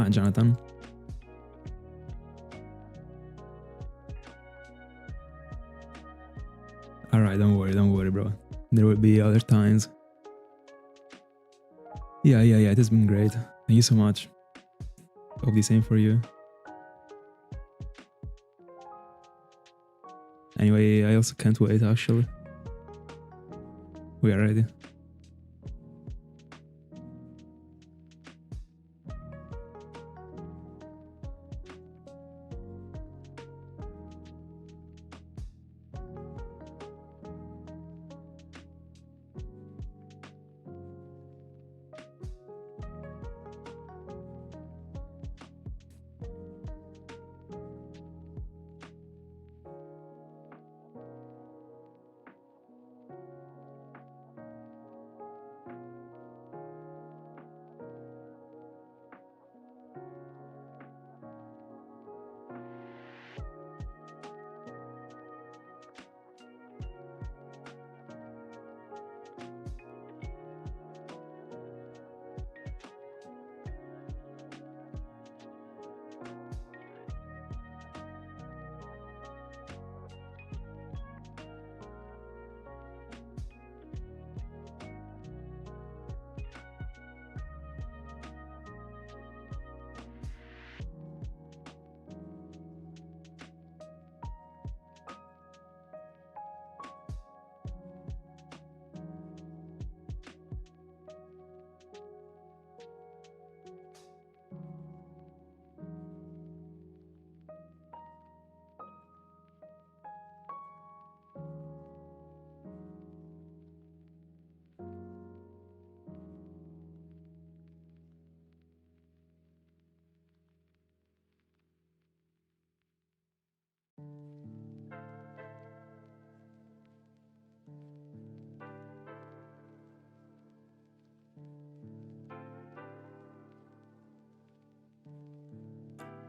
Ah, Jonathan. Alright, don't worry, bro. There will be other times. Yeah, it has been great. Thank you so much. Hope the same for you. Anyway, I also can't wait, actually. We are ready.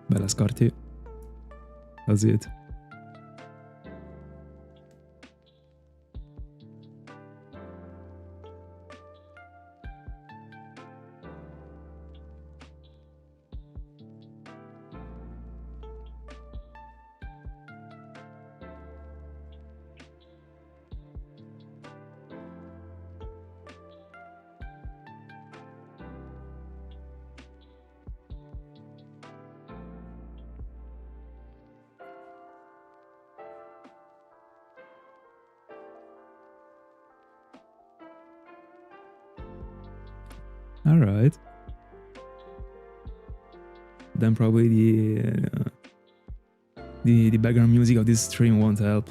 Bella Scorti. How's it? All right. Then probably the background music of this stream won't help.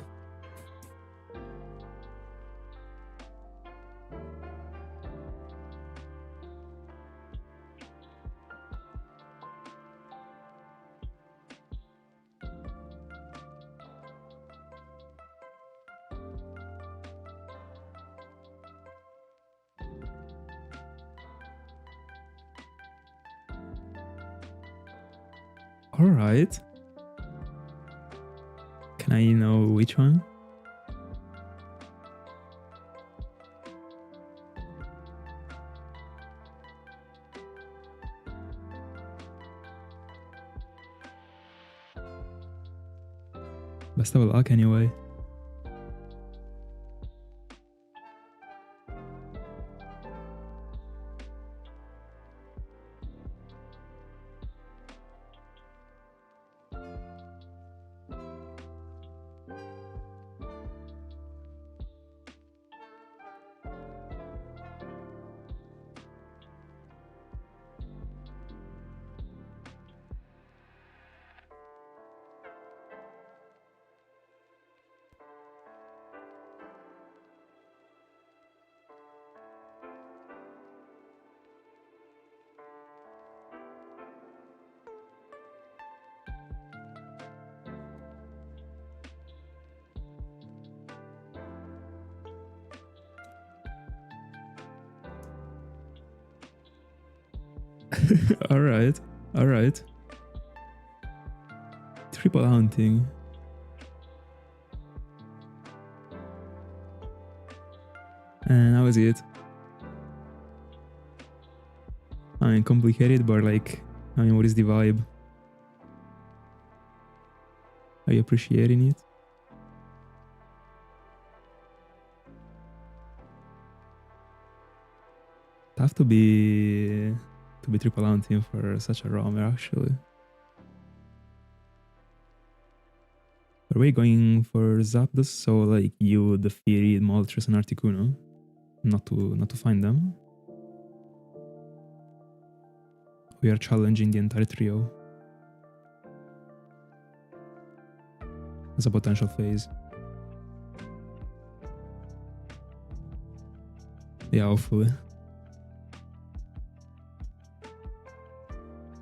All right. Can I know which one? Best of luck anyway. All right. Triple hunting. And how is it? I mean, complicated, but like I mean, what is the vibe? Are you appreciating it? Tough to be triple hunting for such a roamer, actually. Are we going for Zapdos? So like you defeated Moltres and Articuno, not to find them. We are challenging the entire trio as a potential phase. Yeah, hopefully.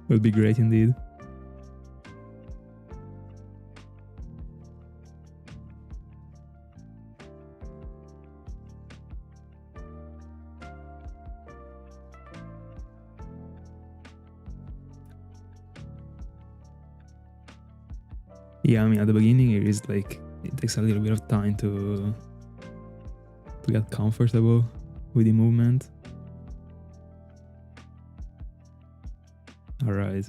Would be great indeed. Yeah, I mean, at the beginning it is like, it takes a little bit of time to get comfortable with the movement. Alright.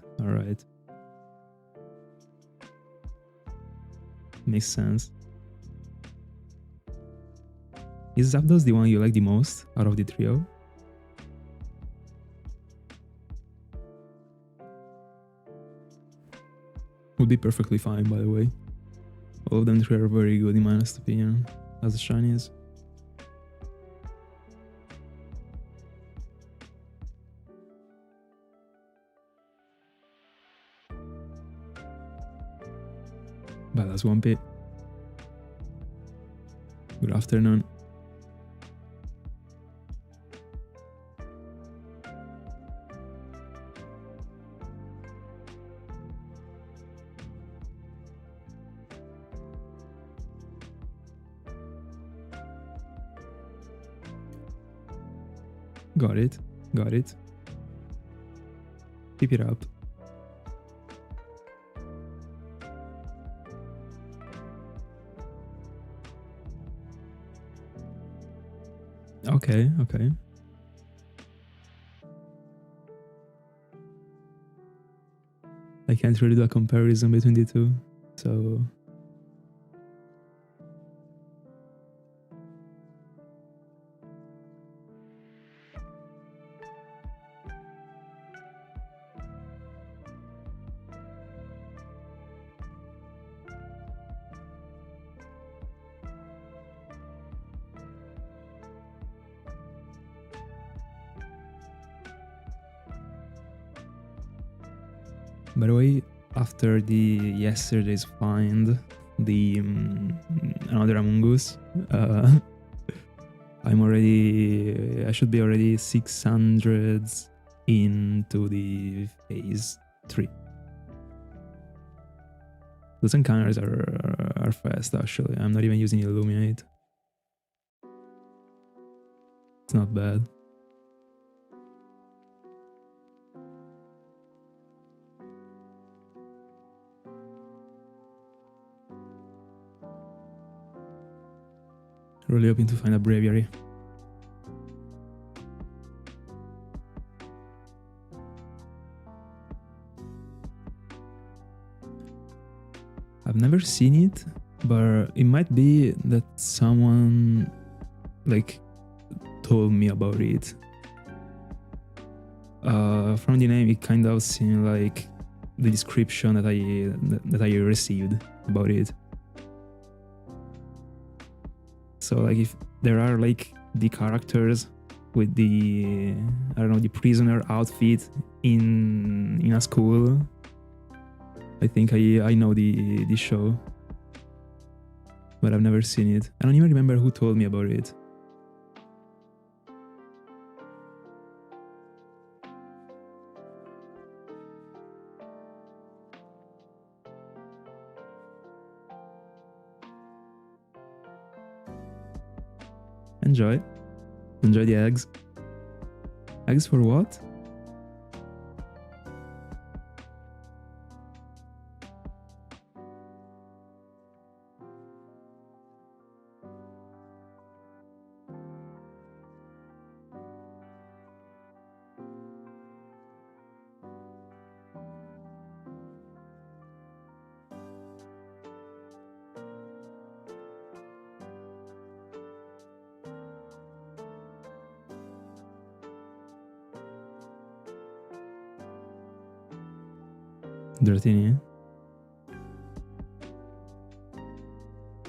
Makes sense. Is Zapdos the one you like the most out of the trio? Would be perfectly fine, by the way. All of them three are very good in my honest opinion, as the shinies. Badass Wampy. Good afternoon. Got it. Keep it up. Okay. I can't really do a comparison between the two, so... By the way, after the yesterday's find, the another Among Us, I should be already 600 into the phase 3. Those encounters are fast actually. I'm not even using Illuminate. It's not bad. Really hoping to find a Braviary. I've never seen it, but it might be that someone like told me about it. From the name, it kind of seemed like the description that I received about it. So like if there are like the characters with the, I don't know, the prisoner outfit in a school, I think I know the show, but I've never seen it. I don't even remember who told me about it. Enjoy the eggs. Eggs for what? Dratini.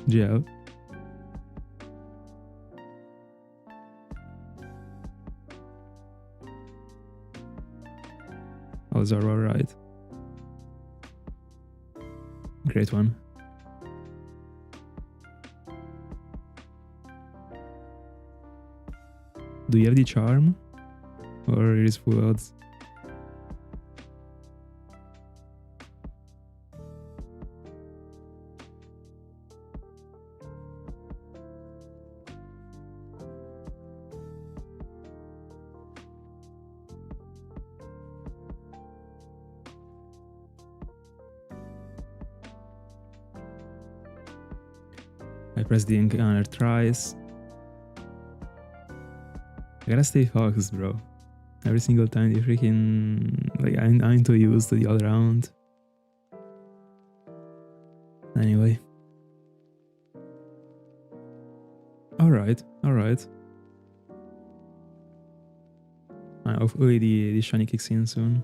Yeah. Oh, Zoro, right. Great one. Do you have the charm? Or it is full odds? I pressed the encounter thrice. I gotta stay focused, bro. Every single time you freaking... Like, I'm too used to the all round. Anyway. Alright. Hopefully the shiny kicks in soon.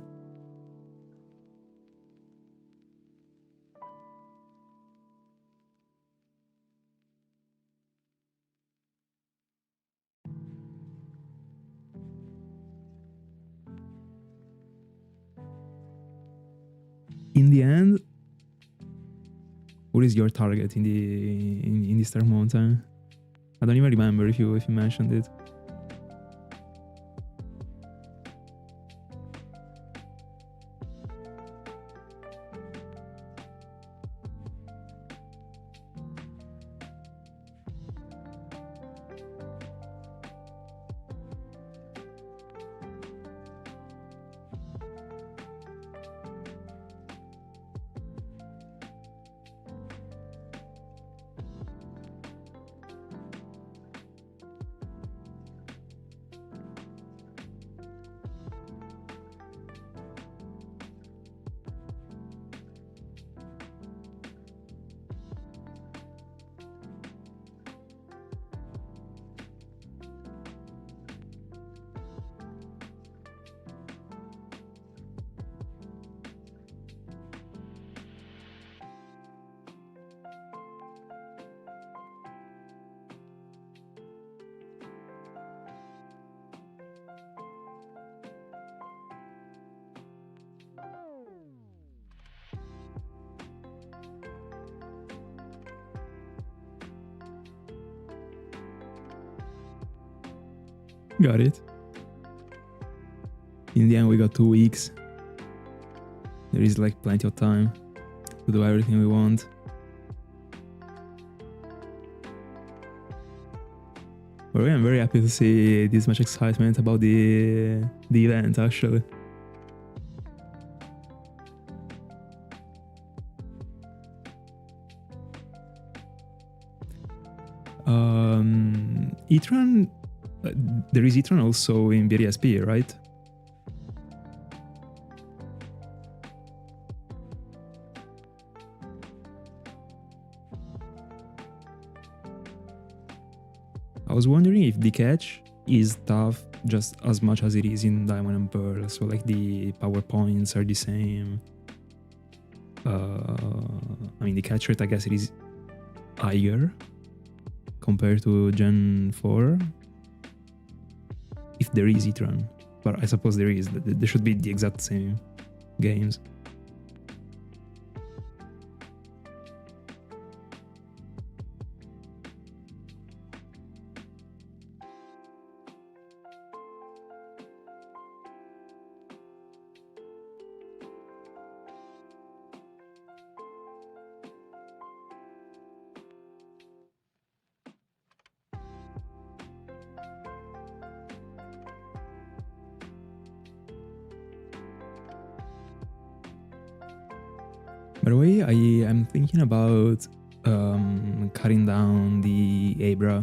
In the end, what is your target in the Star Mountain? I don't even remember if you mentioned it. Got it. In the end, we got 2 weeks. There is like plenty of time to do everything we want. But I'm very happy to see this much excitement about the event, actually. Etran, there is Etran also in BDSP, right? I was wondering if the catch is tough just as much as it is in Diamond and Pearl, so like the power points are the same. I mean, the catch rate, I guess it is higher compared to Gen 4. If there is Etran, but I suppose there is. There should be the exact same games. By the way, I am thinking about cutting down the Abra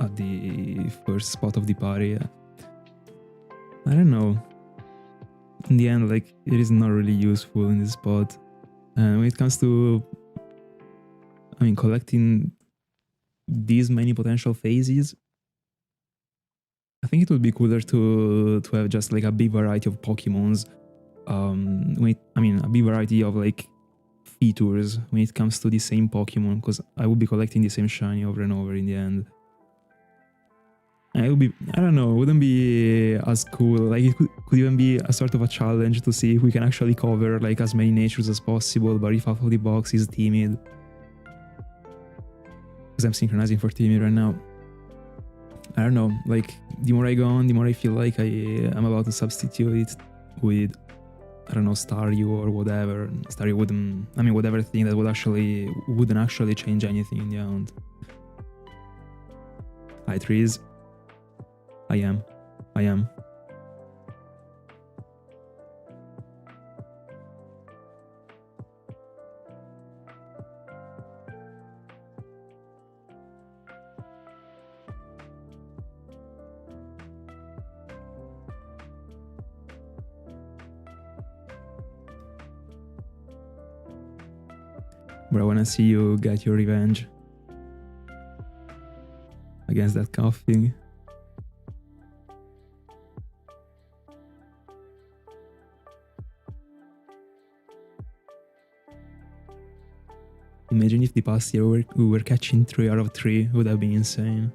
at the first spot of the party. I don't know. In the end, like, it is not really useful in this spot. And when it comes to, I mean, collecting these many potential phases, I think it would be cooler to have just like a big variety of Pokemons a big variety of like features when it comes to the same Pokemon, because I would be collecting the same shiny over and over in the end. And it would be, I don't know, it wouldn't be as cool. Like it could even be a sort of a challenge to see if we can actually cover like as many natures as possible, but if half of the box is timid. Because I'm synchronizing for timid right now. I don't know, like the more I go on, the more I feel like I'm about to substitute it with, I don't know, Staryu or whatever. Staryu wouldn't, I mean, whatever thing that wouldn't actually change anything in the end. Hi, trees. I am. But I wanna see you get your revenge against that coughing. Imagine if the past year we were catching 3 out of 3, would have been insane.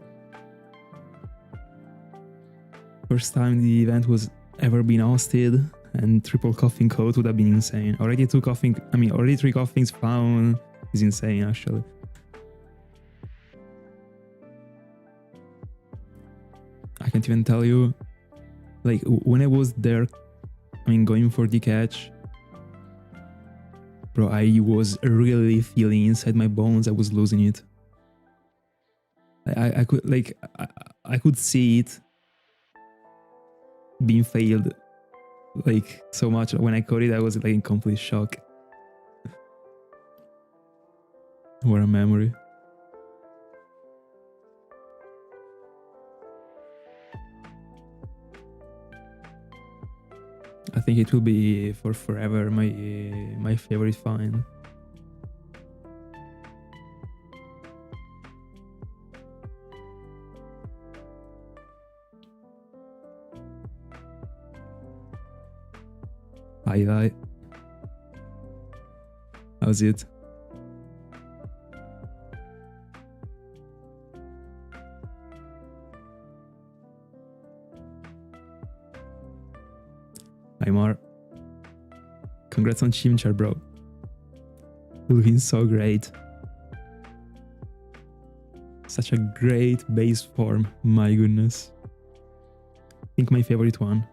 First time the event was ever been hosted, and triple coughing code would have been insane. Already 3 coughings found is insane actually. I can't even tell you, like when I was there, going for the catch, bro, I was really feeling inside my bones I was losing it. I could see it being failed like so much. When I caught it, I was like in complete shock. What a memory. I think it will be for forever my favorite find. Hi. How's it? Hi Mar. Congrats on Chimchar, bro. Looking so great. Such a great base form, my goodness. I think my favorite one.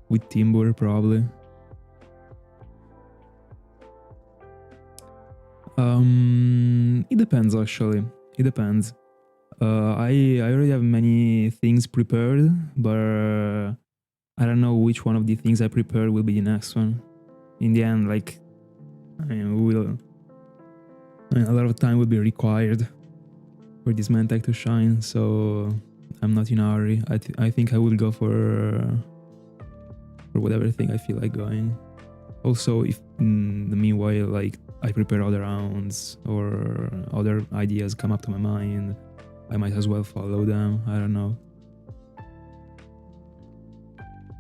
With Timber, probably. It depends actually. It depends. I already have many things prepared, but I don't know which one of the things I prepared will be the next one. In the end, like, a lot of time will be required for this Mantyke to shine, so I'm not in a hurry. I think I will go for whatever thing I feel like going. Also, if in the meanwhile, like, I prepare other rounds or other ideas come up to my mind, I might as well follow them. I don't know.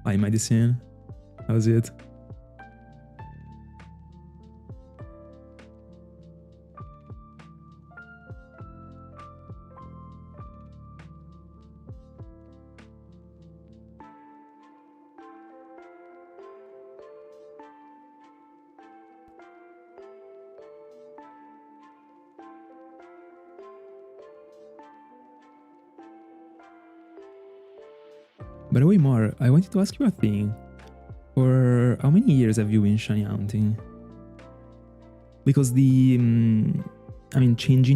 Hi, Medicine. How's it? By the way, Mar, I wanted to ask you a thing. For how many years have you been shiny hunting? Because changing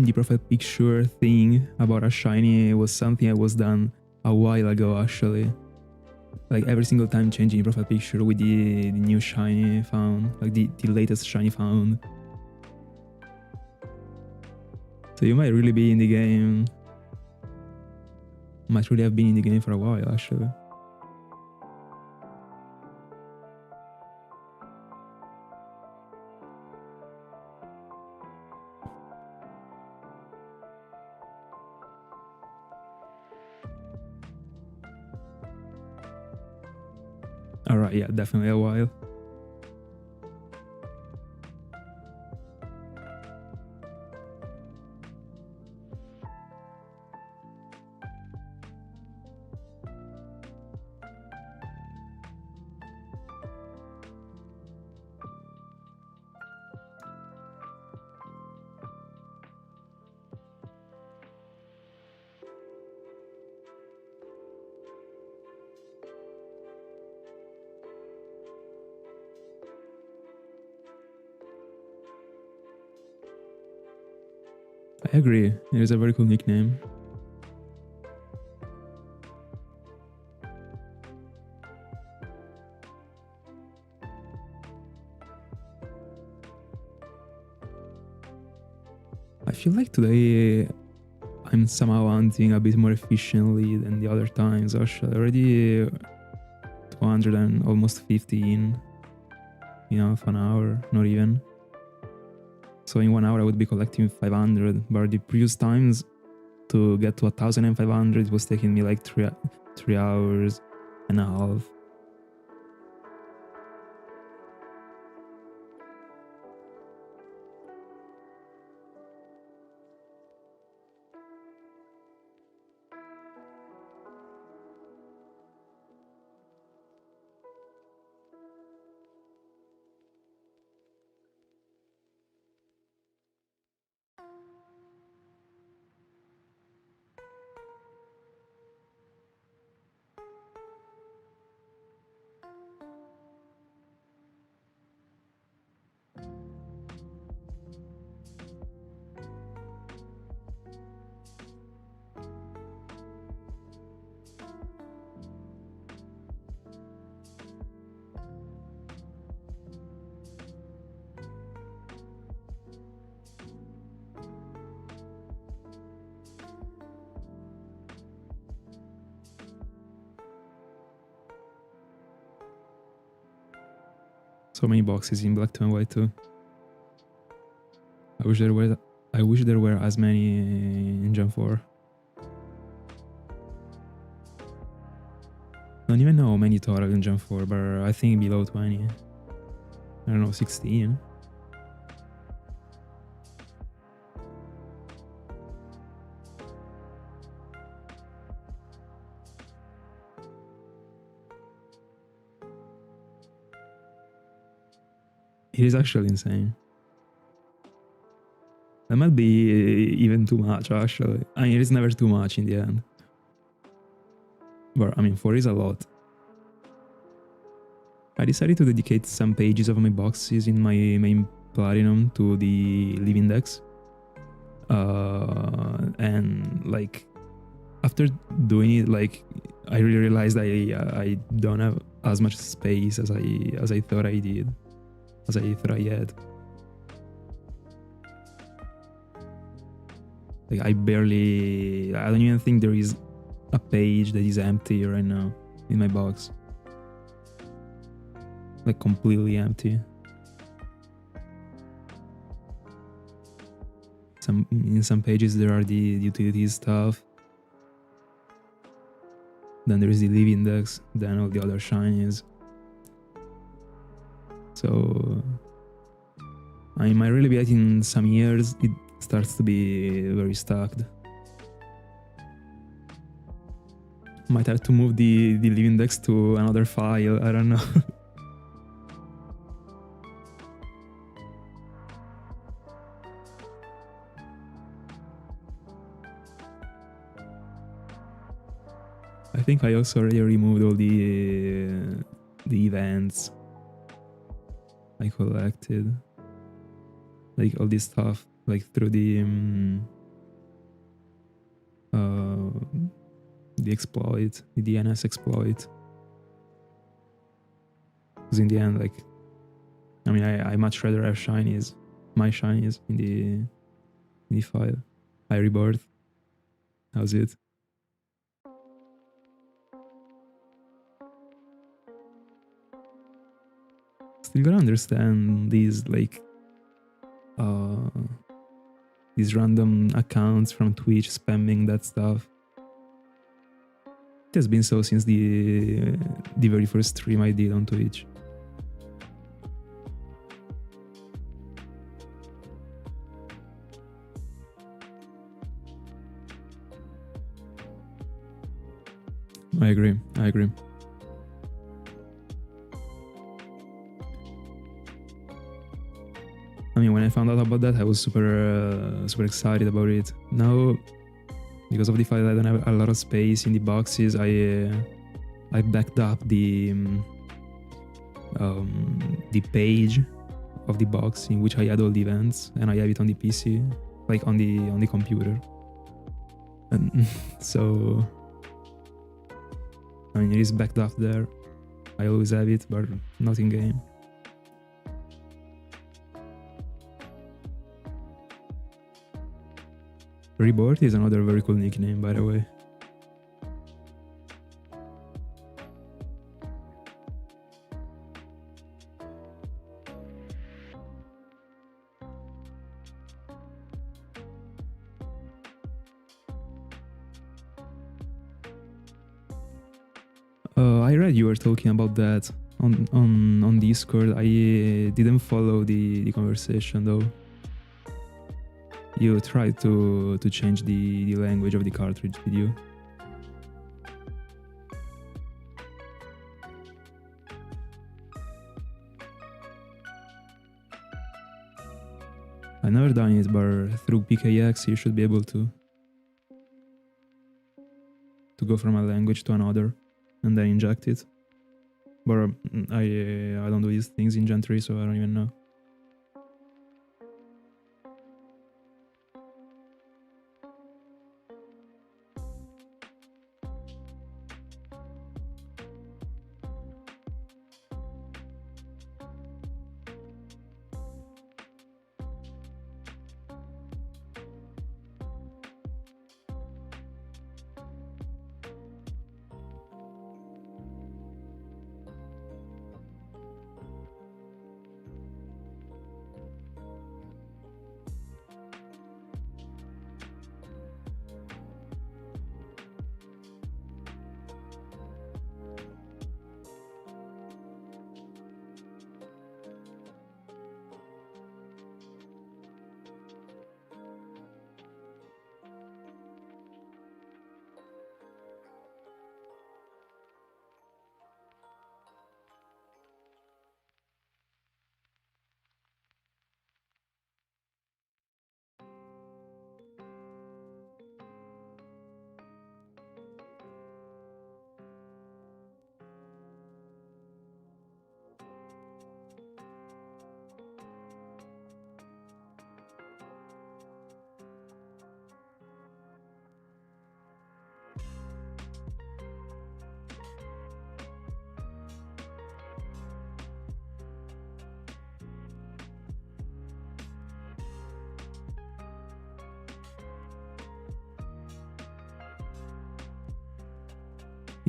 the profile picture thing about a shiny was something I was done a while ago, actually. Like every single time changing the profile picture with the new shiny found, like the latest shiny found. So you might really be in the game. Might really have been in the game for a while, actually. Alright, yeah, definitely a while. I agree, it is a very cool nickname. I feel like today I'm somehow hunting a bit more efficiently than the other times. Actually, already 200 and almost 15 in half an hour, not even. So in 1 hour I would be collecting 500, but the previous times to get to 1500 it was taking me like 3 hours and a half. So many boxes in Black 2 and White too. I wish there were as many in Gen 4. Don't even know how many total in Gen 4, but I think below 20. I don't know, 16. It is actually insane. That might be even too much, actually. I mean, it is never too much in the end. But I mean, 4 is a lot. I decided to dedicate some pages of my boxes in my main Platinum to the Live Index. And like, after doing it, like, I really realized I don't have as much space as I thought I did, as I thought I had. Like, I don't even think there is a page that is empty right now in my box. Like, completely empty. In some pages there are the utilities stuff. Then there is the Live Index, then all the other shinies. So I might really be at in some years it starts to be very stacked. Might have to move the Live Index to another file, I don't know. I think I also already removed all the events I collected, like all this stuff, like through the exploit, the DNS exploit. Because in the end, like, I mean, I much rather have shinies, my shinies in the file. Hi Rebirth, how's it? Still gotta understand these, like, these random accounts from Twitch spamming that stuff. It has been so since the very first stream I did on Twitch. I agree. I mean, when I found out about that, I was super excited about it. Now, because of the fact that I don't have a lot of space in the boxes, I backed up the page of the box in which I had all the events, and I have it on the PC, like on the computer. And so, I mean, it is backed up there. I always have it, but not in game. Rebirth is another very cool nickname, by the way. I read you were talking about that on Discord. I didn't follow the conversation though. You tried to change the language of the cartridge, did you? I've never done it, but through PKX you should be able to go from a language to another and then inject it. But I don't do these things in Gen 3, so I don't even know.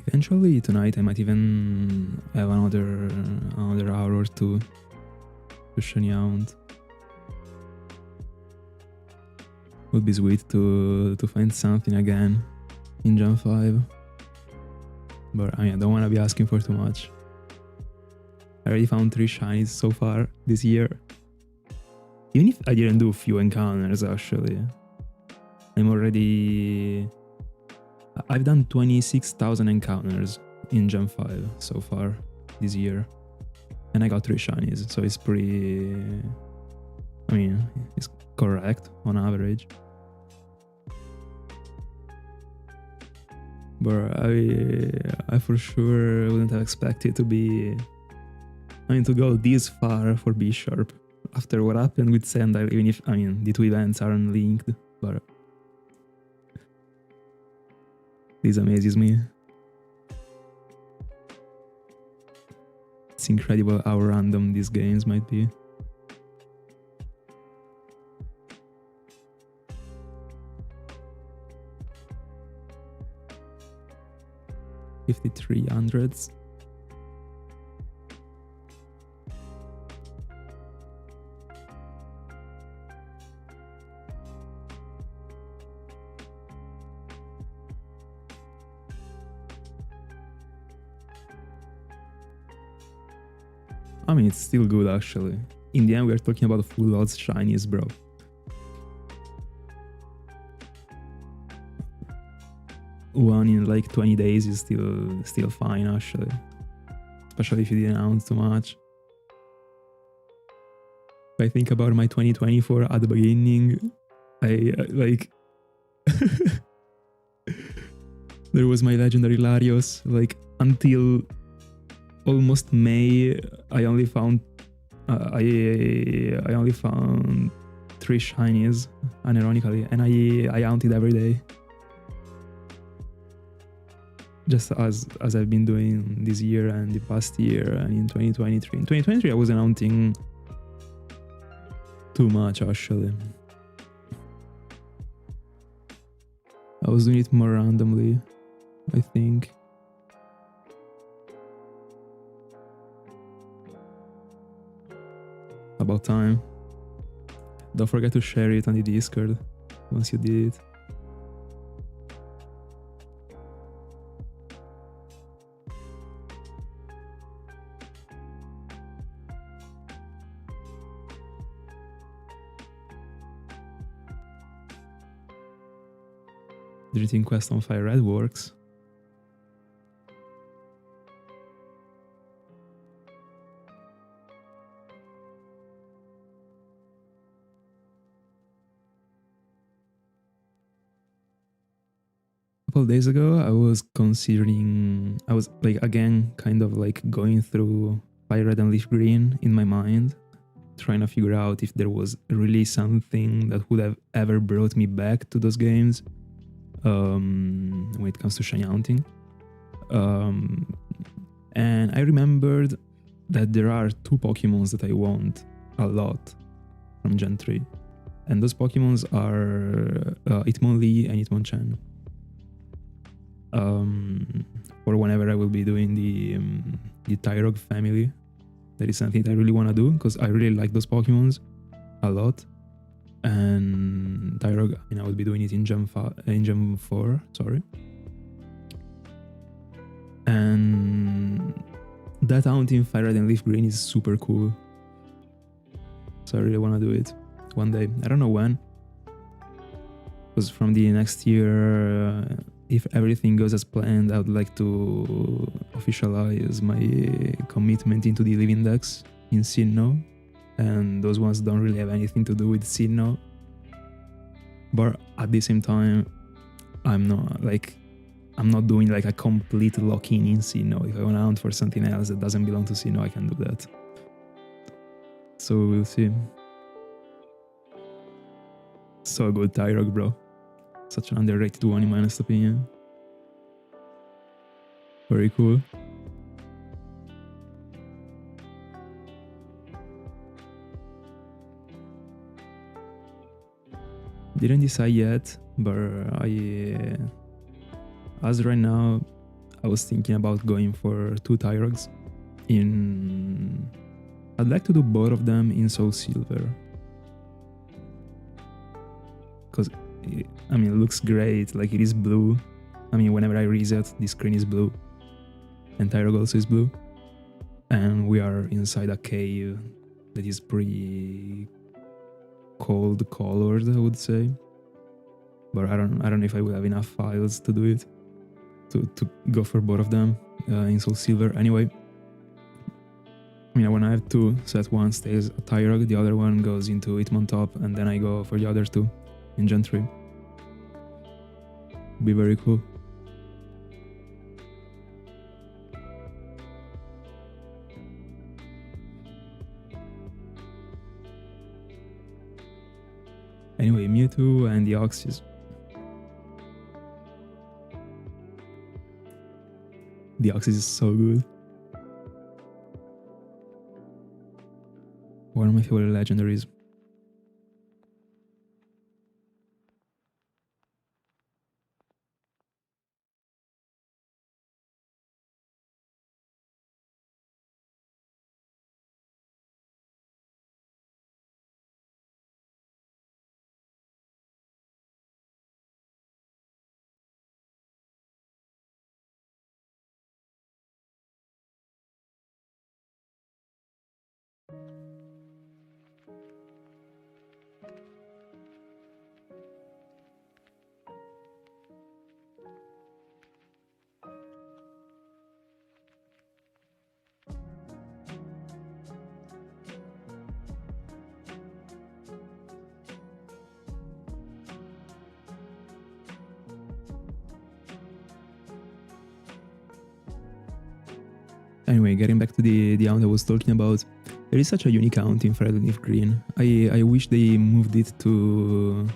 Eventually tonight I might even have another hour or two to shiny out. Would be sweet to find something again in Gen 5. But I mean, I don't want to be asking for too much. I already found 3 shinies so far this year. Even if I didn't do a few encounters actually. I've done 26,000 encounters in Gen 5 so far this year. And I got 3 shinies, so it's pretty... I mean, it's correct on average. But I for sure wouldn't have expected to be... I mean, to go this far for B-Sharp after what happened with Sandile, even if, I mean, the 2 events aren't linked, but... This amazes me. It's incredible how random these games might be. $5,300. I mean, it's still good actually. In the end, we are talking about full odds shinies, bro. One in like 20 days is still fine actually, especially if you didn't announce too much. If I think about my 2024 at the beginning, I like there was my legendary Larios. Like until almost May, I only found I only found 3 shinies, unironically, and I hunted every day, just as I've been doing this year and the past year and in 2023. In 2023, I wasn't hunting too much actually. I was doing it more randomly, I think. About time. Don't forget to share it on the Discord once you did it. Do you think Quest on Fire Red works? A couple of days ago, I was like again kind of like going through Fire Red and Leaf Green in my mind, trying to figure out if there was really something that would have ever brought me back to those games when it comes to shiny hunting. And I remembered that there are 2 Pokemons that I want a lot from Gen 3. And those Pokemons are Hitmonlee and Hitmonchan. For whenever I will be doing the Tyrog family. That is something that I really want to do because I really like those Pokemons a lot. And Tyrog, I will be doing it in Gen 4, sorry. And that hunting Fire Red and Leaf Green is super cool. So I really want to do it one day. I don't know when. Because from the next year, if everything goes as planned, I would like to officialize my commitment into the Living Dex in Sinnoh. And those ones don't really have anything to do with Sinnoh. But at the same time, I'm not doing like a complete lock-in in Sinnoh. If I want to hunt for something else that doesn't belong to Sinnoh, I can do that. So we'll see. So good, Tyrog, bro. Such an underrated one in my honest opinion. Very cool. Didn't decide yet, but as right now, I was thinking about going for 2 Tyrogs. I'd like to do both of them in Soul Silver. Because, I mean, it looks great, like it is blue. I mean, whenever I reset, the screen is blue. And Tyrog also is blue. And we are inside a cave that is pretty cold colored, I would say. But I don't know if I will have enough files to do it. To go for both of them in Soul Silver. Anyway, I mean, when I have 2, so that one stays a Tyrog, the other one goes into Hitmontop, and then I go for the other 2 in Gen 3. Be very cool. Anyway, Mewtwo and the Oxys. The Oxys is so good. One of my favorite legendaries. Anyway, getting back to the aunt I was talking about, there is such a unique aunt in Fire Leaf Green. I wish they moved it to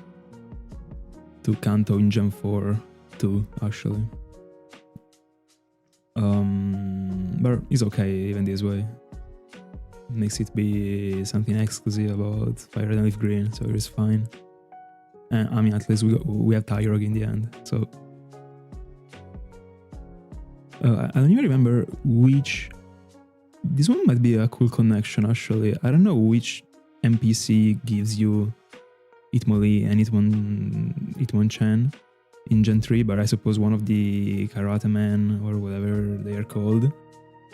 Kanto in Gen 4 too, actually. But it's okay even this way. It makes it be something exclusive about Fire and Leaf Green, so it's fine. And I mean, at least we have Tyrog in the end, so. I don't even remember which. This one might be a cool connection, actually. I don't know which NPC gives you Hitmonlee and Hitmonchan in Gen 3, but I suppose one of the Karate Men or whatever they are called.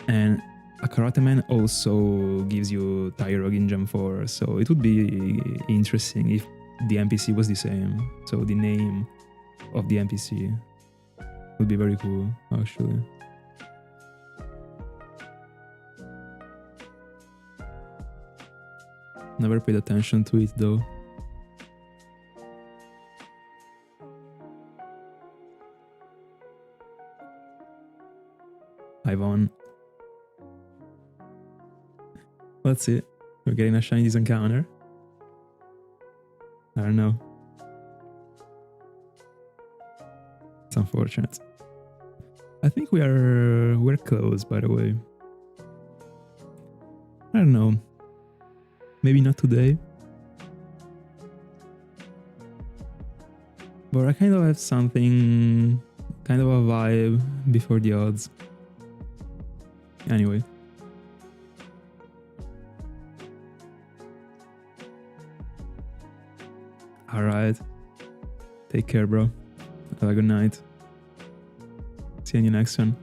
And a Karate Man also gives you Tyrog in Gen 4, so it would be interesting if the NPC was the same. So the name of the NPC would be very cool, actually. Never paid attention to it though. I won. Let's see. We're getting a shiny encounter. I don't know. It's unfortunate. I think we're close, by the way. I don't know. Maybe not today. But I kind of have something, kind of a vibe before the odds. Anyway. Alright. Take care, bro. Have a good night. See you in the next one.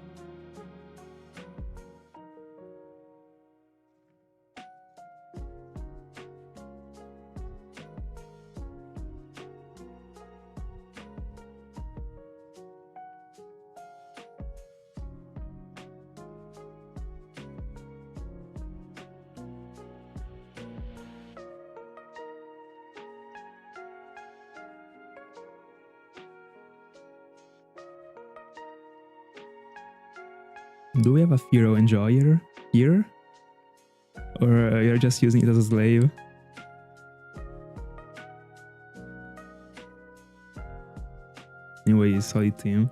Do we have a Firo Enjoyer here? Or you're just using it as a slave? Anyway, solid team.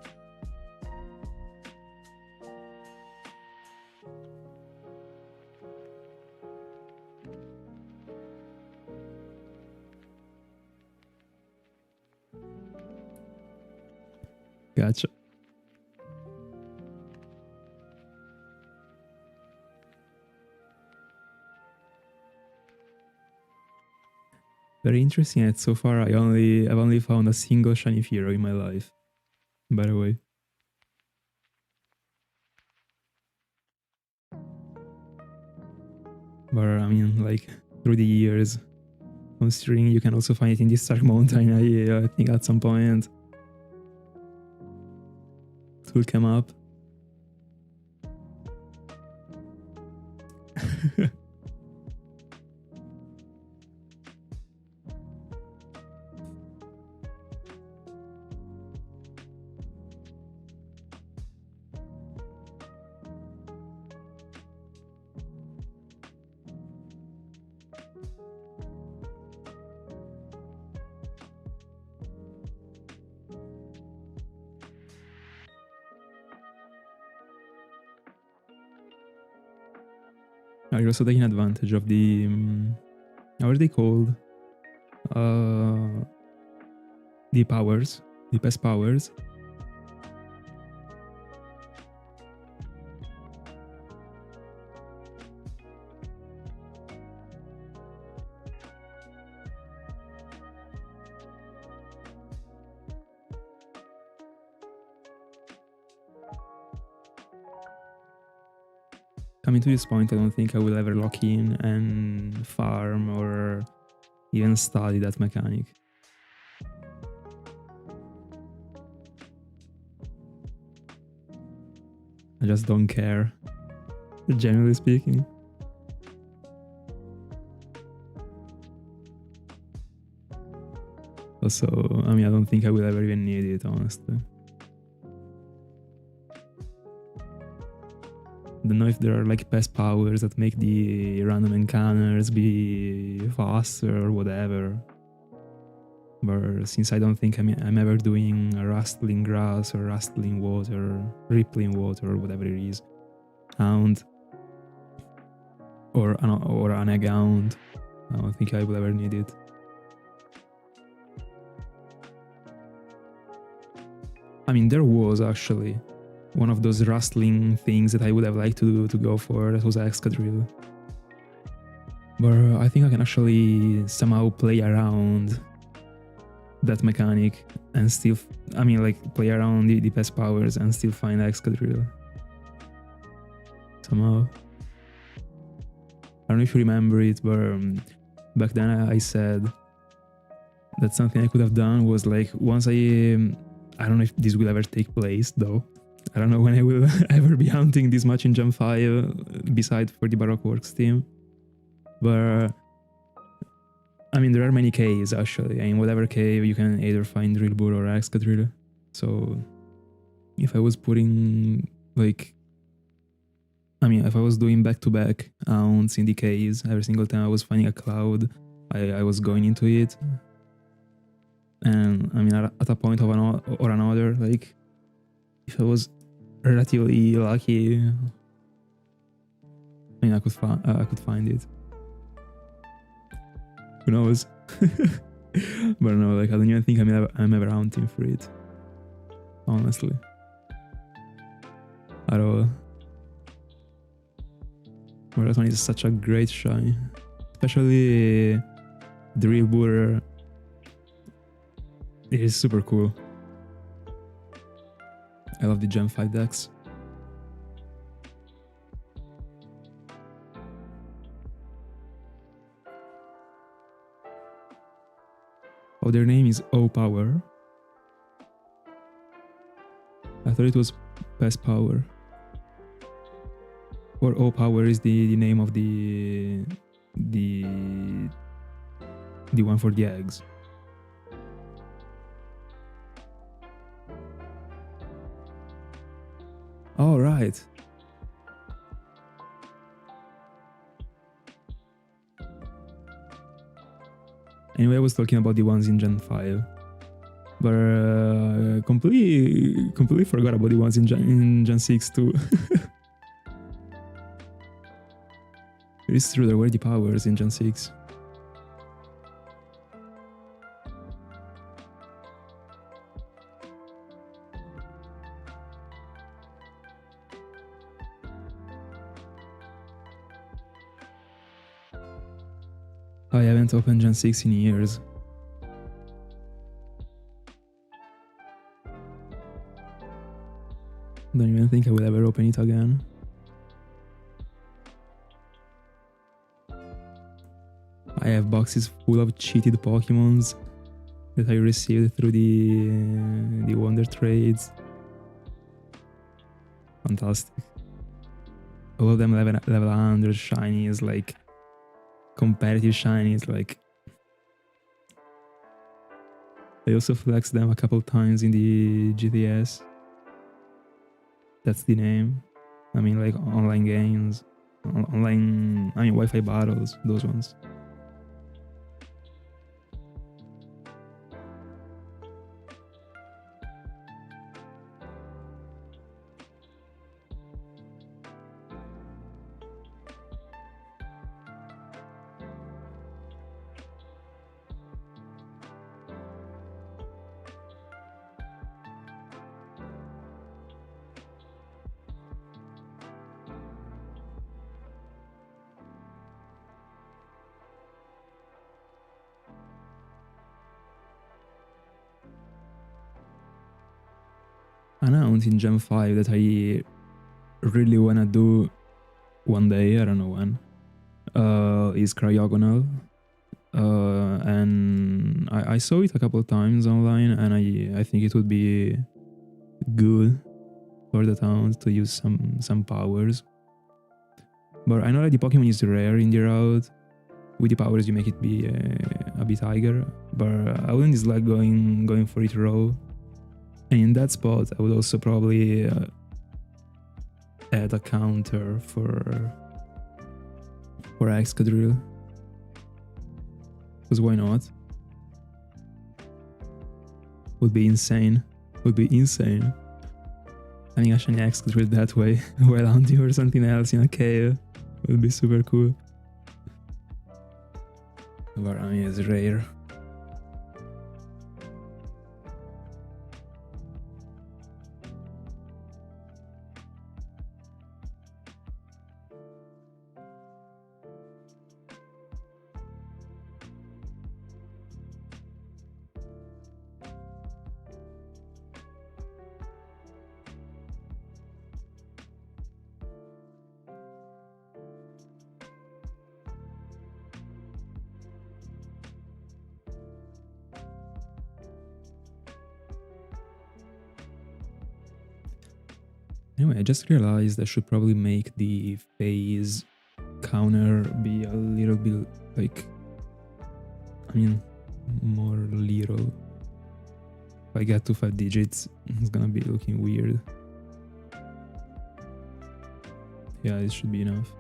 Gotcha. Very interesting. And so far, I've only found a single shiny Firo in my life. By the way. But I mean, like through the years, considering you can also find it in this Dark Mountain, I think at some point it will come up. You're also taking advantage of the how are they called? The powers, the best powers. Coming to this point, I don't think I will ever lock in and farm or even study that mechanic. I just don't care, generally speaking. Also, I mean, I don't think I will ever even need it, honestly. Don't know if there are like past powers that make the random encounters be faster or whatever. But since I don't think I'm ever doing a rustling grass or rustling water, rippling water or whatever it is, hound or an egg hound, I don't think I will ever need it. I mean, there was actually one of those rustling things that I would have liked to go for. That was Excadrill. But I think I can actually somehow play around that mechanic and still, I mean, like play around the past powers and still find Excadrill. Somehow. I don't know if you remember it, but back then I said that something I could have done was like once I don't know if this will ever take place though. I don't know when I will ever be hunting this much in Gen 5 beside for the Baroque Works team. But I mean, there are many caves actually. In whatever cave you can either find Drillbur or Excadrill. So if I was putting like, I mean, if I was doing back-to-back hounds in the caves, every single time I was finding a cloud, I was going into it. And I mean, at a point of or another, like, if I was relatively lucky, I mean, I could find it. Who knows? But no, like, I don't even think I'm ever hunting for it. Honestly. At all. But that one is such a great shine. Especially Drillbur. It is super cool. I love the Gen 5 decks. Oh, their name is O-Power. I thought it was Pest Power. Or O-Power is the name of the one for the eggs. Oh, right. Anyway, I was talking about the ones in Gen 5. But completely forgot about the ones in Gen 6 too. It is true, there were the powers in Gen 6. I haven't opened Gen 6 in years. Don't even think I will ever open it again. I have boxes full of cheated Pokemons that I received through the Wonder Trades. Fantastic. All of them level 100 shinies, like competitive shinies, like I also flexed them a couple times in the GTS. That's the name. I mean, like online games, online, I mean Wi-Fi battles, those ones. Announced in Gen 5 that I really wanna do one day, I don't know when, is Cryogonal. and I saw it a couple of times online, and I think it would be good for the towns to use some powers. But I know that the Pokemon is rare in the route. With the powers, you make it be a bit higher. But I wouldn't dislike going for it raw. And in that spot, I would also probably add a counter for Excadrill. Because why not? Would be insane. Would be insane. Having a shiny Excadrill that way while hunting or something else in a cave would be super cool. But I mean, it's rare. Anyway, I just realized I should probably make the phase counter be a little bit like, I mean, more little. If I get to 5 digits, it's gonna be looking weird. Yeah, it should be enough.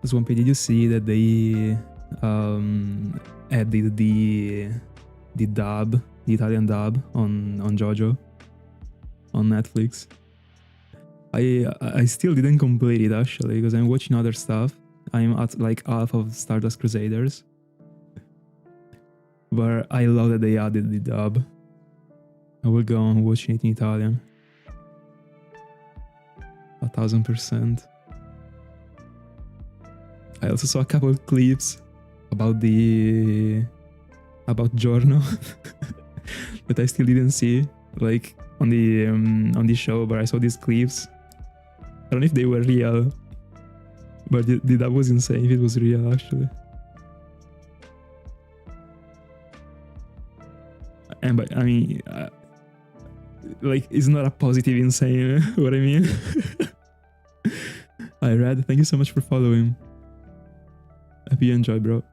Swampy, did you see that they added the dub, the Italian dub on JoJo on Netflix? I still didn't complete it actually because I'm watching other stuff. I'm at like half of Stardust Crusaders, but I love that they added the dub. I will go on watching it in Italian. 1000%. I also saw a couple of clips about Giorno that I still didn't see, like on the show, but I saw these clips. I don't know if they were real, but that was insane if it was real actually. And but I mean, like it's not a positive insane. What I mean. Hi Red, thank you so much for following. Hope you enjoy, bro.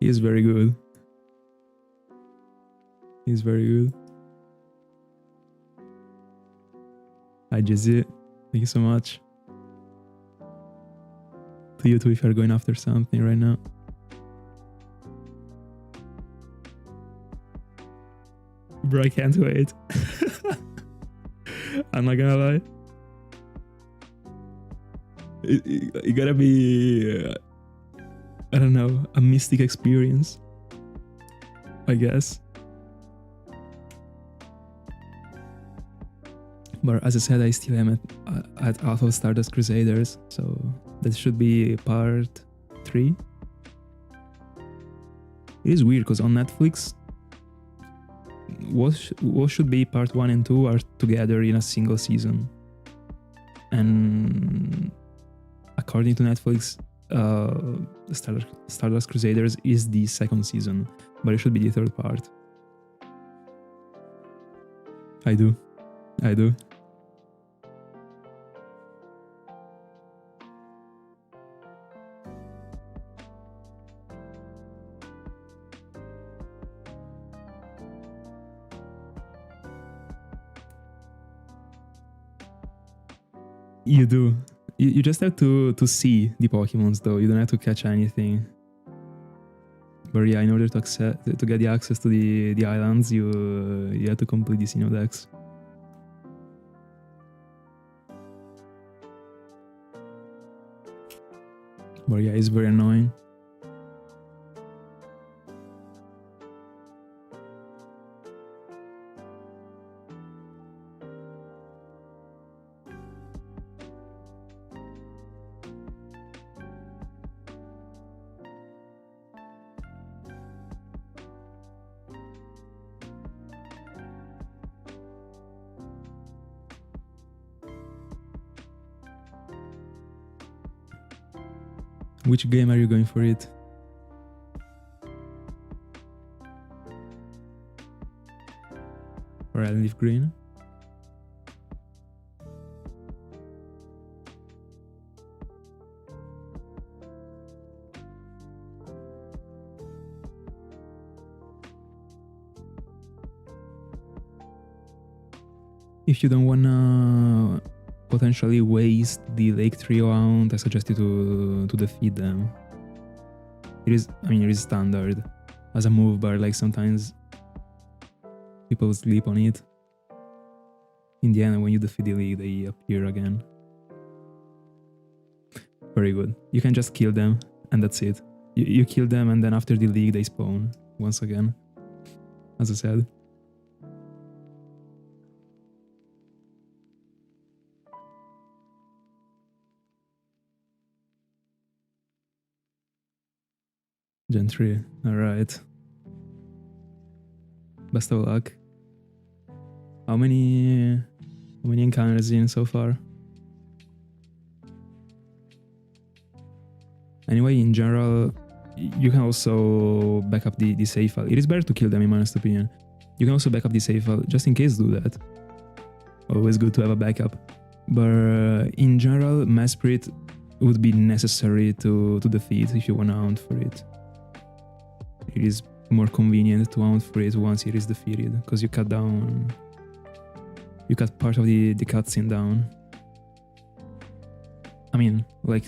He is very good. He's very good. Hi Jizzy, thank you so much. To you too if you're going after something right now. Bro, I can't wait. I'm not gonna lie. It gotta be, I don't know, a mystic experience, I guess. But as I said, I still am at half of Stardust Crusaders, so that should be part 3. It is weird because on Netflix, what should be part 1 and 2 are together in a single season, and according to Netflix, Stardust Crusaders is the 2nd season, but it should be the 3rd part. I do. You do. You just have to see the Pokemons though. You don't have to catch anything. But yeah, in order to get the access to the islands, you have to complete the Xenodex. But yeah, it's very annoying. Which game are you going for it? Or Leaf Green? If you don't wanna potentially waste the Lake Trio Hound, I suggest you to defeat them. It is standard as a move bar, like sometimes people sleep on it. In the end, when you defeat the league, they appear again. Very good. You can just kill them and that's it. You kill them and then after the league they spawn once again, as I said. Gen 3, alright. Best of luck. How many encounters in so far? Anyway, in general, you can also back up the save file. It is better to kill them in my honest opinion. You can also back up the save file, just in case do that. Always good to have a backup. But in general, Mass Spirit would be necessary to defeat if you want to hunt for it. It is more convenient to hunt for it once it is defeated, because you cut part of the cutscene down. I mean, like,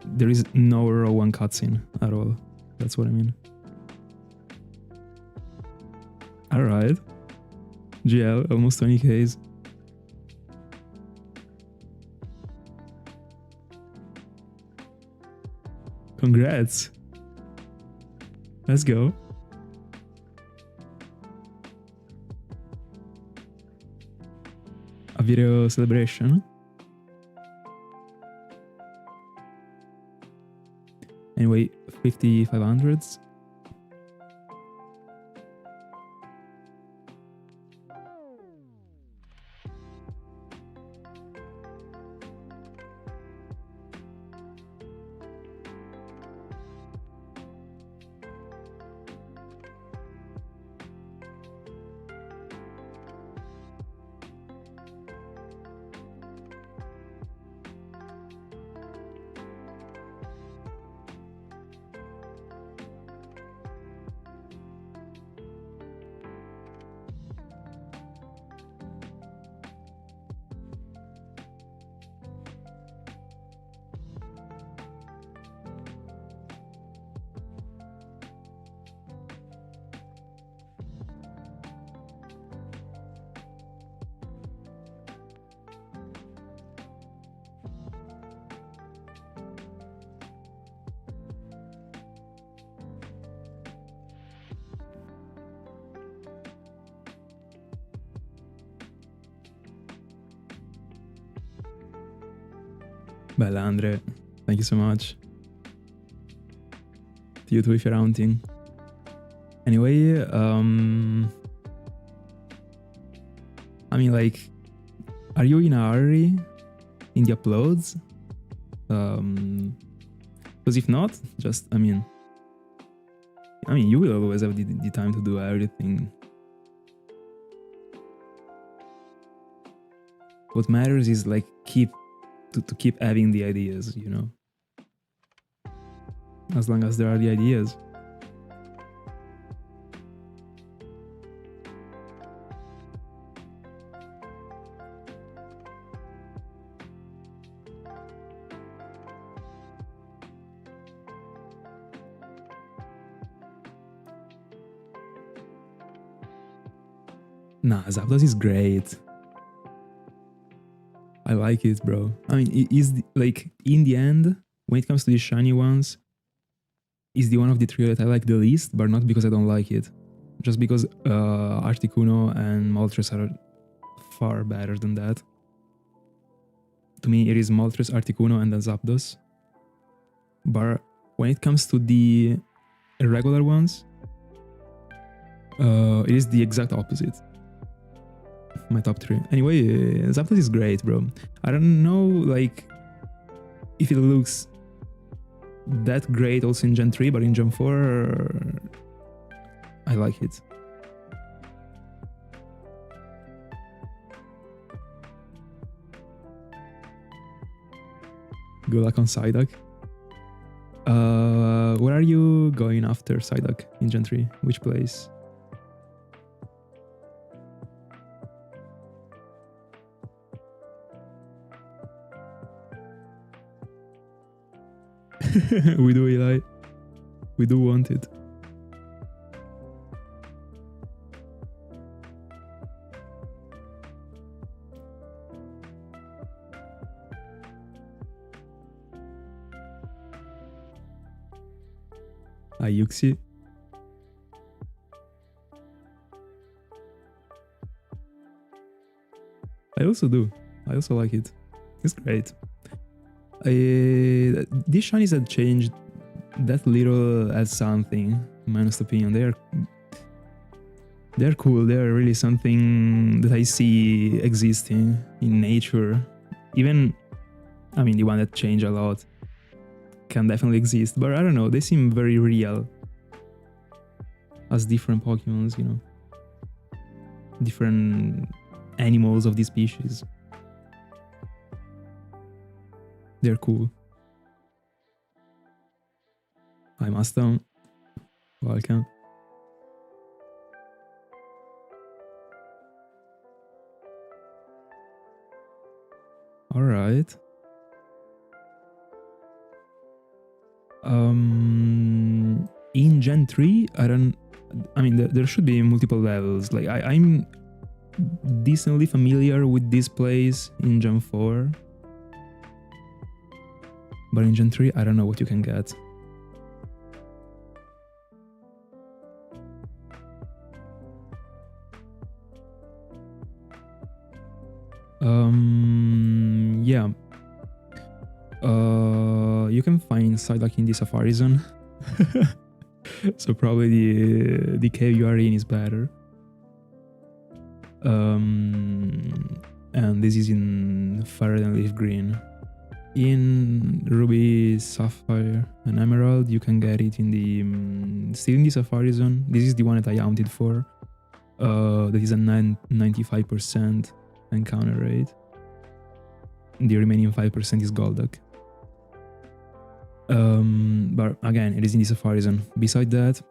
there is no raw one cutscene at all. That's what I mean. Alright. GL, almost 20Ks. Congrats. Let's go. A video celebration. Anyway, 5500s. Bella Andre, thank you so much. To you too if you're hunting. Anyway, I mean, like, are you in a hurry in the uploads? Because if not, just, I mean, you will always have the time to do everything. What matters is, like, to keep having the ideas, you know? As long as there are the ideas. Nah, Zapdos is great. I like it, bro. I mean, it is like, in the end, when it comes to the shiny ones, is the one of the trio that I like the least, but not because I don't like it. Just because Articuno and Moltres are far better than that. To me, it is Moltres, Articuno, and then Zapdos. But when it comes to the irregular ones, it is the exact opposite. My top 3. Anyway, Zapdos is great, bro. I don't know, like, if it looks that great also in Gen 3, but in Gen 4, I like it. Good luck on Psyduck. Where are you going after Psyduck in Gen 3? Which place? We do, Eli. We do want it. Ayuxi. I also do. I also like it. It's great. These shinies that changed that little as something, in my honest opinion. They're cool. They're really something that I see existing in nature. Even, I mean, the one that changed a lot can definitely exist, but I don't know, they seem very real as different Pokemons, you know, different animals of the species. They're cool. Hi, Mustang. Welcome. All right. In Gen 3, I mean, there should be multiple levels. Like, I'm decently familiar with this place in Gen 4. But in Gen 3, I don't know what you can get. Yeah. You can find Psyduck in the Safari Zone. So probably the cave you are in is better. And this is in Fire and Leaf Green. In Ruby, Sapphire, and Emerald, you can get it in the still in the Safari Zone. This is the one that I hunted for. That is a 95% encounter rate. The remaining 5% is Golduck. But again, it is in the Safari Zone. Beside that,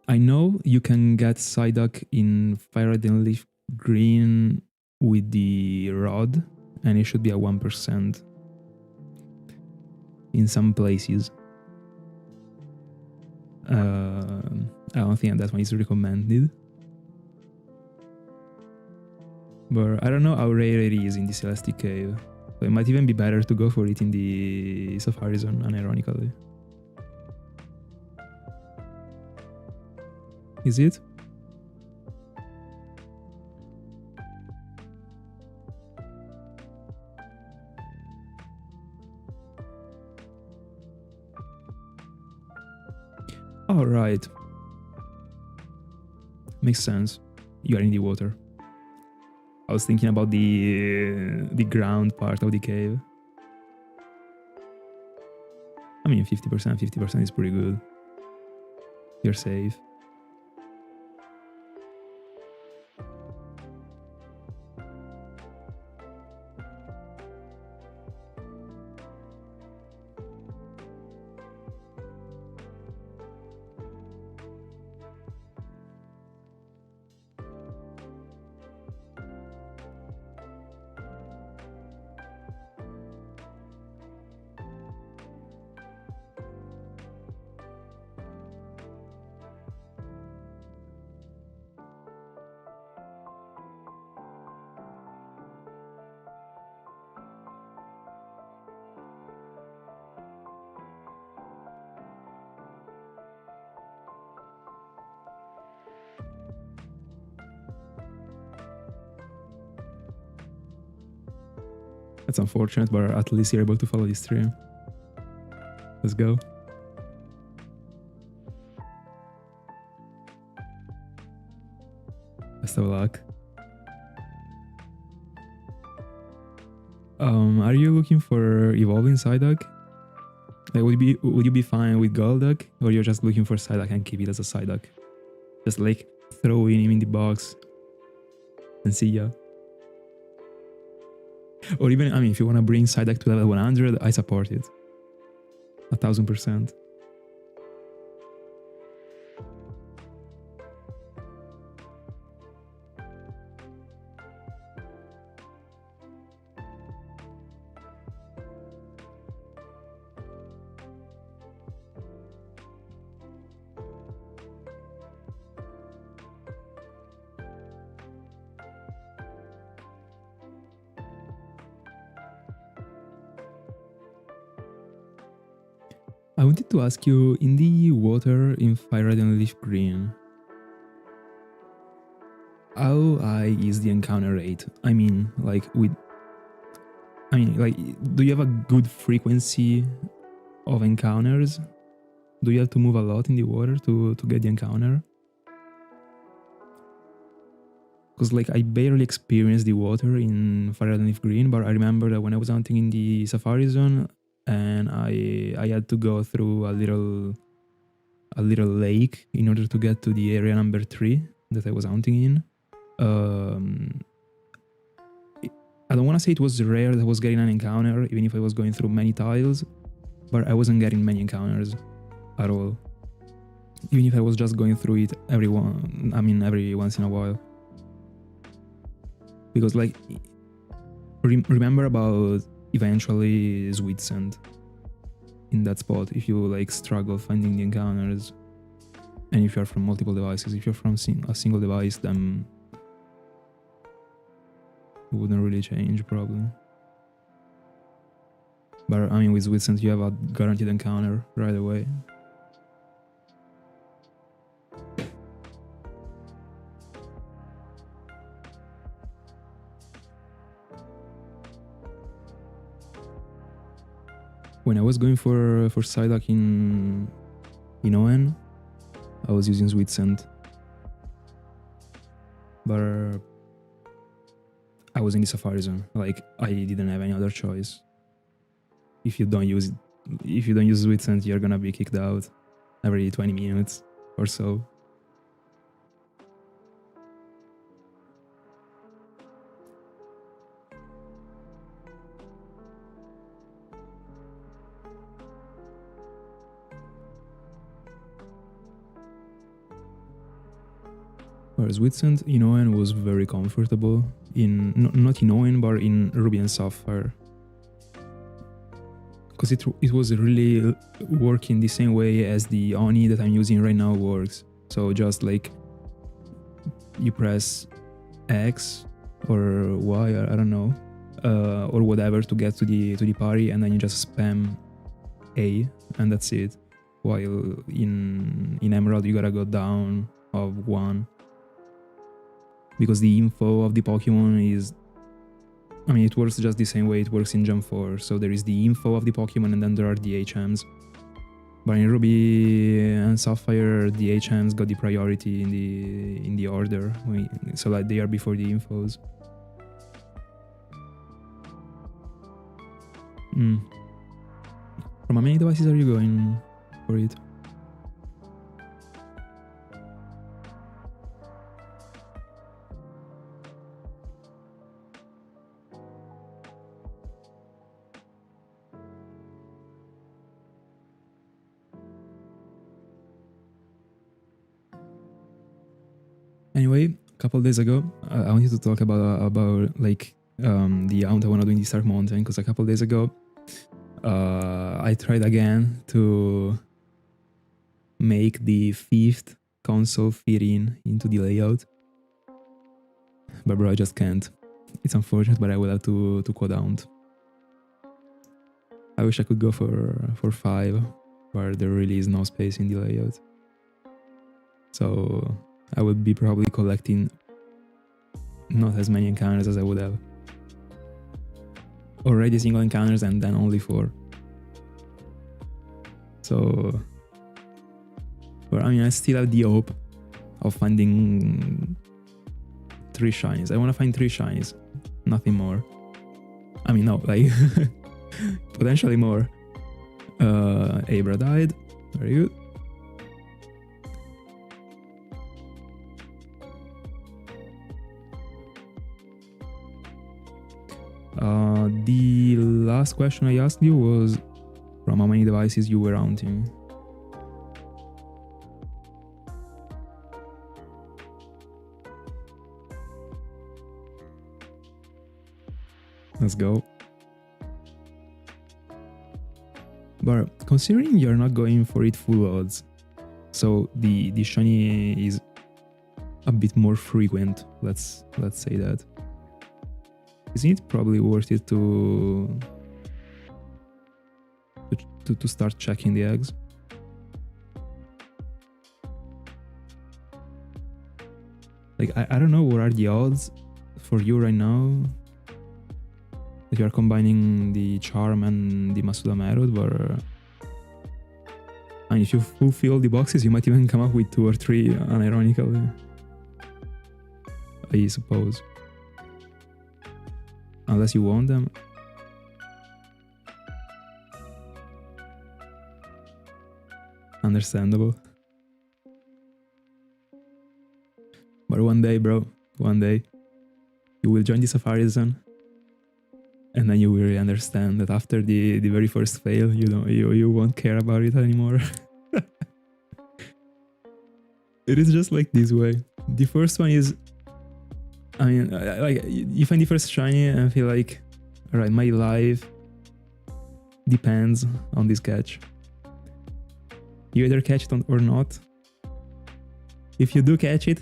I know you can get Psyduck in Fire Red and Leaf Green with the rod, and it should be a 1% in some places. I don't think that one is recommended. But I don't know how rare it is in the Celestic Cave. So it might even be better to go for it in the Safari Zone, unironically. Is it? All right. Makes sense. You are in the water. I was thinking about the ground part of the cave. I mean, 50% is pretty good. You're safe. That's unfortunate, but at least you're able to follow the stream. Let's go. Best of luck. Are you looking for evolving Psyduck? Like, would you be fine with Golduck, or you're just looking for Psyduck and keep it as a Psyduck? Just like throw him in the box and see ya. Or even, I mean, if you want to bring Psyduck to level 100, I support it. 1000%. I wanted to ask you, in the water in Fire Red and Leaf Green, how high is the encounter rate? I mean, like, do you have a good frequency of encounters? Do you have to move a lot in the water to get the encounter? Because, like, I barely experienced the water in Fire Red and Leaf Green, but I remember that when I was hunting in the Safari Zone, and I had to go through a little lake in order to get to the area number 3 that I was hunting in. I don't want to say it was rare that I was getting an encounter, even if I was going through many tiles, but I wasn't getting many encounters at all. Even if I was just going through it every once in a while. Because, like, remember about eventually Sweet Sand in that spot if you like struggle finding the encounters, and if you're from multiple devices. If you're from a single device, then it wouldn't really change probably. But I mean, with Sweet Sand you have a guaranteed encounter right away. When I was going for Psyduck in ON, I was using Sweet Sand. But I was in the Safari Zone. Like, I didn't have any other choice. If you don't use Sweet Sand, you're gonna be kicked out every 20 minutes or so. Whereas Sweet Sand in ON was very comfortable, not in ON, but in Ruby and Sapphire. Because it was really working the same way as the Oni that I'm using right now works. So just like you press X or Y, I don't know, or whatever to get to the party, and then you just spam A, and that's it. While in Emerald you gotta go down of 1. Because the info of the Pokemon is, I mean, it works just the same way it works in Gen 4. So there is the info of the Pokemon, and then there are the HMs. But in Ruby and Sapphire, the HMs got the priority in the order, so like they are before the infos. From how many devices are you going for it? Anyway, a couple of days ago, I wanted to talk about like the hunt I want to do in the Stark Mountain, because a couple of days ago, I tried again to make the 5th console fit into the layout, but bro, I just can't. It's unfortunate, but I will have to quad out. I wish I could go for 5, but there really is no space in the layout. So I would be probably collecting not as many encounters as I would have. Already single encounters and then only 4. So, but I mean, I still have the hope of finding 3 shinies. I want to find 3 shinies, nothing more. I mean, no, like potentially more. Abra died. Very good. The last question I asked you was from how many devices you were hunting. Let's go. But considering you're not going for it full odds, so the shiny is a bit more frequent, let's say that. Isn't it probably worth it to start checking the eggs? Like I don't know what are the odds for you right now that you are combining the charm and the Masuda method, but and if you fulfill the boxes, you might even come up with 2 or 3 unironically, I suppose. Unless you want them. Understandable. But one day, bro, one day, you will join the Safari Zone, and then you will really understand that after the very first fail, you won't care about it anymore. It is just like this way. The first one is, I mean, like you find the first shiny and feel like, all right, my life depends on this catch. You either catch it or not. If you do catch it,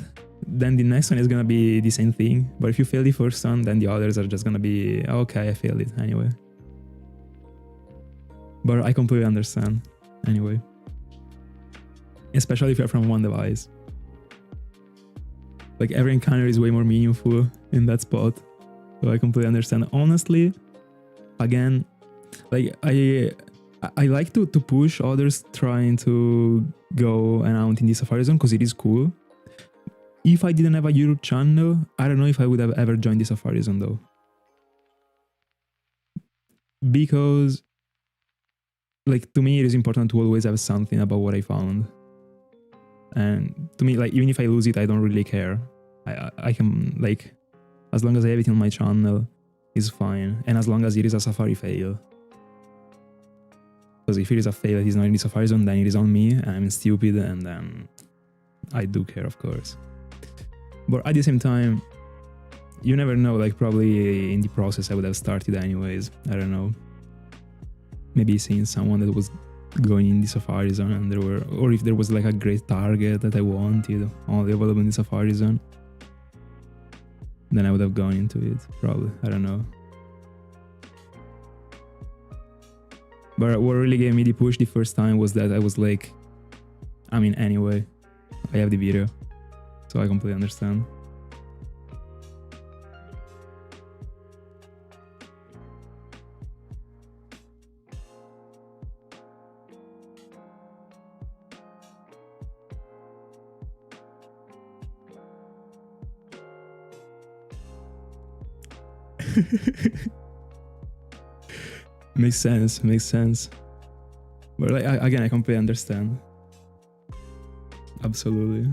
then the next one is gonna be the same thing. But if you fail the first one, then the others are just gonna be, okay, I failed it anyway. But I completely understand anyway. Especially if you're from one device. Like every encounter is way more meaningful in that spot. So I completely understand. Honestly, again, like I like to push others trying to go and out in the Safari Zone because it is cool. If I didn't have a YouTube channel, I don't know if I would have ever joined the Safari Zone though. Because, like, to me, it is important to always have something about what I found. And to me, like, even if I lose it, I don't really care. I can, like, as long as I have it on my channel, it's fine. And as long as it is a Safari fail. Because if it is a fail, it is not in the Safari Zone, then it is on me, and I'm stupid, and then I do care, of course. But at the same time, you never know, like, probably in the process I would have started anyways. I don't know. Maybe seeing someone that was going in the Safari Zone and there were, or if there was like a great target that I wanted only available in the Safari Zone, then I would have gone into it, probably. I don't know. But what really gave me the push the first time was that I was like, I mean, anyway, I have the video, so I completely understand. Makes sense. But like, again, I completely understand. Absolutely.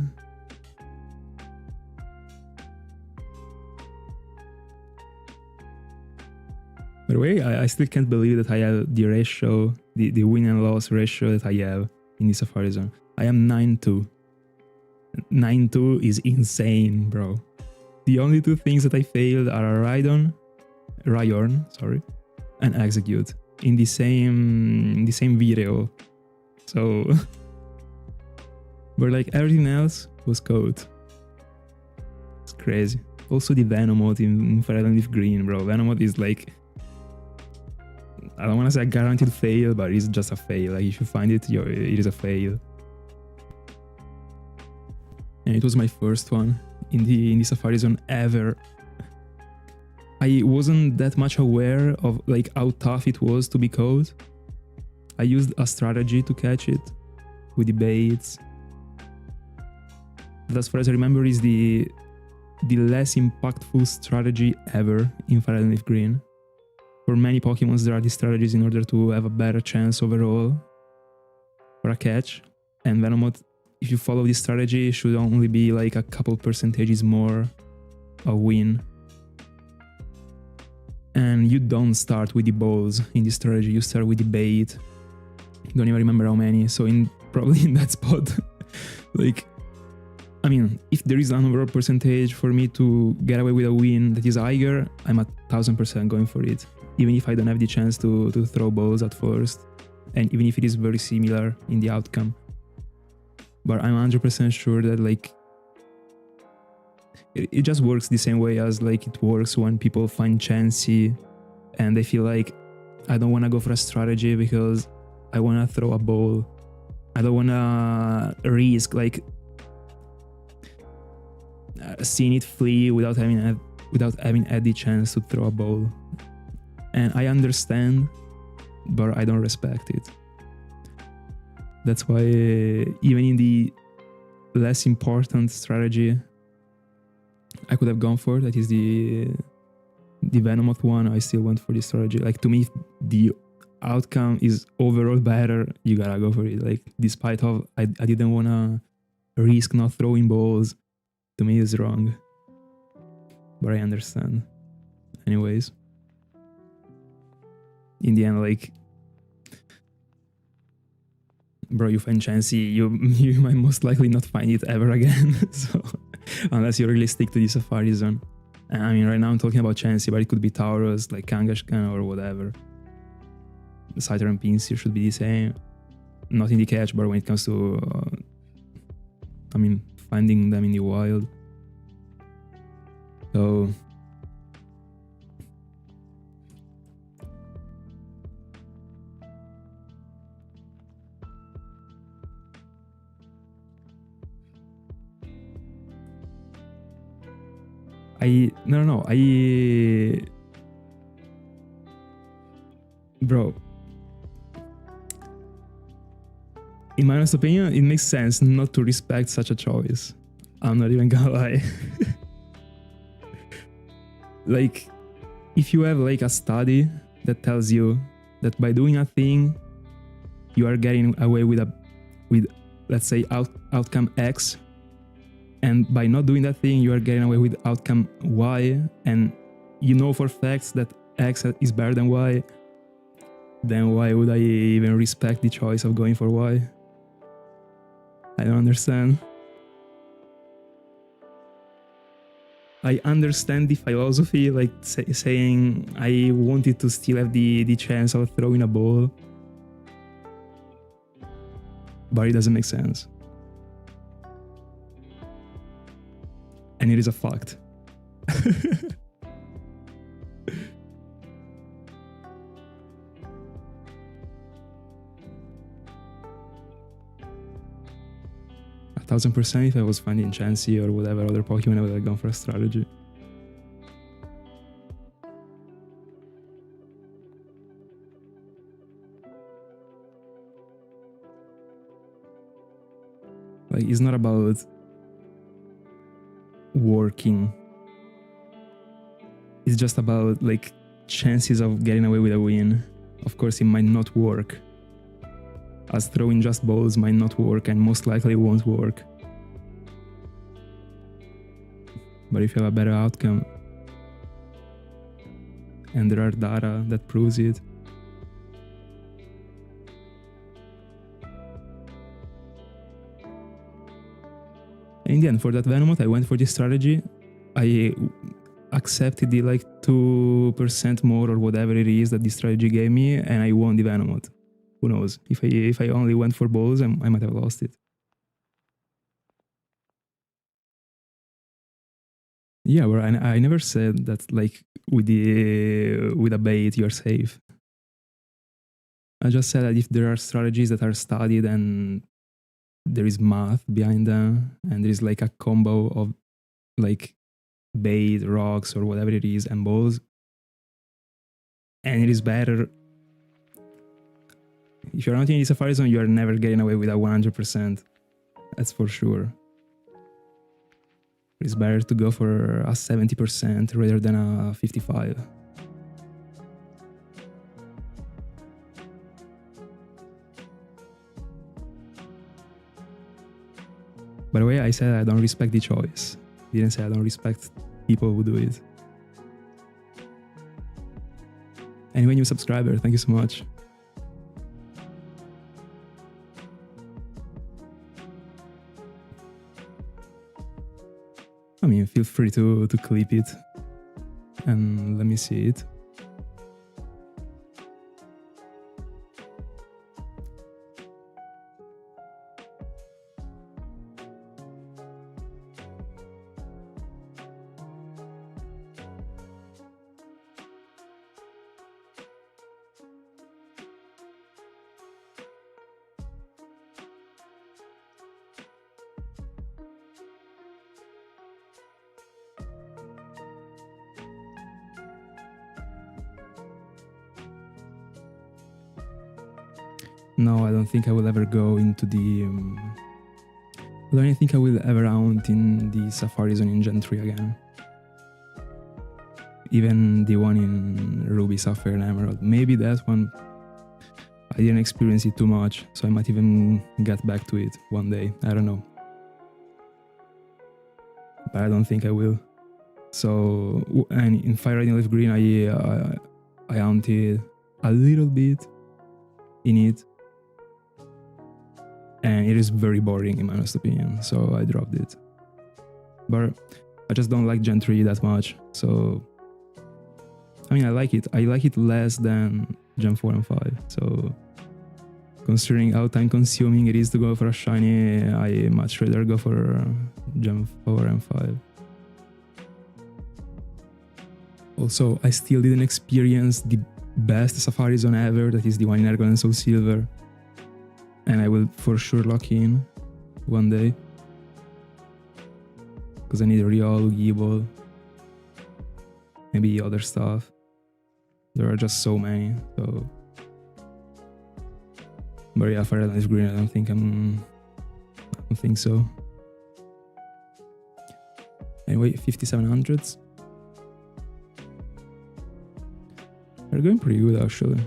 By the way, I still can't believe that I have the ratio, the win and loss ratio that I have in the Safari Zone. I am 9-2. 9-2 is insane, bro. The only 2 things that I failed are Rhydon, and Execute in the same video. So, but like everything else was code. It's crazy. Also the Venomote in Fire and Leaf Green, bro. Venomote is like, I don't want to say a guaranteed fail, but it's just a fail. Like if you find it, it is a fail. And it was my first one in the Safari Zone ever. I wasn't that much aware of like how tough it was to be caught. I used a strategy to catch it with the baits. But as far as I remember, is the less impactful strategy ever in Fire and Leaf Green. for many Pokemons there are these strategies in order to have a better chance overall for a catch. And Venomoth, if you follow this strategy, it should only be like a couple percentages more a win. And you don't start with the balls in this strategy, you start with the bait. Don't even remember how many, so probably in that spot, like, I mean, if there is an overall percentage for me to get away with a win that is higher, I'm at 1000% going for it. Even if I don't have the chance to throw balls at first, and even if it is very similar in the outcome. But I'm 100% sure that like it just works the same way as like it works when people find Chansey and they feel like, I don't want to go for a strategy because I want to throw a ball. I don't want to risk like seeing it flee without having had the chance to throw a ball. And I understand, but I don't respect it. That's why even in the less important strategy I could have gone for, that is the Venomoth one, I still went for the strategy. Like, to me, if the outcome is overall better, you gotta go for it. Like, despite of I didn't wanna risk not throwing balls, to me is wrong. But I understand. Anyways. In the end, like, bro, you find Chansey, you might most likely not find it ever again. So, unless you really stick to the Safari Zone. And I mean, right now I'm talking about Chansey, but it could be Tauros, like Kangaskhan or whatever. Scyther and Pinsir should be the same. Not in the catch, but when it comes to, I mean, finding them in the wild. So, bro, in my honest opinion, it makes sense not to respect such a choice. I'm not even gonna lie. Like, if you have like a study that tells you that by doing a thing, you are getting away with let's say outcome X, and by not doing that thing, you are getting away with outcome Y, and you know for facts that X is better than Y, then why would I even respect the choice of going for Y? I don't understand. I understand the philosophy, like saying I wanted to still have the chance of throwing a ball, but it doesn't make sense. And it is a fact. A 1000% if I was finding Chansey or whatever other Pokemon, I would have gone for a strategy. Like, it's not about working. It's just about like chances of getting away with a win. Of course, it might not work, as throwing just balls might not work and most likely won't work. But if you have a better outcome, and there are data that proves it, in the end, for that Venomoth, I went for this strategy. I accepted the like 2% more or whatever it is that the strategy gave me, and I won the Venomoth. Who knows? If I only went for balls, I might have lost it. Yeah, but I never said that like with a bait you're safe. I just said that if there are strategies that are studied and there is math behind them, and there is like a combo of like bait, rocks, or whatever it is, and balls, and it is better. If you're not in the Safari Zone, you are never getting away with a 100%. That's for sure. It's better to go for a 70% rather than a 55%. By the way, I said I don't respect the choice. Didn't say I don't respect people who do it. Anyway, new subscriber, thank you so much. I mean, feel free to clip it and let me see it. No, I don't think I will ever go into the... I don't think I will ever hunt in the Safari Zone in Gen 3 again. Even the one in Ruby, Sapphire and Emerald. Maybe that one, I didn't experience it too much, so I might even get back to it one day. I don't know. But I don't think I will. So, and in Fire Red and Leaf Green, I hunted a little bit in it. And it is very boring in my honest opinion, so I dropped it. But I just don't like Gen 3 that much, so... I mean, I like it less than Gen 4 and 5, so... Considering how time consuming it is to go for a shiny, I much rather go for Gen 4 and 5. Also, I still didn't experience the best Safari Zone ever, that is the one in Ergon and Soul Silver. And I will for sure lock in one day. Because I need a real Gible. Maybe other stuff. There are just so many, so... But yeah, Fire Red and Leaf Green, I don't think so. Anyway, 5700s. They're going pretty good actually.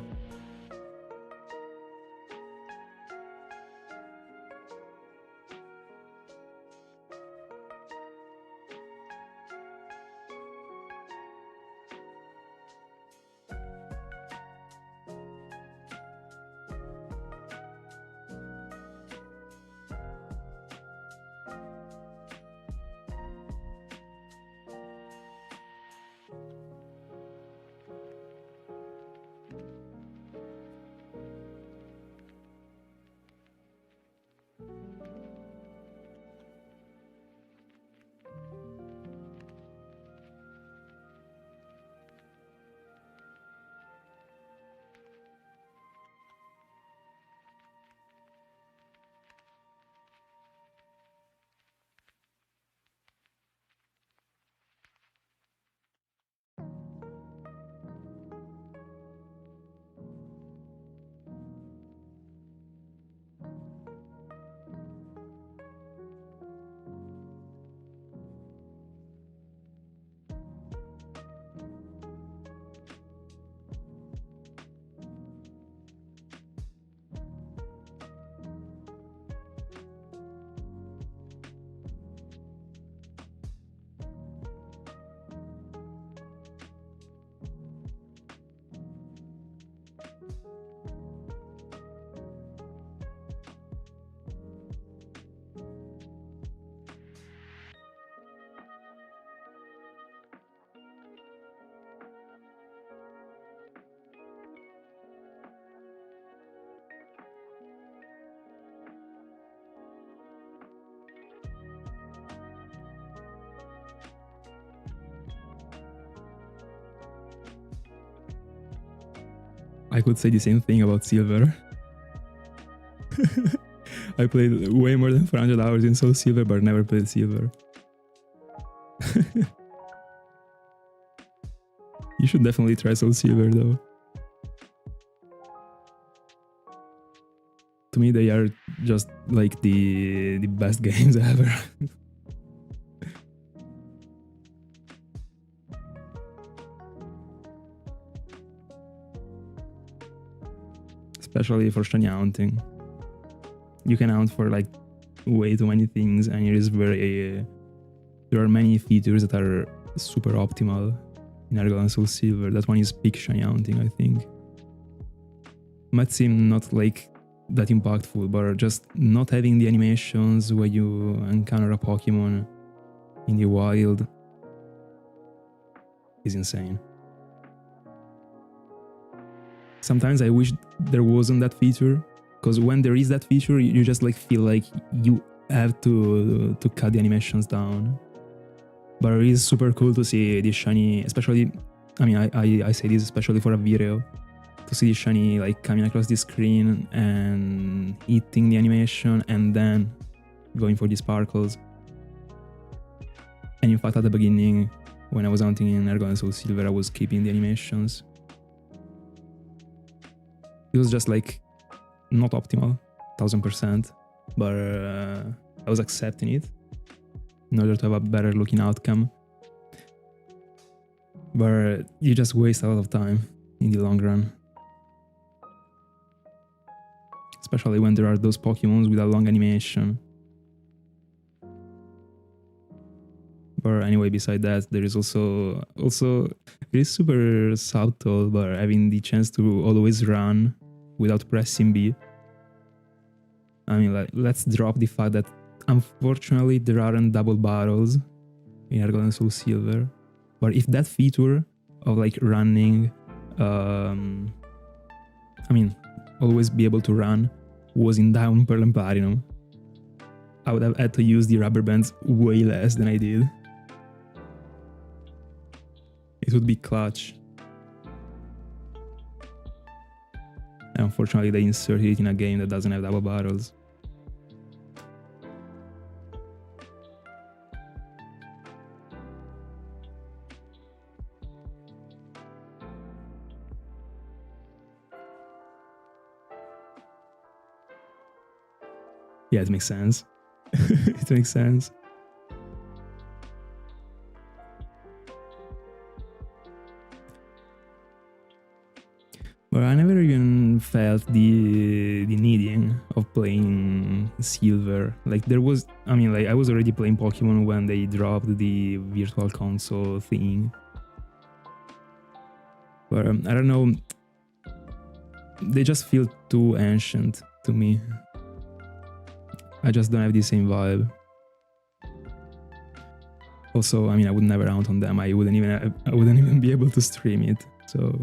I could say the same thing about Silver. I played way more than 400 hours in Soul Silver, but never played Silver. You should definitely try Soul Silver though. To me, they are just like the best games ever. Especially for shiny hunting. You can hunt for like way too many things, and it is very. There are many features that are super optimal in Argol and Soul Silver. That one is peak shiny hunting, I think. Might seem not like that impactful, but just not having the animations where you encounter a Pokemon in the wild is insane. Sometimes I wish there wasn't that feature, because when there is that feature, you just like feel like you have to cut the animations down. But it is super cool to see this shiny, especially, I mean, I say this especially for a video, to see this shiny like coming across the screen and hitting the animation and then going for the sparkles. And in fact, at the beginning, when I was hunting in Argol and Soul Silver, I was keeping the animations. It was just like not optimal, 1000%, but I was accepting it in order to have a better looking outcome. But you just waste a lot of time in the long run. Especially when there are those Pokemons with a long animation. But anyway, beside that, there is also it is super subtle, but having the chance to always run without pressing B. I mean, like, let's drop the fact that unfortunately there aren't double battles in Argol and Soul Silver. But if that feature of like running, I mean, always be able to run, was in Diamond, Pearl and Platinum, I would have had to use the rubber bands way less than I did. It would be clutch. And unfortunately, they inserted it in a game that doesn't have double battles. Yeah, it makes sense. It makes sense. But I never even felt the needing of playing Silver. Like there was, I mean, like I was already playing Pokemon when they dropped the Virtual Console thing. But I don't know, they just feel too ancient to me. I just don't have the same vibe. Also, I mean, I would never hunt on them. I wouldn't even be able to stream it. So,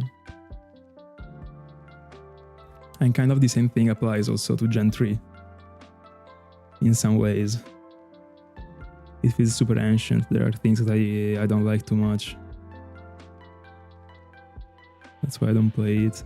and kind of the same thing applies also to Gen 3. In some ways, it feels super ancient. There are things that I don't like too much. That's why I don't play it.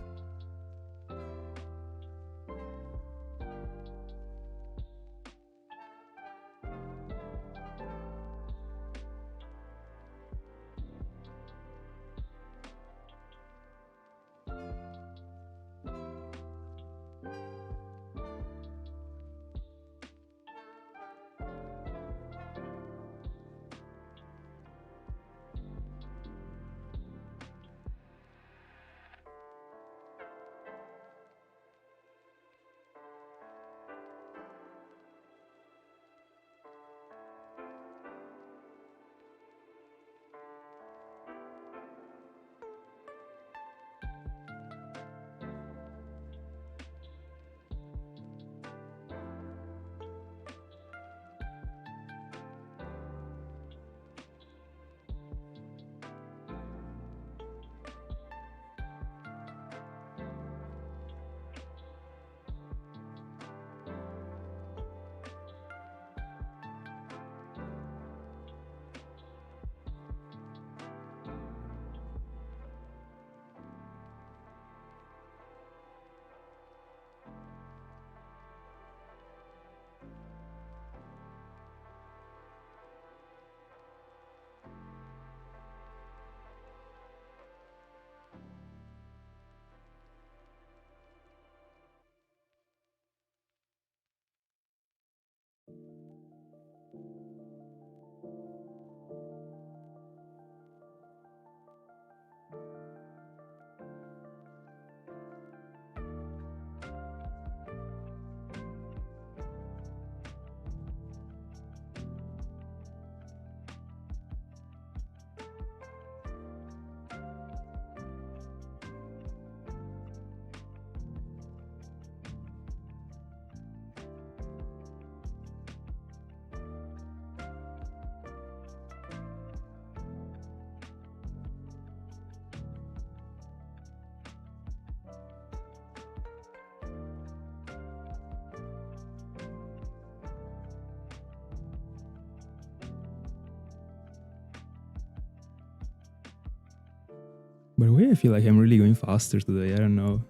By the way, I feel like I'm really going faster today. I don't know.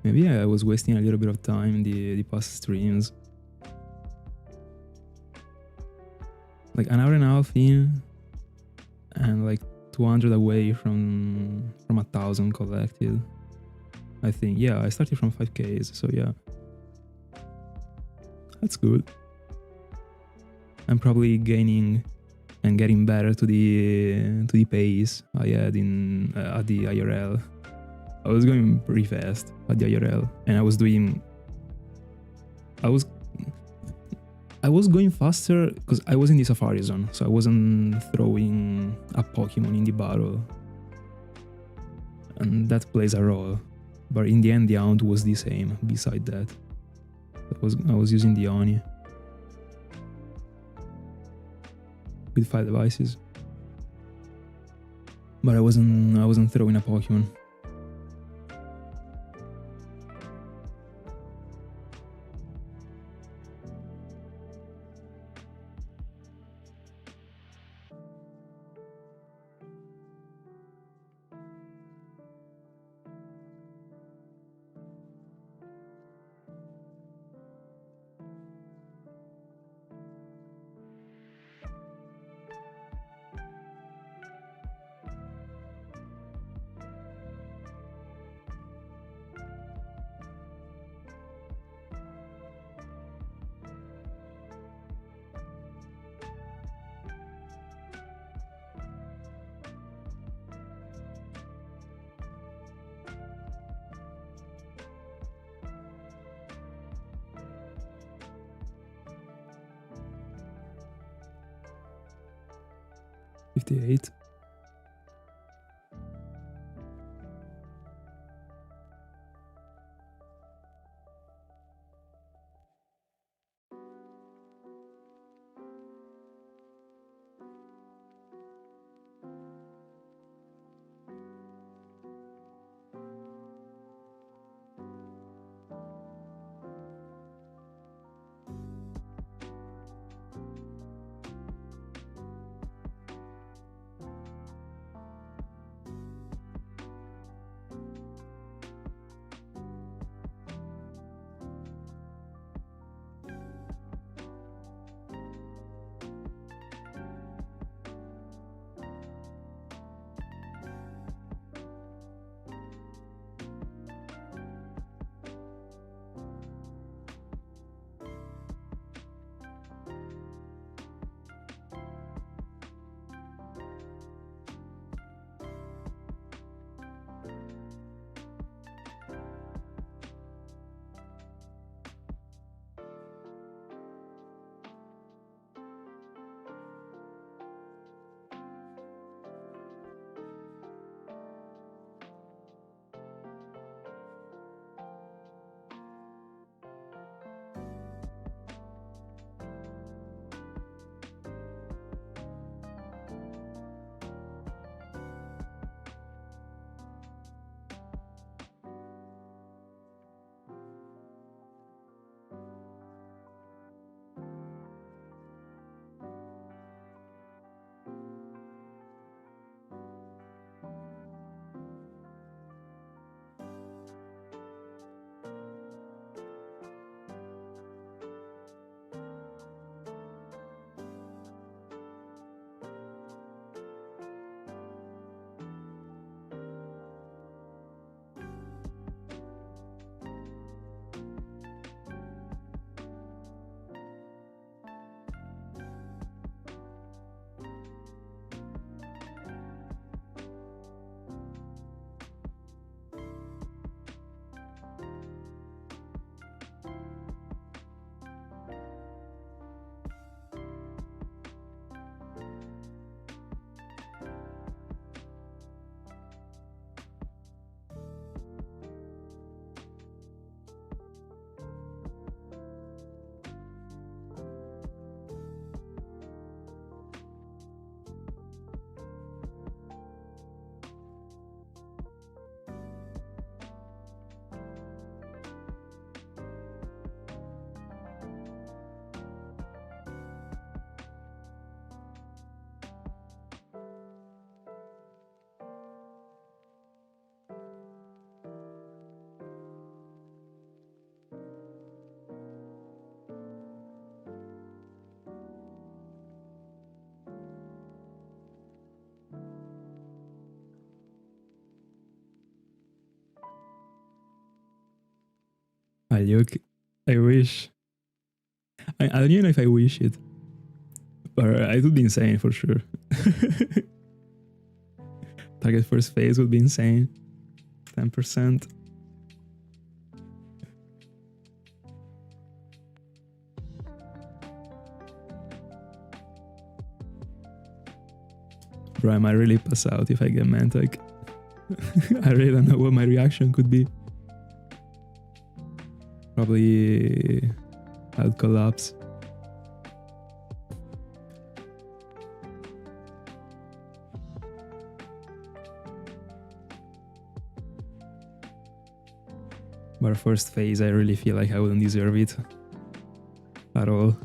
Maybe I was wasting a little bit of time in the past streams. Like an hour and a half in, and like 200 away from 1,000 collected. I think, yeah, I started from 5Ks, so yeah. That's good. I'm probably gaining and getting better to the pace I had in at the IRL. I was going pretty fast at the IRL, and I was going faster because I was in the Safari Zone, so I wasn't throwing a Pokemon in the battle, and that plays a role. But in the end, the Hound was the same. Beside that, I was using the Oni with 5 devices, but I wasn't throwing a Pokemon. $58. Look, I wish. I don't even know if I wish it, but it would be insane for sure. Target first phase would be insane. 10%. Bro, I might really pass out if I get Mantyke. I really don't know what my reaction could be. Probably I'd collapse. But first phase, I really feel like I wouldn't deserve it at all.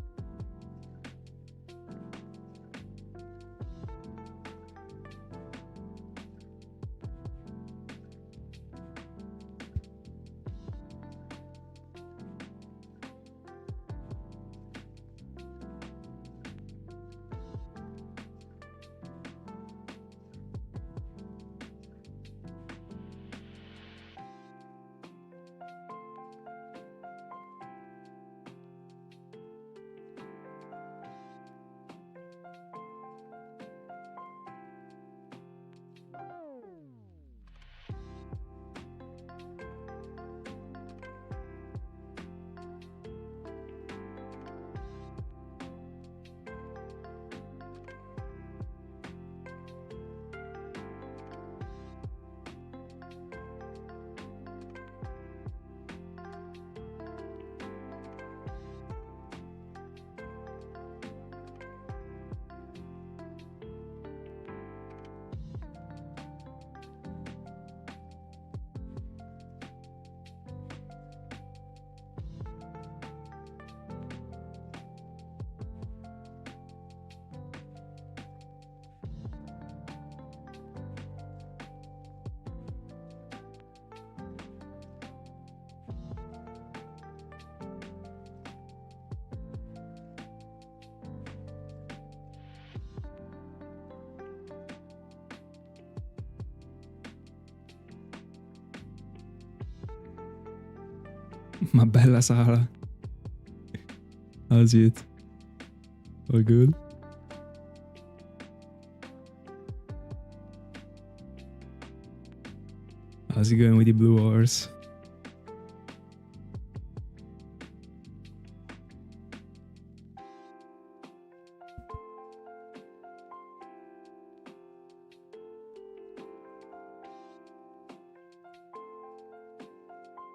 Ma bella Sara. How's it? All good? How's it going with the blue horse?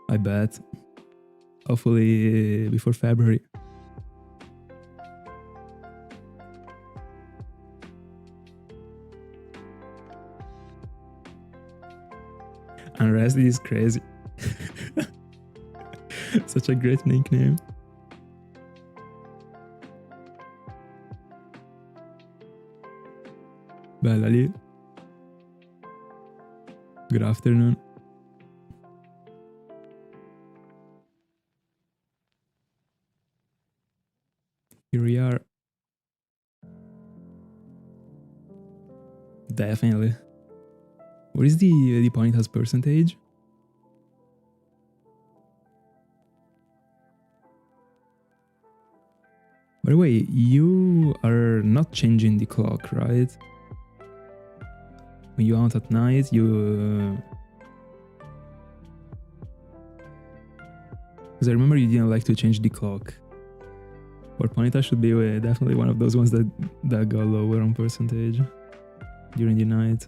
I bet. Hopefully before February. Unrested is crazy. Such a great nickname. Bella lì. Good afternoon. Here we are. Definitely. What is the Ponyta's percentage? By the way, you are not changing the clock, right? When you out at night, you... Because I remember you didn't like to change the clock. Or Ponyta should be definitely one of those ones that go lower on percentage during the night.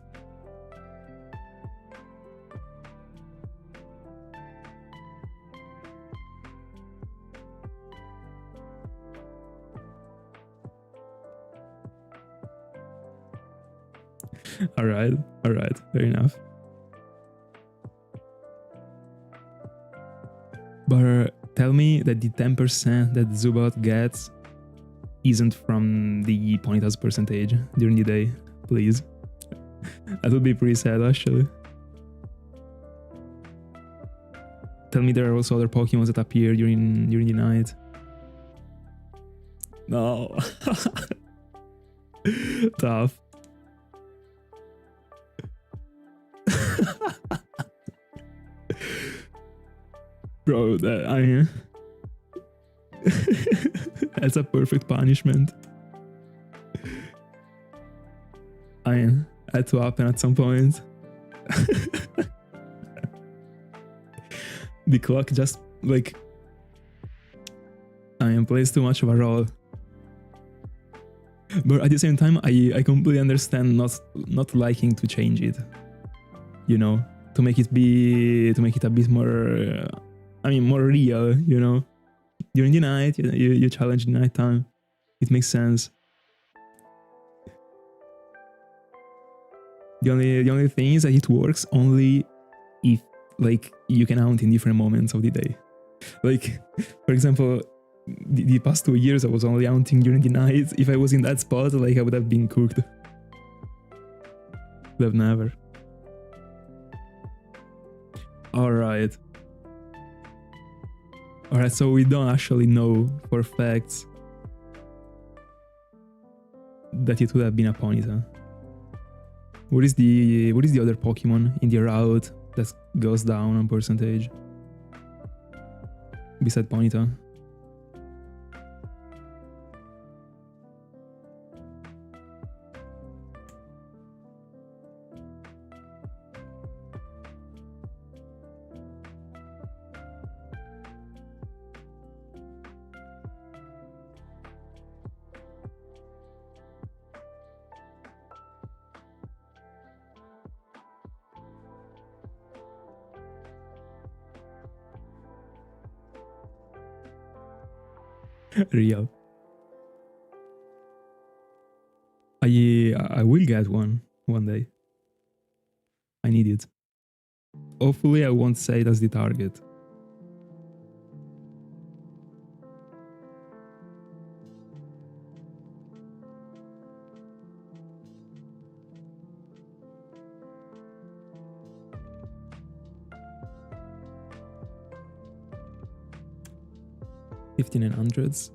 Alright, fair enough. But tell me that the 10% that Zubat gets isn't from the Ponyta's percentage during the day, please. That would be pretty sad, actually. Tell me there are also other Pokemon that appear during the night. No. Tough. Bro, I mean, that's a perfect punishment. I mean, had to happen at some point. The clock just like, I mean, plays too much of a role. But at the same time, I completely understand not liking to change it. You know, to make it a bit more, more real. You know, during the night, you challenge the night time. It makes sense. The only thing is that it works only if like you can hunt in different moments of the day. Like, for example, the past 2 years I was only hunting during the night. If I was in that spot, like I would have been cooked. Would have never. Alright. Alright, so we don't actually know for facts that it would have been a Ponyta. What is the other Pokemon in the route that goes down on percentage? Beside Ponyta. Real. I will get one day. I need it. Hopefully I won't say that's the target. $1,500s.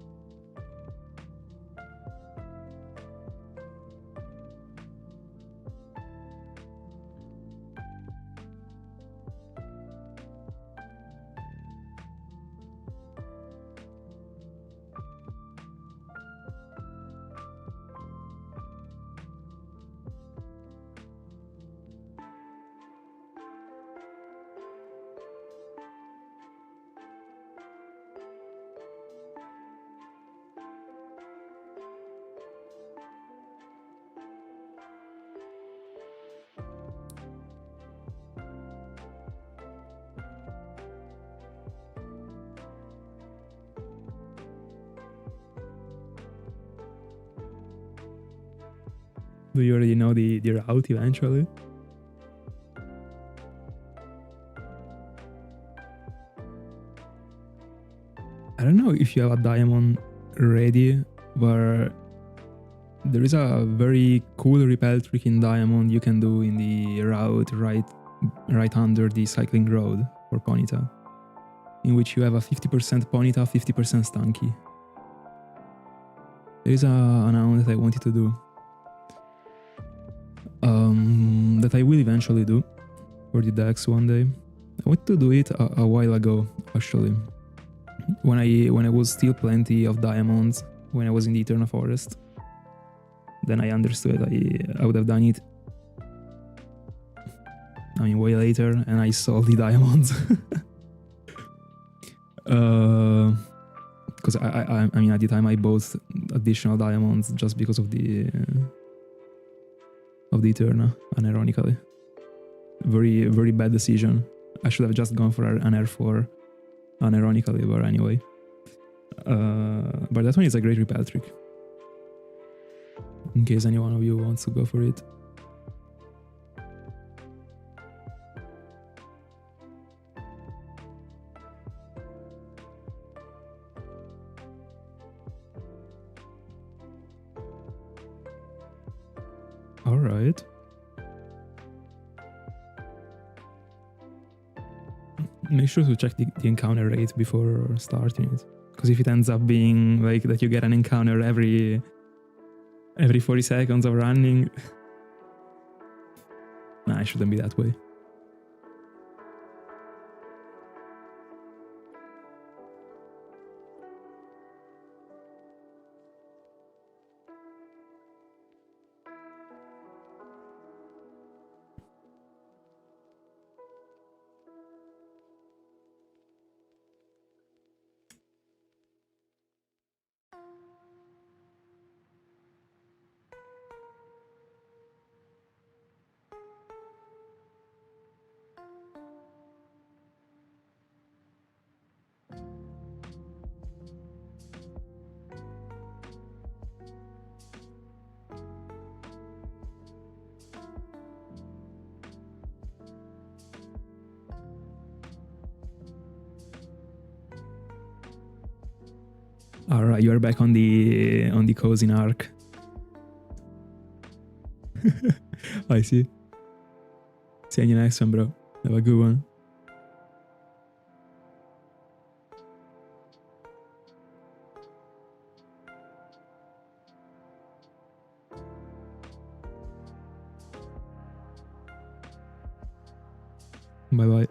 Do you already know the route eventually? I don't know if you have a diamond ready, but there is a very cool repel trick in diamond you can do in the route right under the cycling road for Ponyta, in which you have a 50% Ponyta, 50% Stunky. There is an hound that I wanted to do. That I will eventually do for the decks one day. I wanted to do it a while ago, actually. When I was still plenty of diamonds, when I was in the Eternal Forest. Then I understood I would have done it. I mean, way later, and I sold the diamonds. Because I mean, at the time I bought additional diamonds just because of the Eterna, unironically. Very, very bad decision. I should have just gone for an R4, unironically, but anyway. But that one is a great repel trick. In case any one of you wants to go for it. Alright. Make sure to check the encounter rate before starting it. Because if it ends up being like that you get an encounter every 40 seconds of running, nah, it shouldn't be that way. Alright, you are back on the cousin arc. I see. See you in the next one, bro. Have a good one. Bye bye.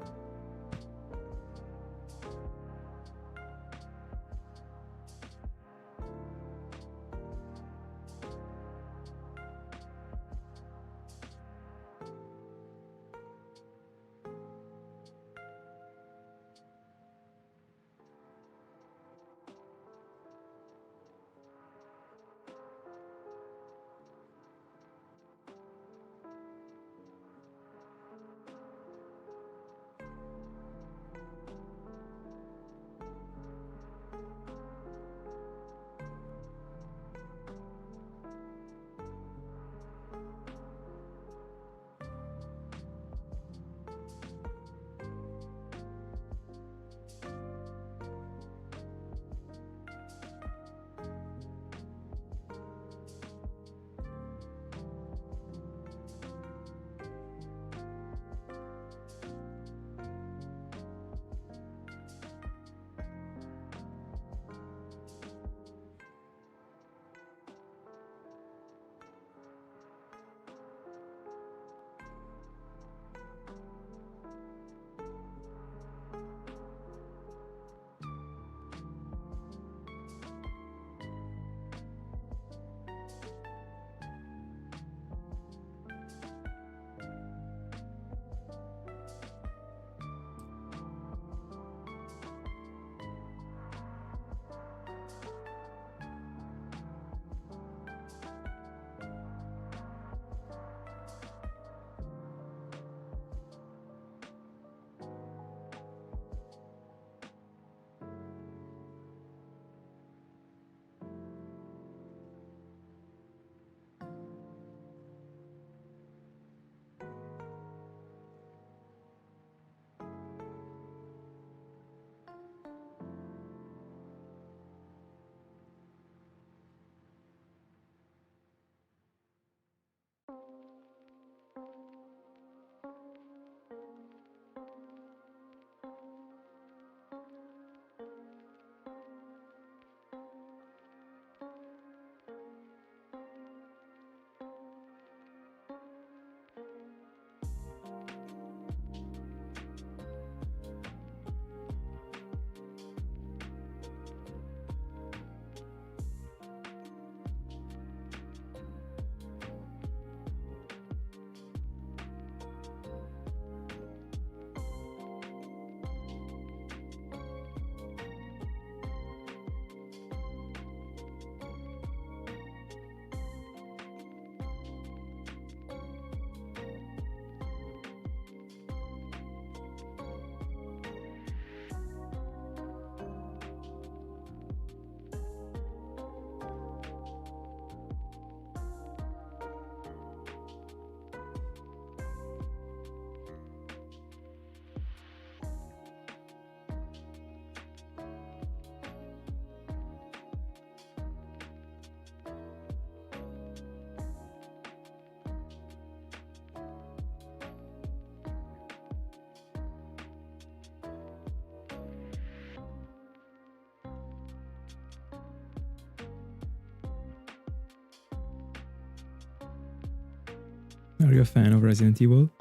Are you a fan of Resident Evil?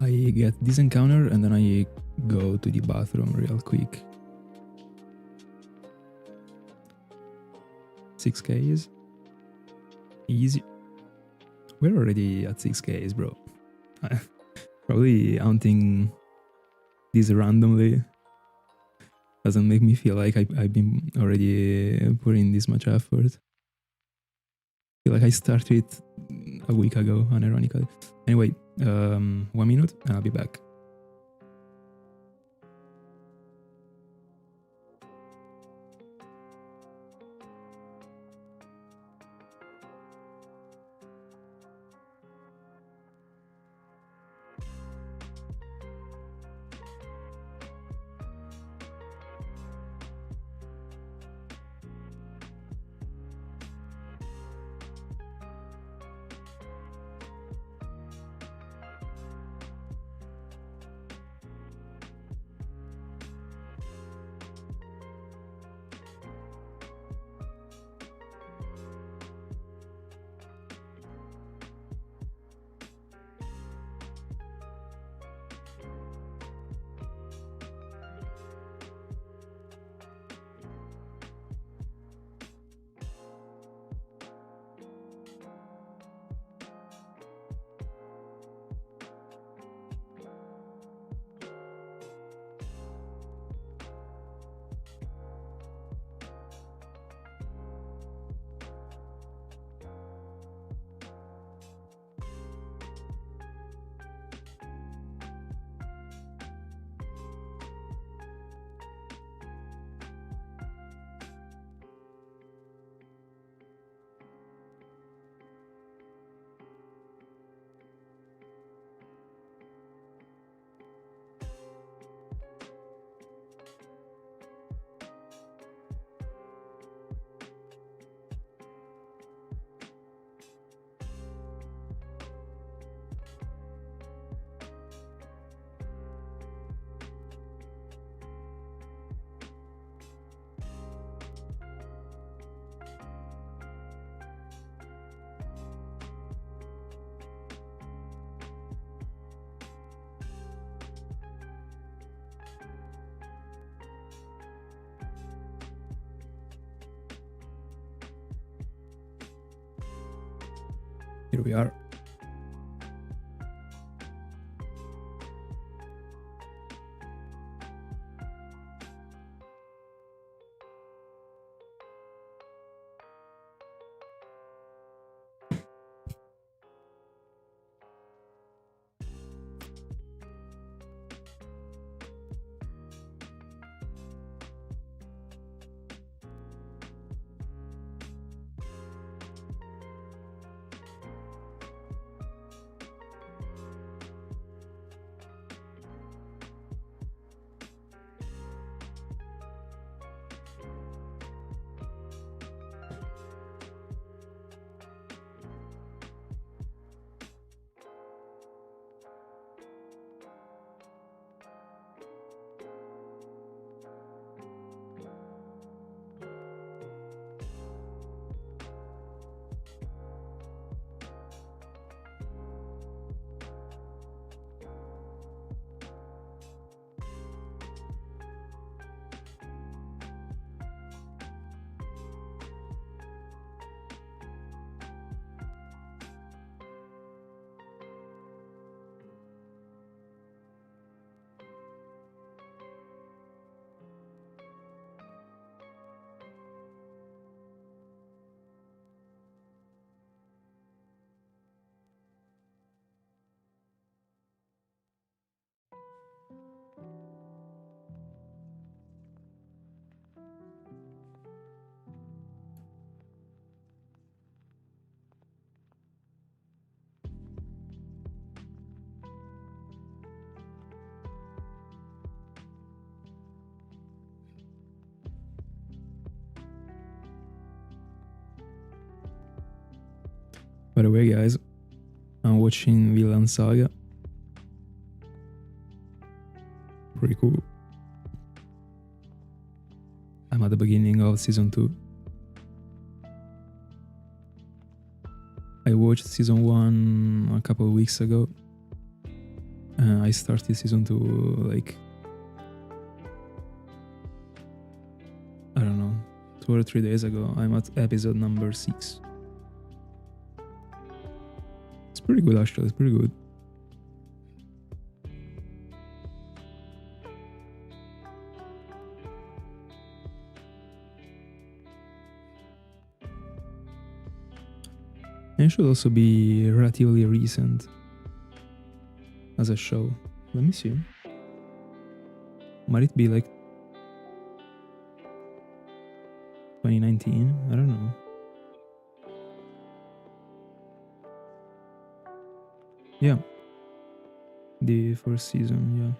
I get this encounter and then I go to the bathroom real quick. 6Ks. Easy. We're already at 6Ks, bro. Probably hunting this randomly doesn't make me feel like I've been already putting this much effort. I feel like I started a week ago, unironically. Anyway, 1 minute and I'll be back. Here we are. By the way, guys, I'm watching Villain Saga. Pretty cool. I'm at the beginning of season 2. I watched season 1 a couple of weeks ago, I started season 2 like, I don't know, 2 or 3 days ago. I'm at episode number 6. It's pretty good actually, it's pretty good. And it should also be relatively recent as a show. Let me see. Might it be like 2019? I don't know. Yeah. The first season, yeah.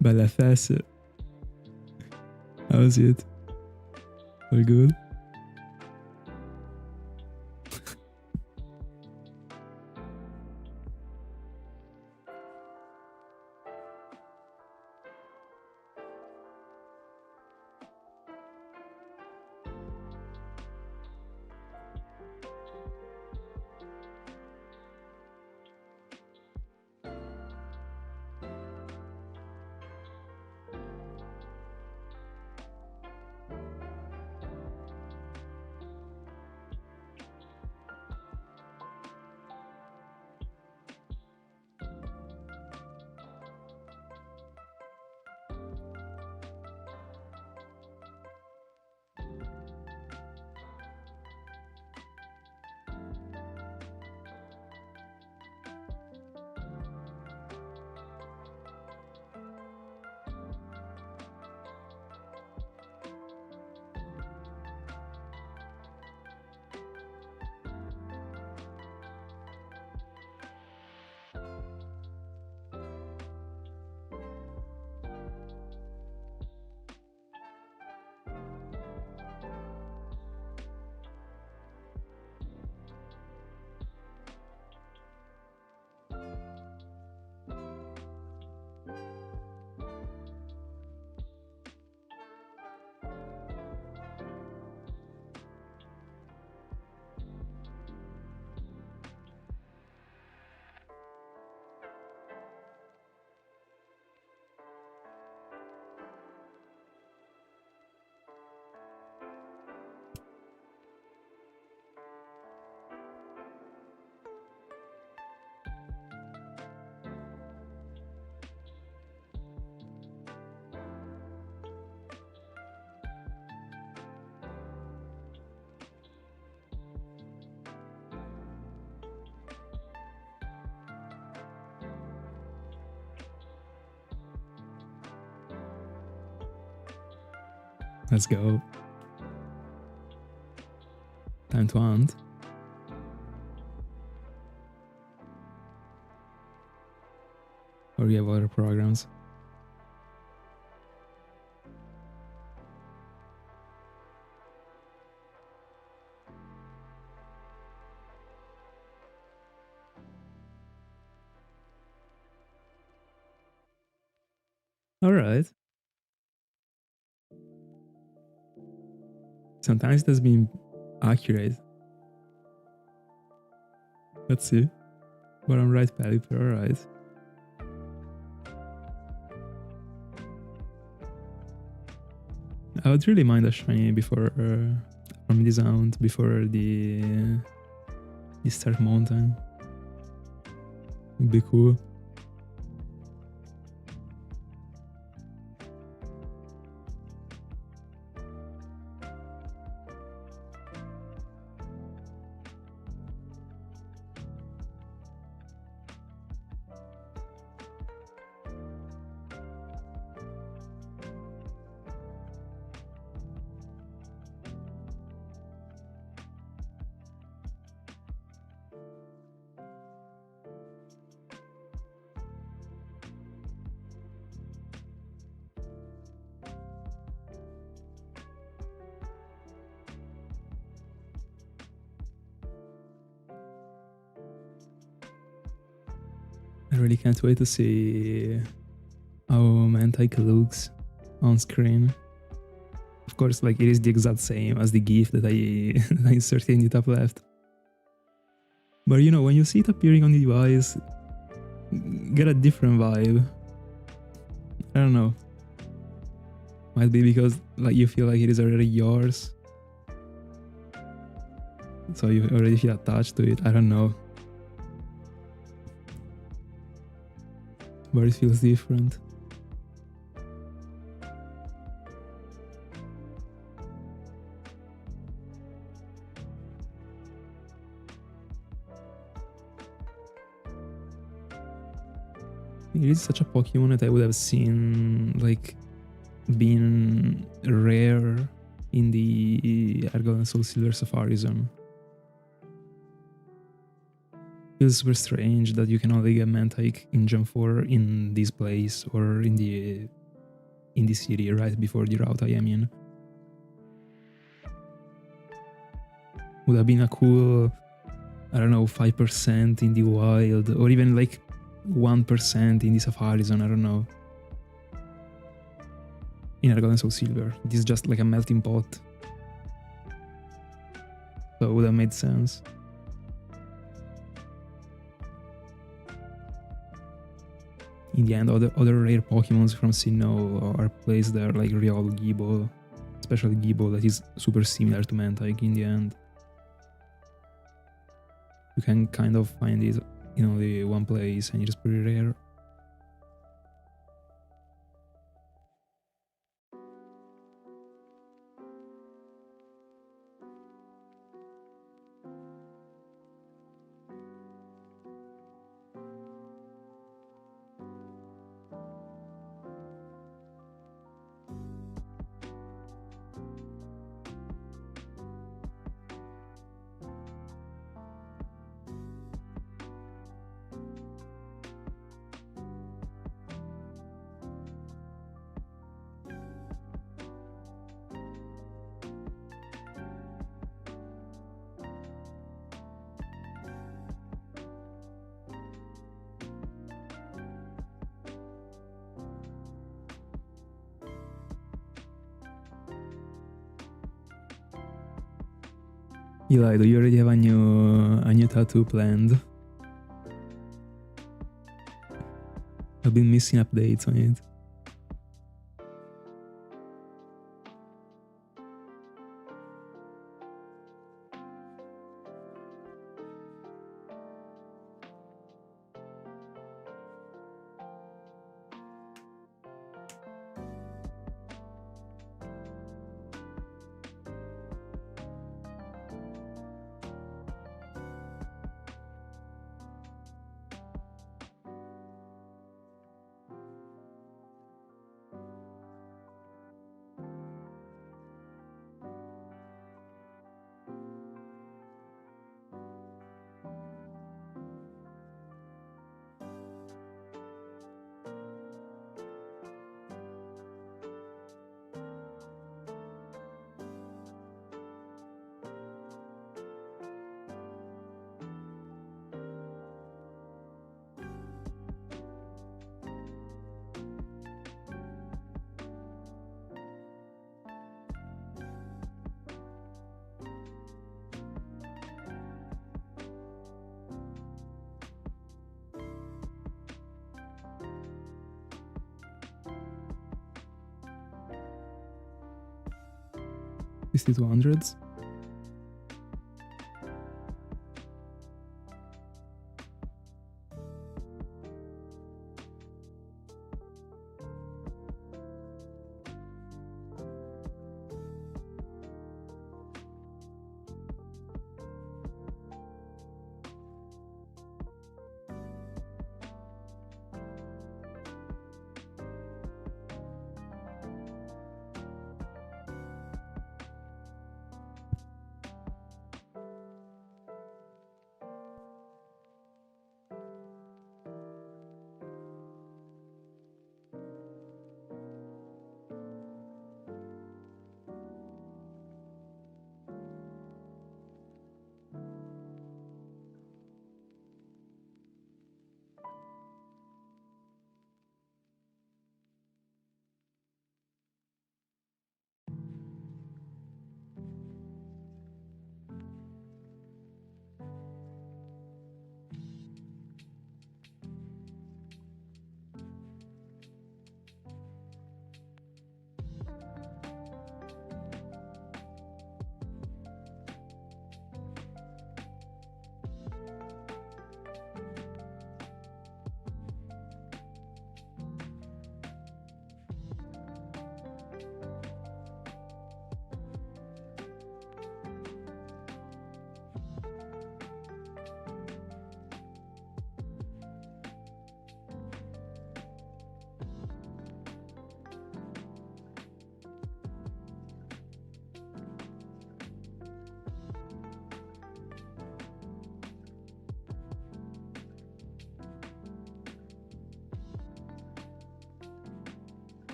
Bella fesse. How's it? All good? Let's go. Time to hunt. Or we have other programs. All right. Sometimes it has been accurate. Let's see. But I'm right, Pelipper, alright. I would really mind a shiny before from this round before the start mountain. Would be cool. I really can't wait to see how Mantyke looks on screen. Of course, like it is the exact same as the GIF that I inserted in the top left. But you know, when you see it appearing on the device, get a different vibe. I don't know. Might be because like you feel like it is already yours. So you already feel attached to it. I don't know. But it feels different. It is such a Pokemon that I would have seen like being rare in the Argol and Soul Silver Safari Zone. Feels super strange that you can only get Mantyke in Gen 4 in this place or in the city right before the route I am in. Would have been a cool, I don't know, 5% in the wild, or even like 1% in the Safari Zone, I don't know. In Argon and Soul Silver. It is just like a melting pot. So it would have made sense. In the end, other rare Pokemons from Sinnoh are placed there, like Riolu, Gibo, especially Gibo, that is super similar to Mantyke in the end. You can kind of find it in only one place, and it is pretty rare. Eli, do you already have a new tattoo planned? I've been missing updates on it. Is it 200s?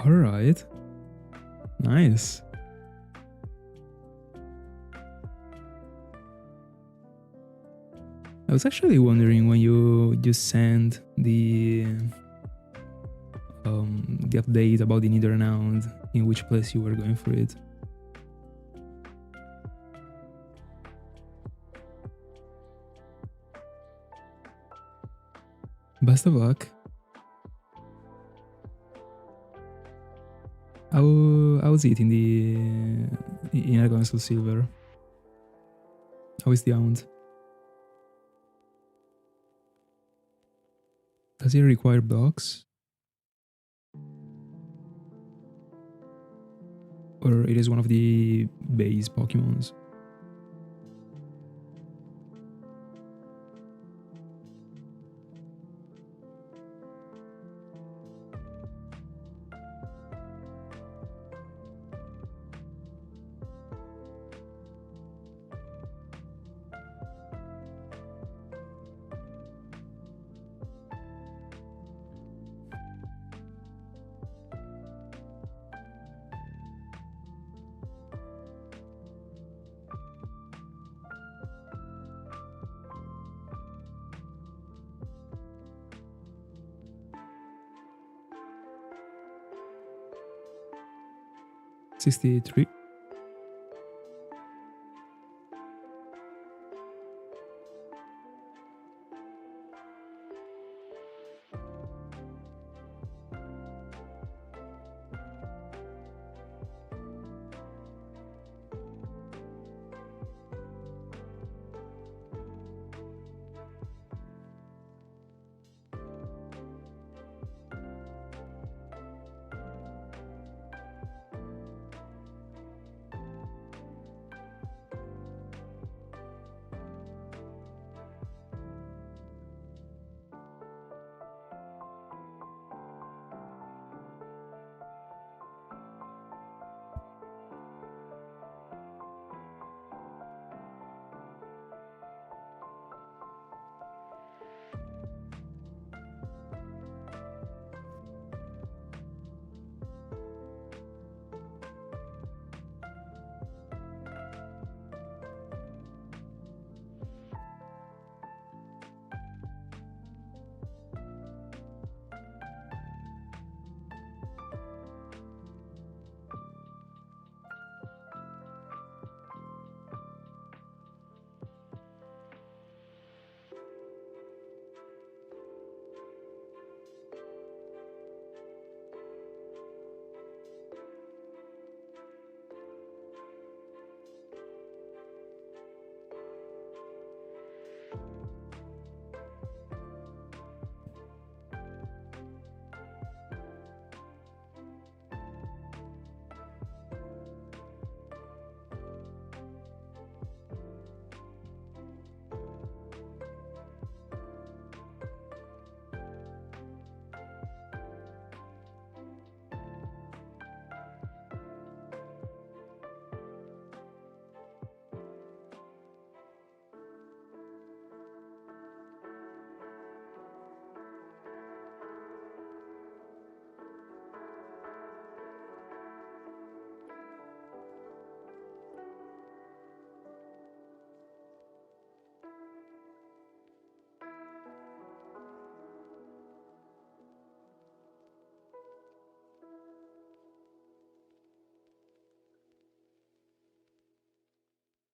All right. Nice. I was actually wondering when you just sent the update about the Nidorannound, in which place you were going for it. Best of luck. How was it in Argon Soul Silver? How is the Hound? Does it require blocks? Or it is one of the base Pokemons? $63.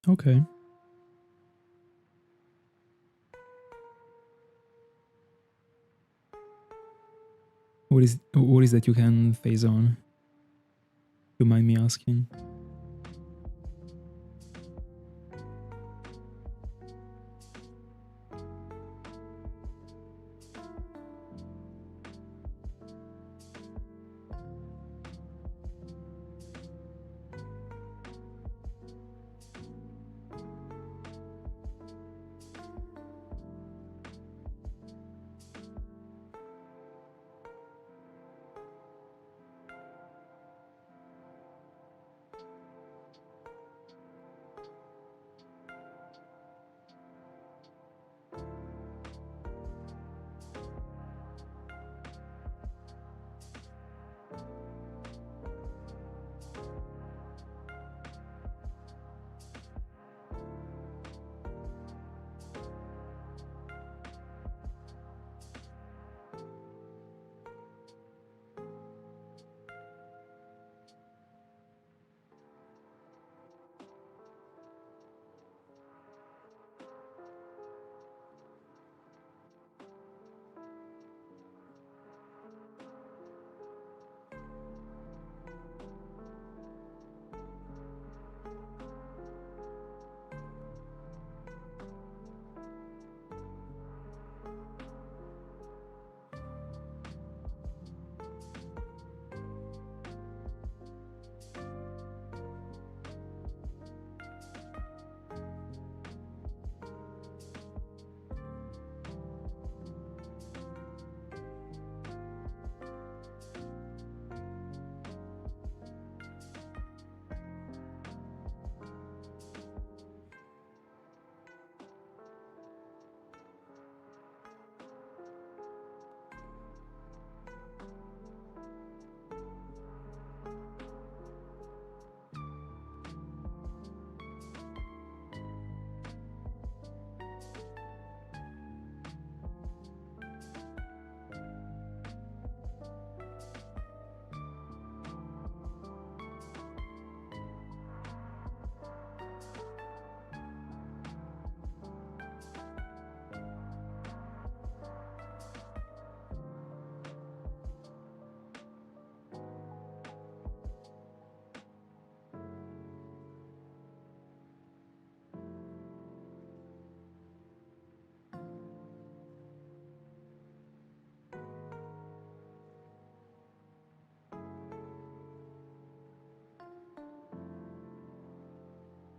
Okay. What is that you can phase on? You mind me asking?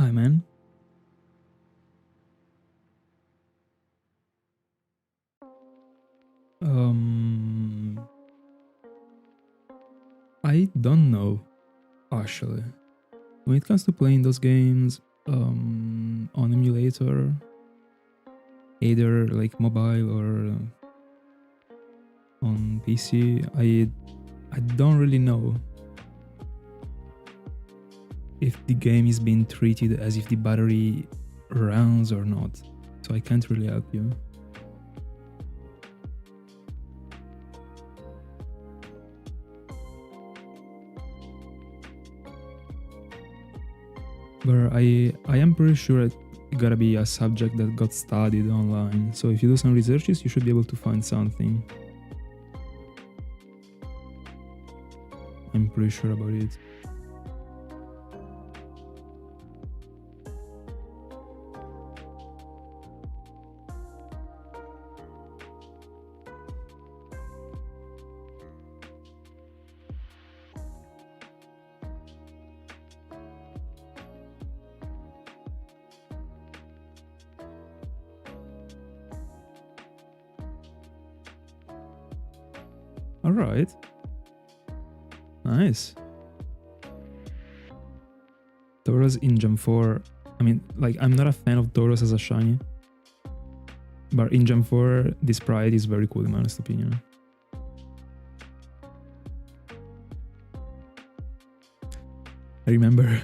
Hi, man. I don't know, actually. When it comes to playing those games on emulator, either like mobile or on PC, I don't really know if the game is being treated as if the battery runs or not. So I can't really help you. But I am pretty sure it gotta be a subject that got studied online. So if you do some researches, you should be able to find something. I'm pretty sure about it. All right. Nice. Tauros in Gem 4. I mean, like, I'm not a fan of Tauros as a shiny. But in Gem 4, the sprite is very cool in my honest opinion. I remember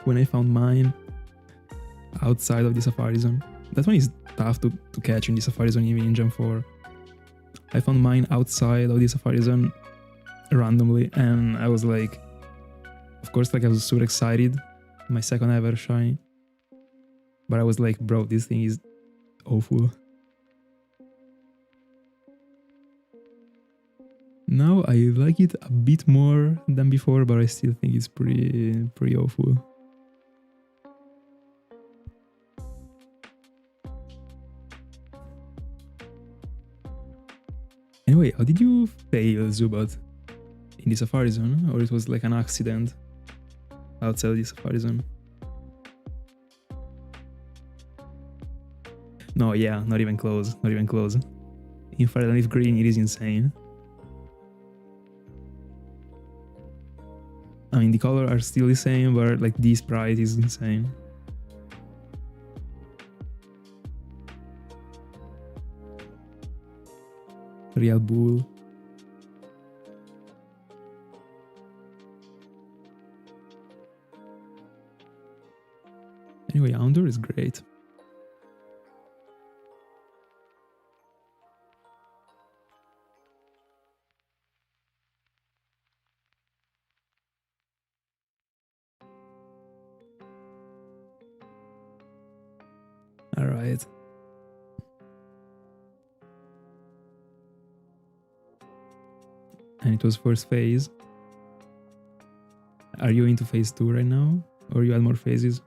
when I found mine outside of the Safari Zone. That one is tough to catch in the Safari Zone, even in Gem 4. I found mine outside of the Safari Zone randomly, and I was like, of course, like I was super excited. My second ever shiny. But I was like, bro, this thing is awful. Now I like it a bit more than before, but I still think it's pretty awful. Anyway, how did you fail Zubat in the Safari Zone? Or it was like an accident outside the Safari Zone? No, yeah, not even close. Not even close. In Fire and Leaf Green, it is insane. I mean, the colors are still the same, but like the sprite is insane. Real bull. Anyway, Houndour is great. Alright. And it was first phase. Are you into phase 2 right now? Or you add more phases?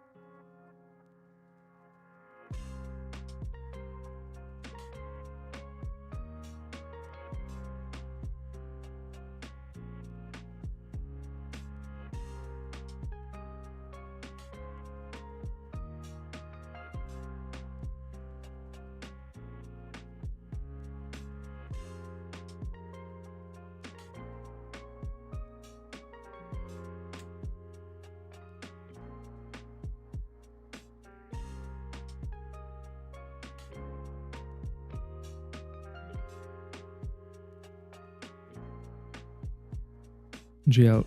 GL.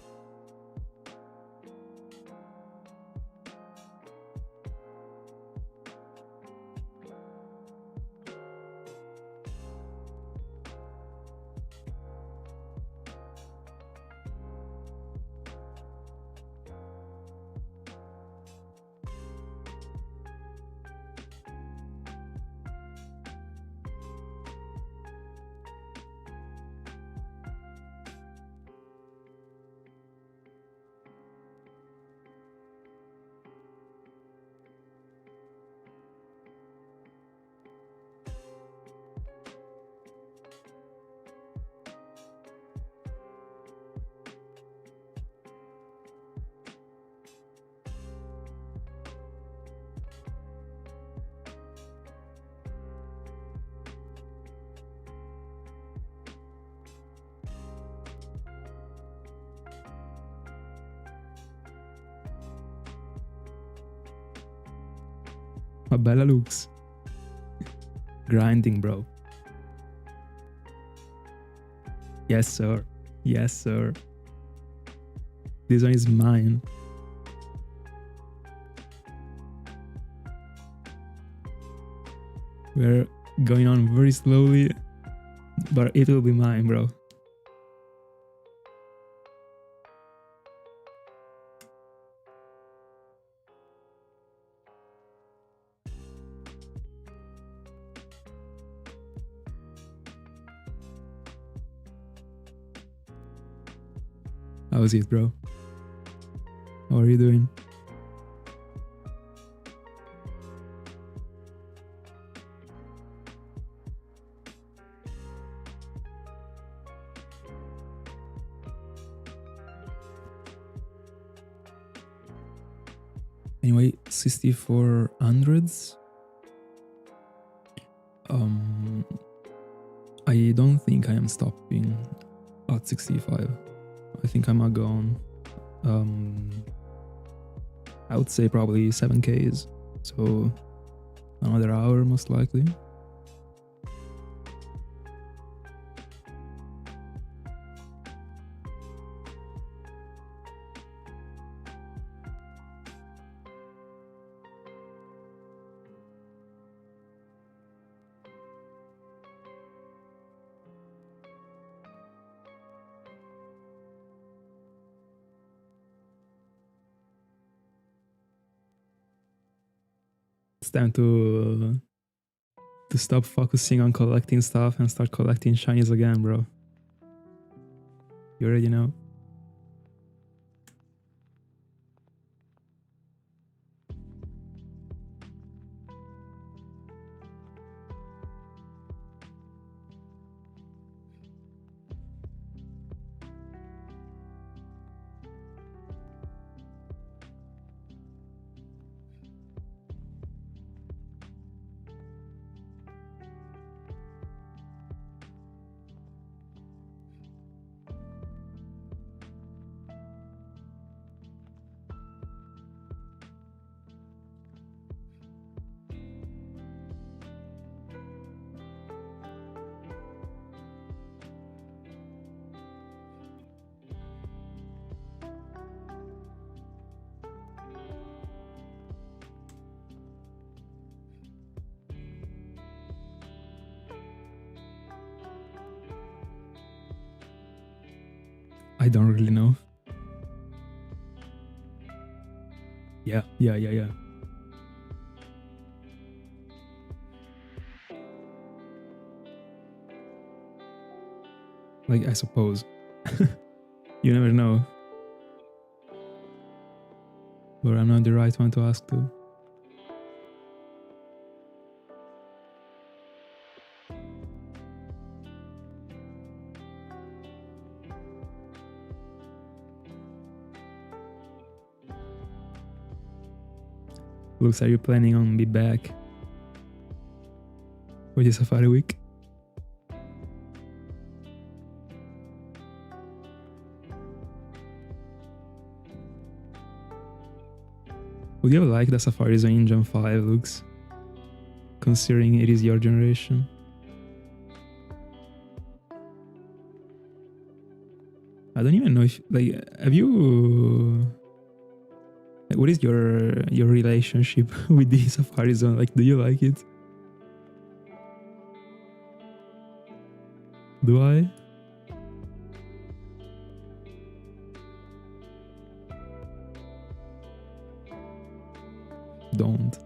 How bella looks. Grinding, bro. Yes, sir. Yes, sir. This one is mine. We're going on very slowly, but it will be mine, bro. How is it, bro? How are you doing? Anyway, 6400s. I don't think I am stopping at 65. I think I might go on. I would say probably 7Ks. So another hour most likely. It's time to stop focusing on collecting stuff and start collecting shinies again, bro. You already know. I don't really know. Yeah. Like, I suppose. You never know. But I'm not the right one to ask to. Looks like you're planning on be back for the Safari Week. Would you like the Safari Zone in Gen 5 looks? Considering it is your generation. I don't even know if, like, have you... Like, what is your relationship with the Safari Zone? Like, do you like it? Do I? Don't.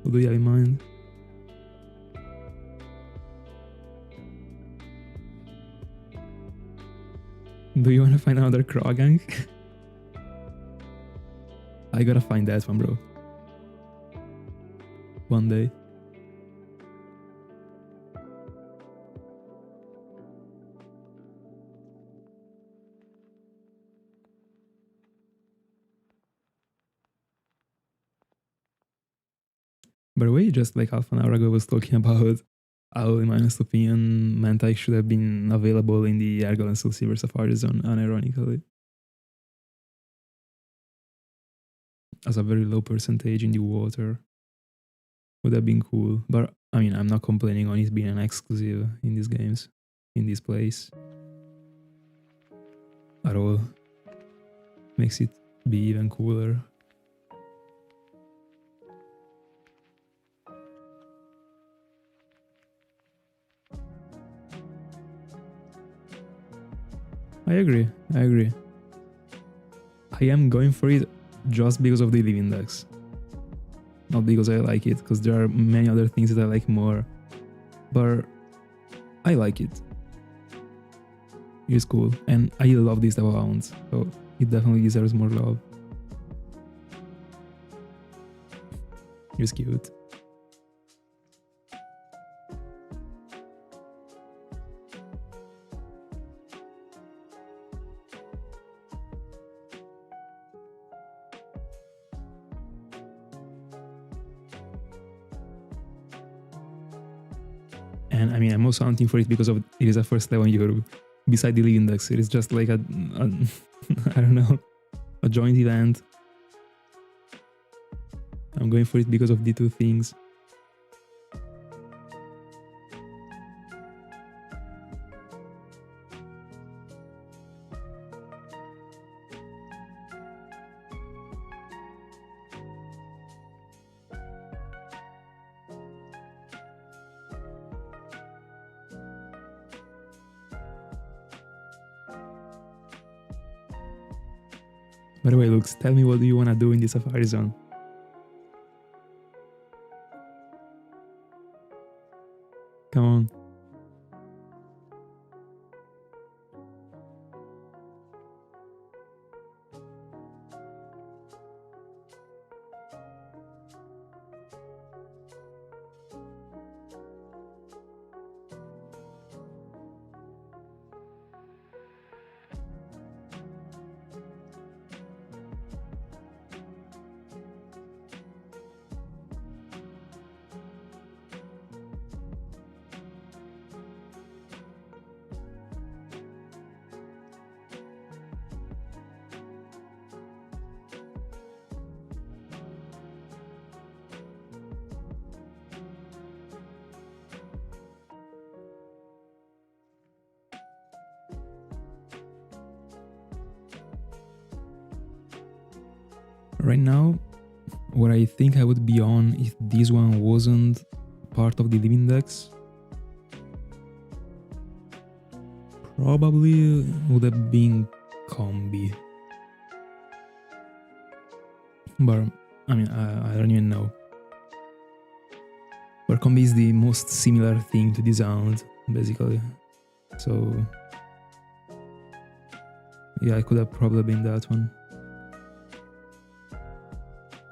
What do you have in mind? Do you want to find another Krogang? I gotta find that one, bro. One day. By the way, just like half an hour ago, I was talking about how, in my honest opinion, Mantyke should have been available in the Argol and Soul Silver Safari Zone, unironically. as a very low percentage in the water. Would have been cool. But I mean, I'm not complaining on it being an exclusive in these games, in this place. At all. Makes it be even cooler. I agree. I am going for it just because of the live index. Not because I like it, because there are many other things that I like more. But I like it. It's cool. And I love these type of hounds. So it definitely deserves more love. It's cute. And I mean, I'm also hunting for it because of it is a first level in Europe. Beside the league index, it is just like a I don't know, a joint event. I'm going for it because of the two things. By the way, Lux, tell me what do you want to do in the Safari Zone? Come on. Right now, what I think I would be on if this one wasn't part of the live index probably would have been Combi. But I mean, I don't even know. But Combi is the most similar thing to the sound, basically. So yeah, I could have probably been that one.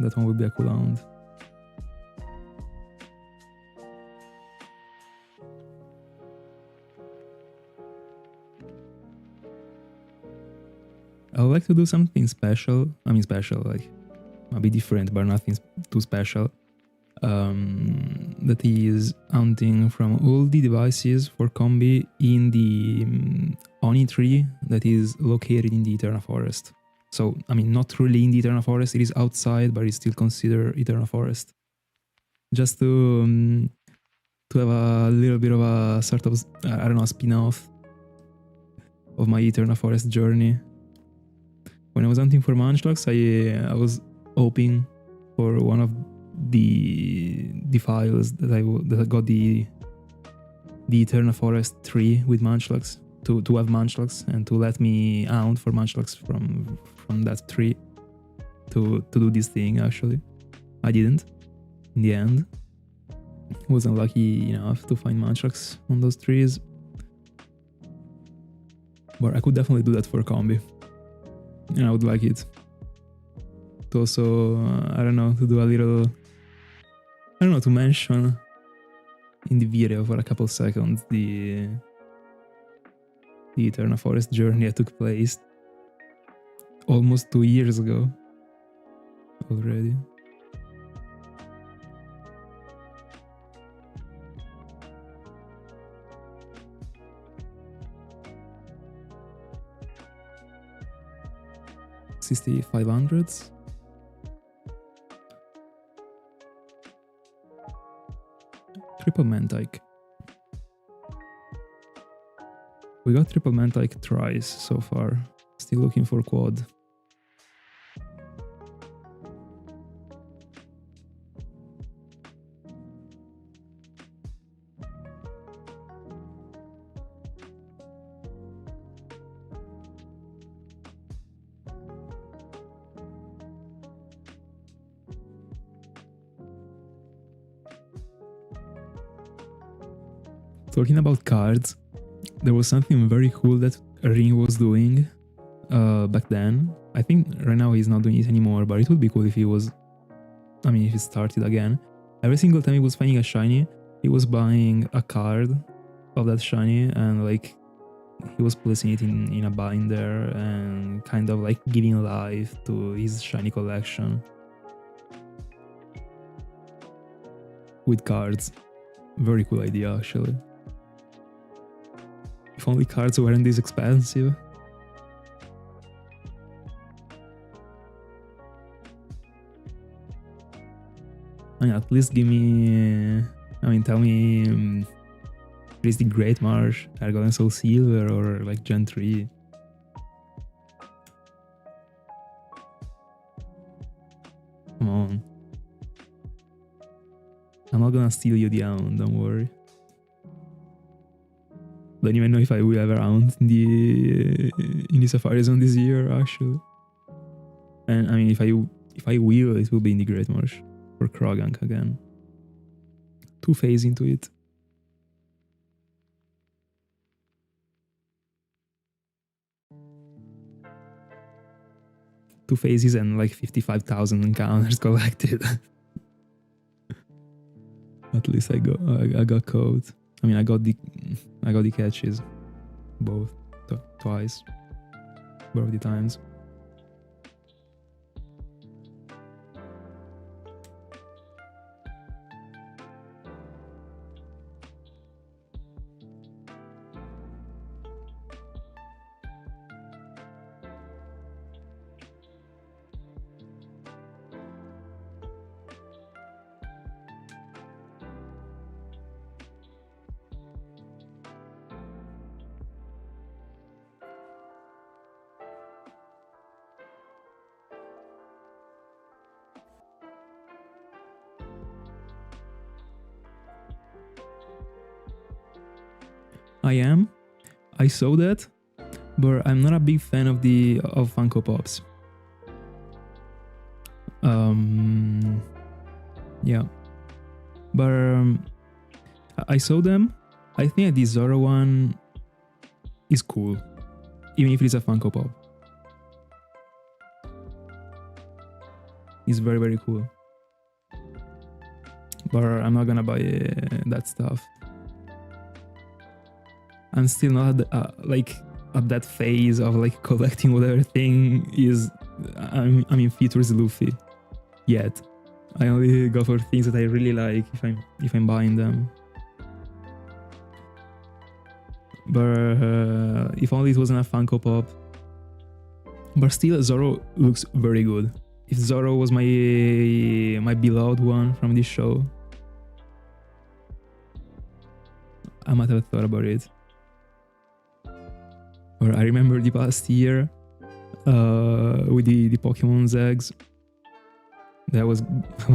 That one would be a cool hound. I would like to do something special. I mean, special, like a bit different, but nothing too special. That is hunting from all the devices for Combi in the Oni tree that is located in the Eterna Forest. So, I mean, not really in the Eterna Forest, it is outside, but it's still considered Eterna Forest. Just to have a little bit of a sort of, I don't know, a spin-off of my Eterna Forest journey. When I was hunting for Munchlax, I was hoping for one of the files that I got the Eterna Forest tree with Munchlax to have Munchlax and to let me hunt for Munchlax from that tree to do this thing. Actually, I didn't in the end. Wasn't lucky enough to find Munchlax on those trees, but I could definitely do that for Combi. And I would like it to also, I don't know, to do a little, I don't know, to mention in the video for a couple seconds the Eterna Forest journey that took place almost 2 years ago already. $6,500. triple Mantyke. We got triple Mantyke thrice so far. Still looking for quad. Talking about cards, there was something very cool that Ring was doing back then. I think right now he's not doing it anymore, but it would be cool if he was, I mean, if he started again. Every single time he was finding a shiny, he was buying a card of that shiny and like he was placing it in a binder and kind of like giving life to his shiny collection with cards. Very cool idea, actually. If only cards weren't this expensive. I mean, at least give me... I mean, tell me... is the Great Marsh, Argon and Soul Silver, or like Gen 3? Come on. I'm not gonna steal you the Hound, don't worry. Don't even know if I will ever Hound in the Safari Zone this year, actually. And I mean, if I will, it will be in the Great Marsh for Krogank again. 2-phase into it. Two phases and like 55,000 encounters collected. At least I got code. I mean, I got the catches, both twice, both the times. I saw that, but I'm not a big fan of Funko Pops. Yeah, but I saw them. I think the Zoro one is cool, even if it's a Funko Pop. It's very, very cool, but I'm not gonna buy that stuff. I'm still not at that phase of like collecting whatever thing is. I mean, features Luffy yet. I only go for things that I really like if I'm buying them. But if only it wasn't a Funko Pop. But still, Zoro looks very good. If Zoro was my beloved one from this show, I might have thought about it. Or I remember the past year with the Pokémon eggs. I was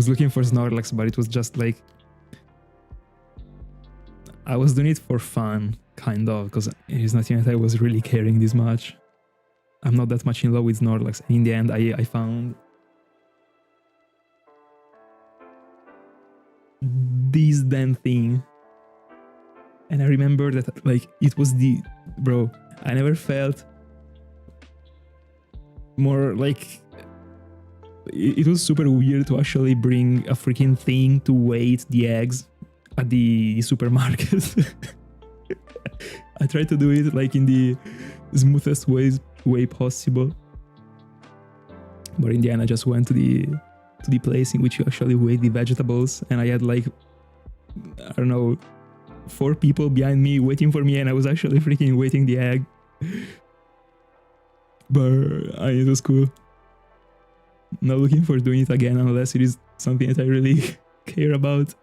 looking for Snorlax, but it was just like I was doing it for fun, kind of, because it's nothing that I was really caring this much. I'm not that much in love with Snorlax. In the end, I found this damn thing, and I remember that like it was bro. I never felt more like it was super weird to actually bring a freaking thing to weight the eggs at the supermarket. I tried to do it like in the smoothest way possible, but in the end I just went to the place in which you actually weigh the vegetables, and I had like, I don't know, 4 people behind me waiting for me, and I was actually freaking weighting the egg. But it was cool. Not looking for doing it again unless it is something that I really care about.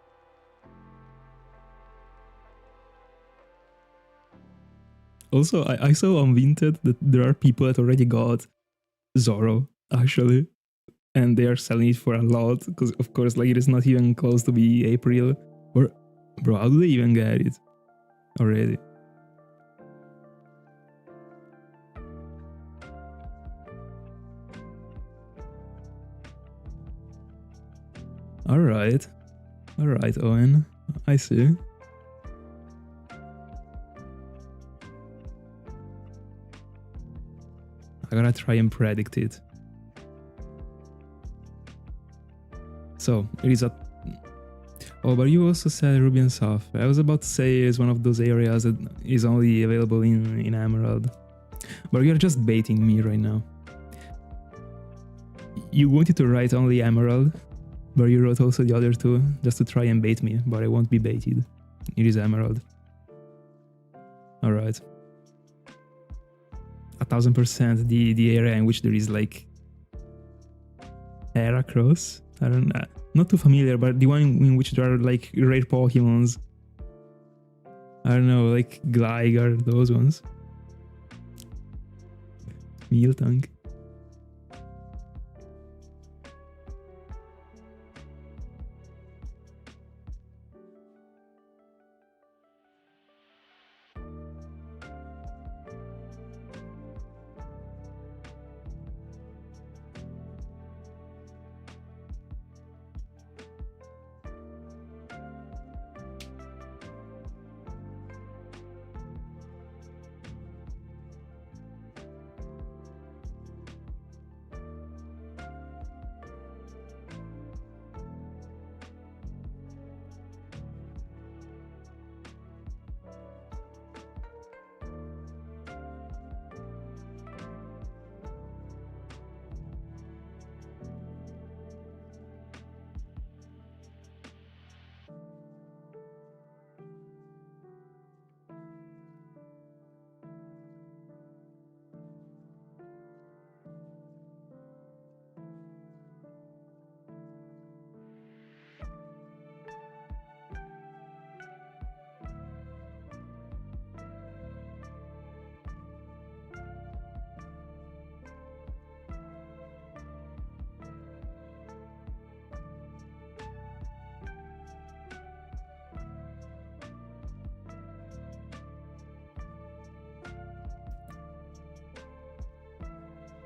Also, I saw on Vinted that there are people that already got Zoro, actually, and they are selling it for a lot, because of course, like, it is not even close to be April. Or, bro, how do they even get it already? Alright, Owen, I see. I gotta try and predict it. So, it is a... Oh, but you also said Ruby and Sapphire. I was about to say it's one of those areas that is only available in Emerald. But you're just baiting me right now. You wanted to write only Emerald, but you wrote also the other two, just to try and bait me, but I won't be baited. It is Emerald. Alright. 1000% the area in which there is like Heracross. I don't know. Not too familiar, but the one in which there are like rare Pokemons. I don't know, like Gligar, those ones. Miltank.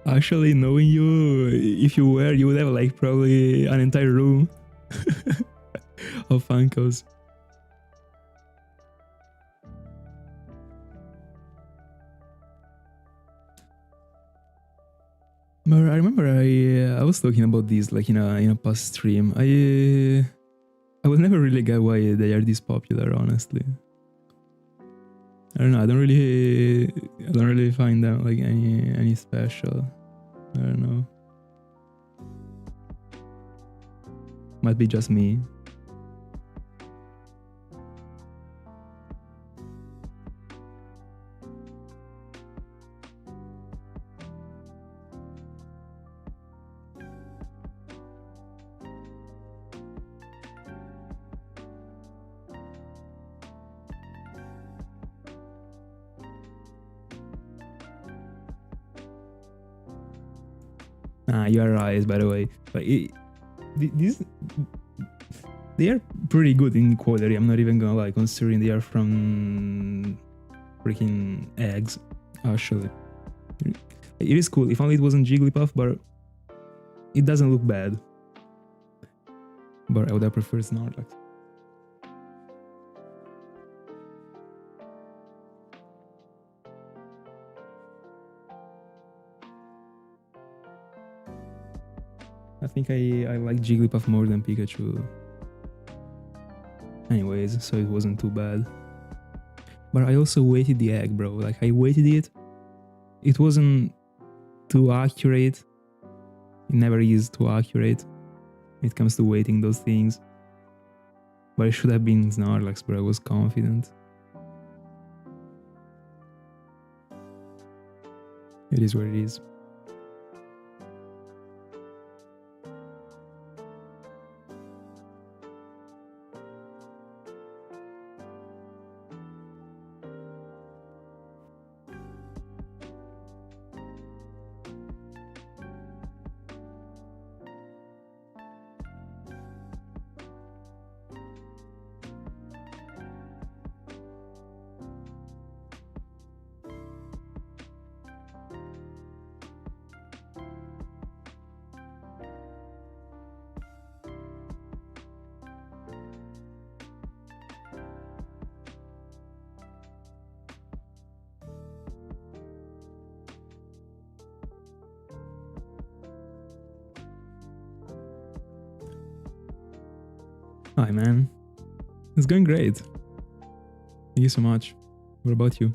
Actually, knowing you, if you were, you would have like probably an entire room of Funkos. But I remember I was talking about this like in a past stream. I will never really get why they are this popular, honestly. I don't know. I don't really find them like any special. I don't know. Might be just me. You are right, by the way. But these they are pretty good in quality. I'm not even gonna lie, considering they are from freaking eggs. Actually, it is cool. If only it wasn't Jigglypuff, but it doesn't look bad. But I would have preferred Snorlax. I think I like Jigglypuff more than Pikachu. Anyways, so it wasn't too bad. But I also weighted the egg, bro. Like, I weighted it. It wasn't too accurate. It never is too accurate when it comes to weighting those things. But it should have been Snorlax, but I was confident. It is what it is. Hi, man. It's going great. Thank you so much. What about you?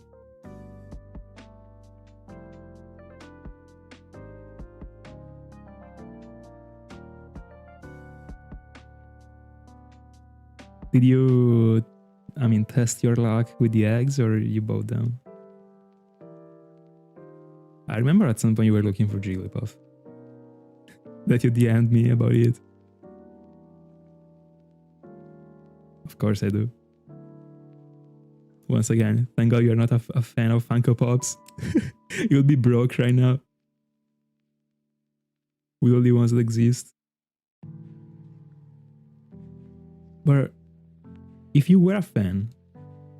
Did you, test your luck with the eggs or you bought them? I remember at some point you were looking for Jigglypuff. That you DM'd me about it. Of course I do. Once again, thank God you're not a fan of Funko Pops. You would be broke right now. With all the ones that exist. But if you were a fan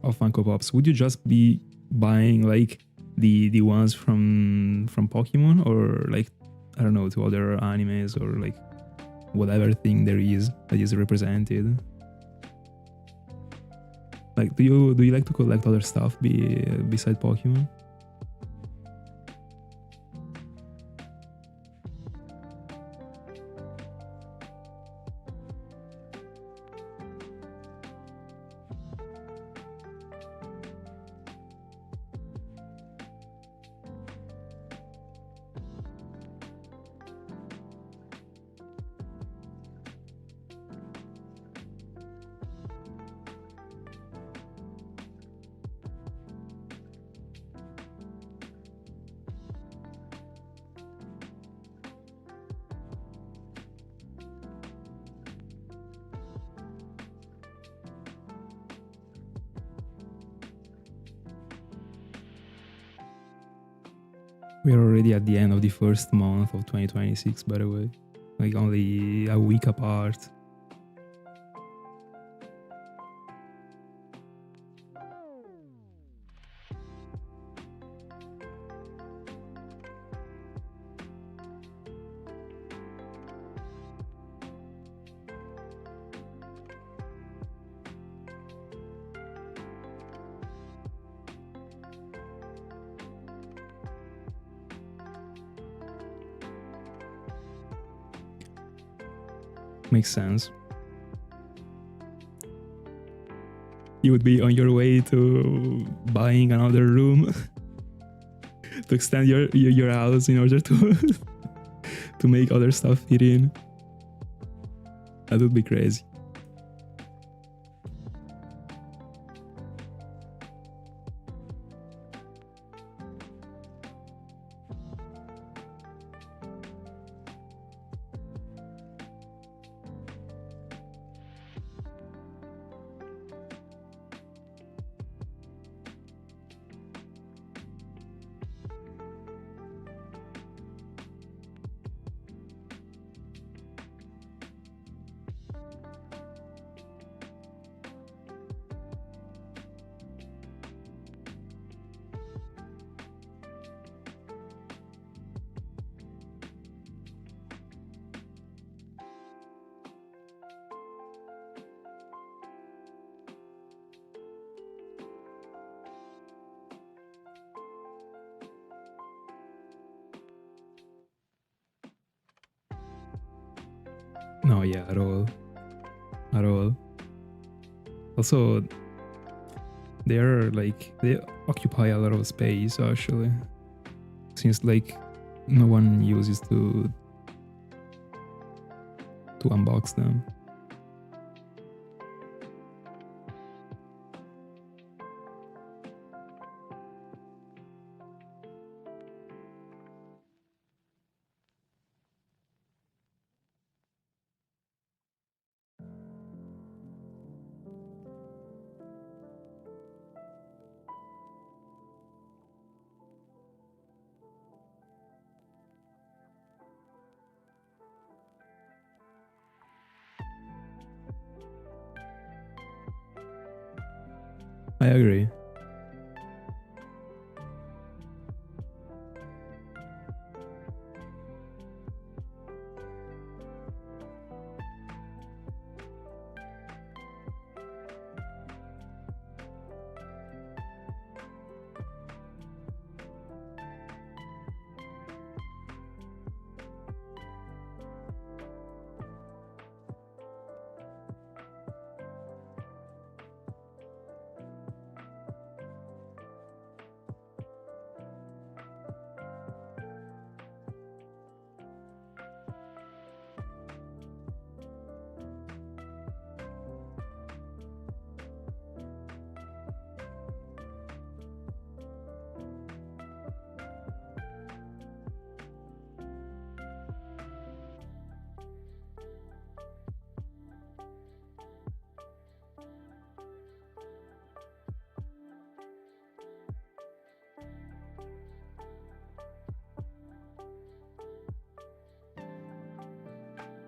of Funko Pops, would you just be buying like the ones from Pokemon, or like, I don't know, to other animes, or like whatever thing there is that is represented? Like, do you like to collect other stuff beside Pokemon? We're already at the end of the first month of 2026, by the way. Like, only a week apart. Makes sense. You would be on your way to buying another room to extend your house in order to to make other stuff fit in. That would be crazy. No, yeah, at all. At all. Also, they occupy a lot of space actually. Since like no one uses to unbox them. I agree.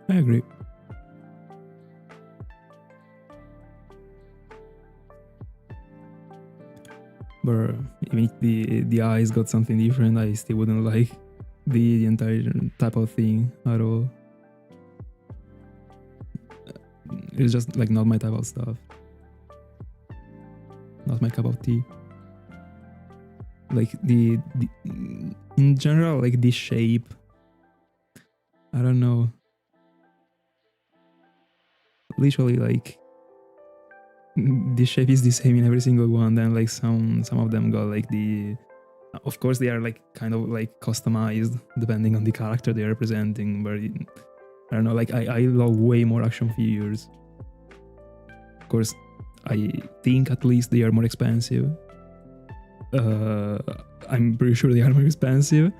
I agree. But even if the eyes got something different, I still wouldn't like the entire type of thing at all. It's just like not my type of stuff. Not my cup of tea. Like the in general, like the shape. I don't know. Literally, like the shape is the same in every single one. Then like some of them got like the. Of course, they are like kind of like customized depending on the character they are representing. But I don't know. Like I love way more action figures. Of course, I think at least they are more expensive. I'm pretty sure they are more expensive.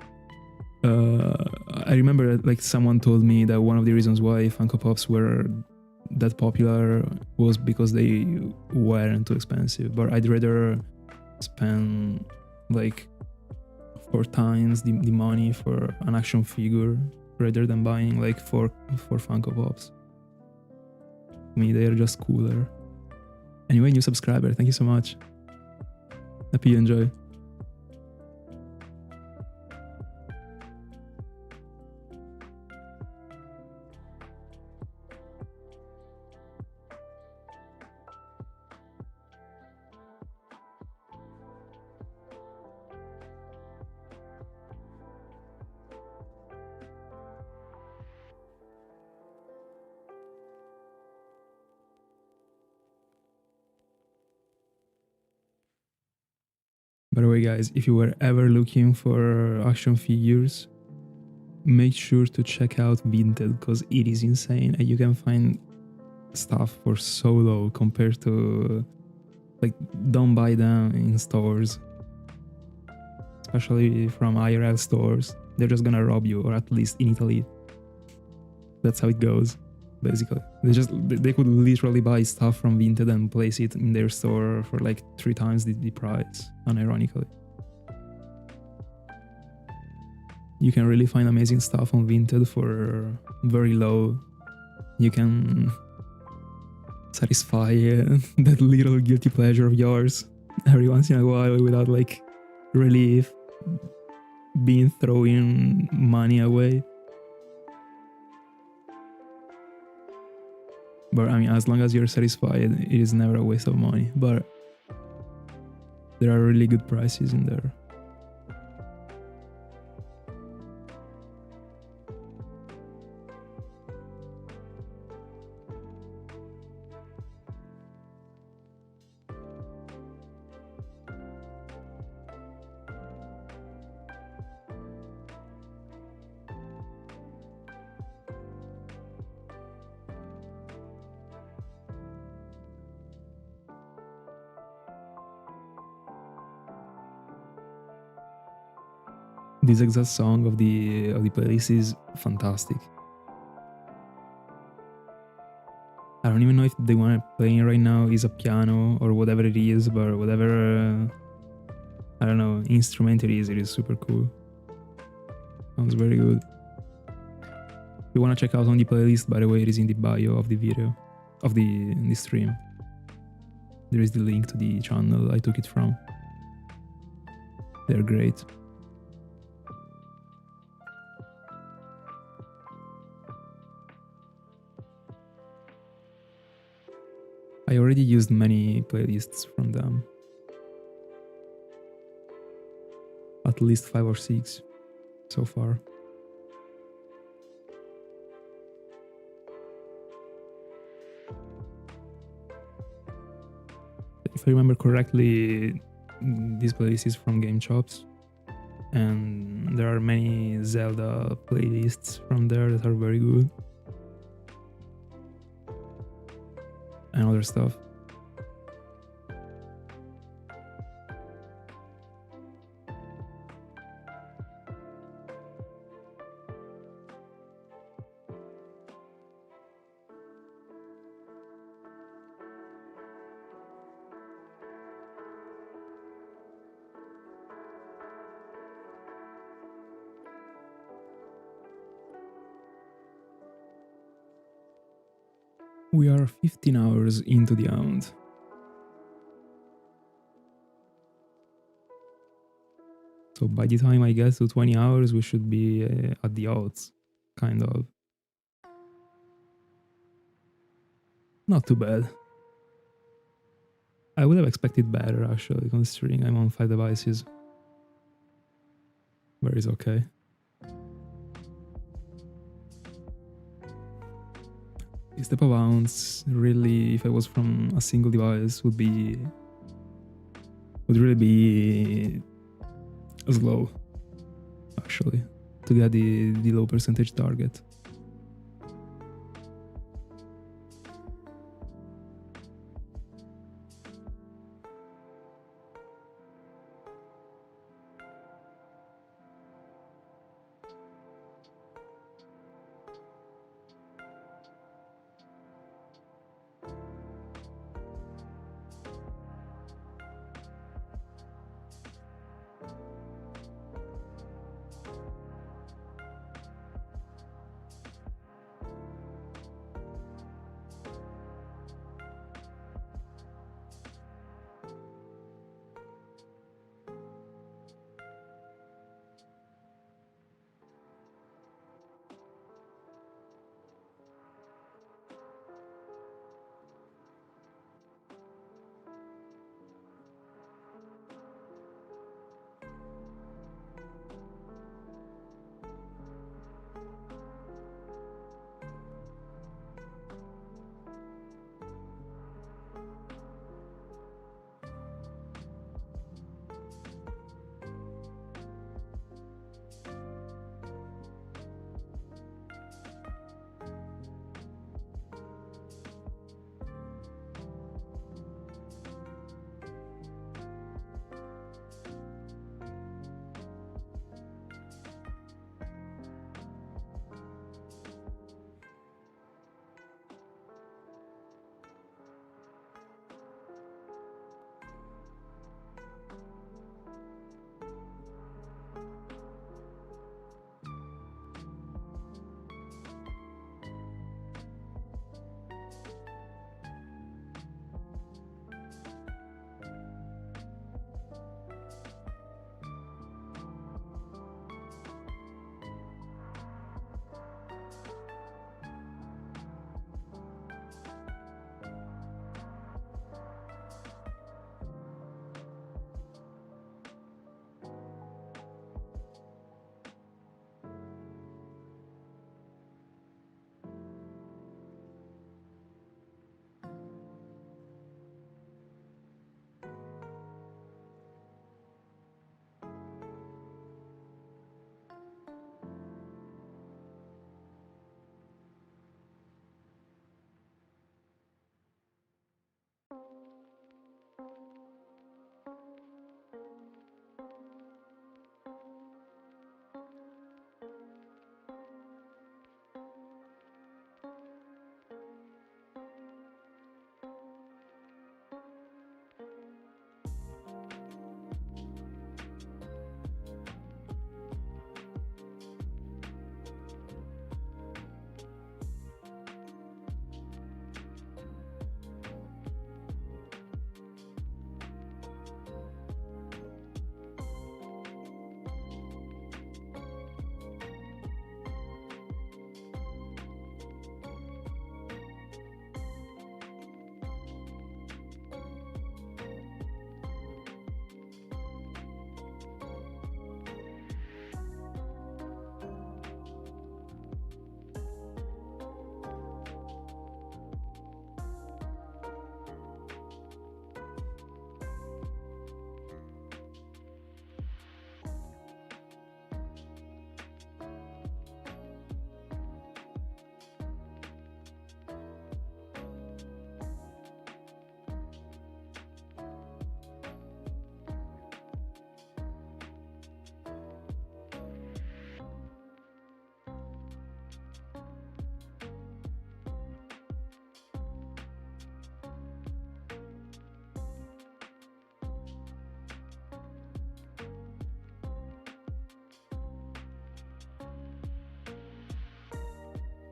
I remember like someone told me that one of the reasons why Funko Pops were that popular was because they weren't too expensive. But I'd rather spend like 4 times the money for an action figure rather than buying like four Funko Pops. To me, they are just cooler. Anyway, new subscriber, thank you so much. Happy you enjoy. By the way, guys, if you were ever looking for action figures, make sure to check out Vinted because it is insane and you can find stuff for so low compared to like don't buy them in stores, especially from IRL stores. They're just gonna rob you, or at least in Italy. That's how it goes. Basically, they could literally buy stuff from Vinted and place it in their store for like 3 times the price, unironically. You can really find amazing stuff on Vinted for very low. You can satisfy that little guilty pleasure of yours every once in a while without like really being throwing money away. But I mean, as long as you're satisfied, it is never a waste of money. But there are really good prices in there. This exact song of the playlist is fantastic. I don't even know if the one I'm playing right now is a piano or whatever it is, but whatever I don't know instrument it is super cool. Sounds very good. If you wanna check out on the playlist, by the way, it is in the bio of the video, of the stream. There is the link to the channel I took it from. They're great. I already used many playlists from them. At least 5 or 6 so far. If I remember correctly, this playlist is from Game Chops, and there are many Zelda playlists from there that are very good. And other stuff. We are 15 hours into the Hound. So by the time I get to 20 hours, we should be at the odds, kind of. Not too bad. I would have expected better, actually, considering I'm on 5 devices. But it's okay. This type of ounce, really, if I was from a single device, would really be slow, actually, to get the low percentage target.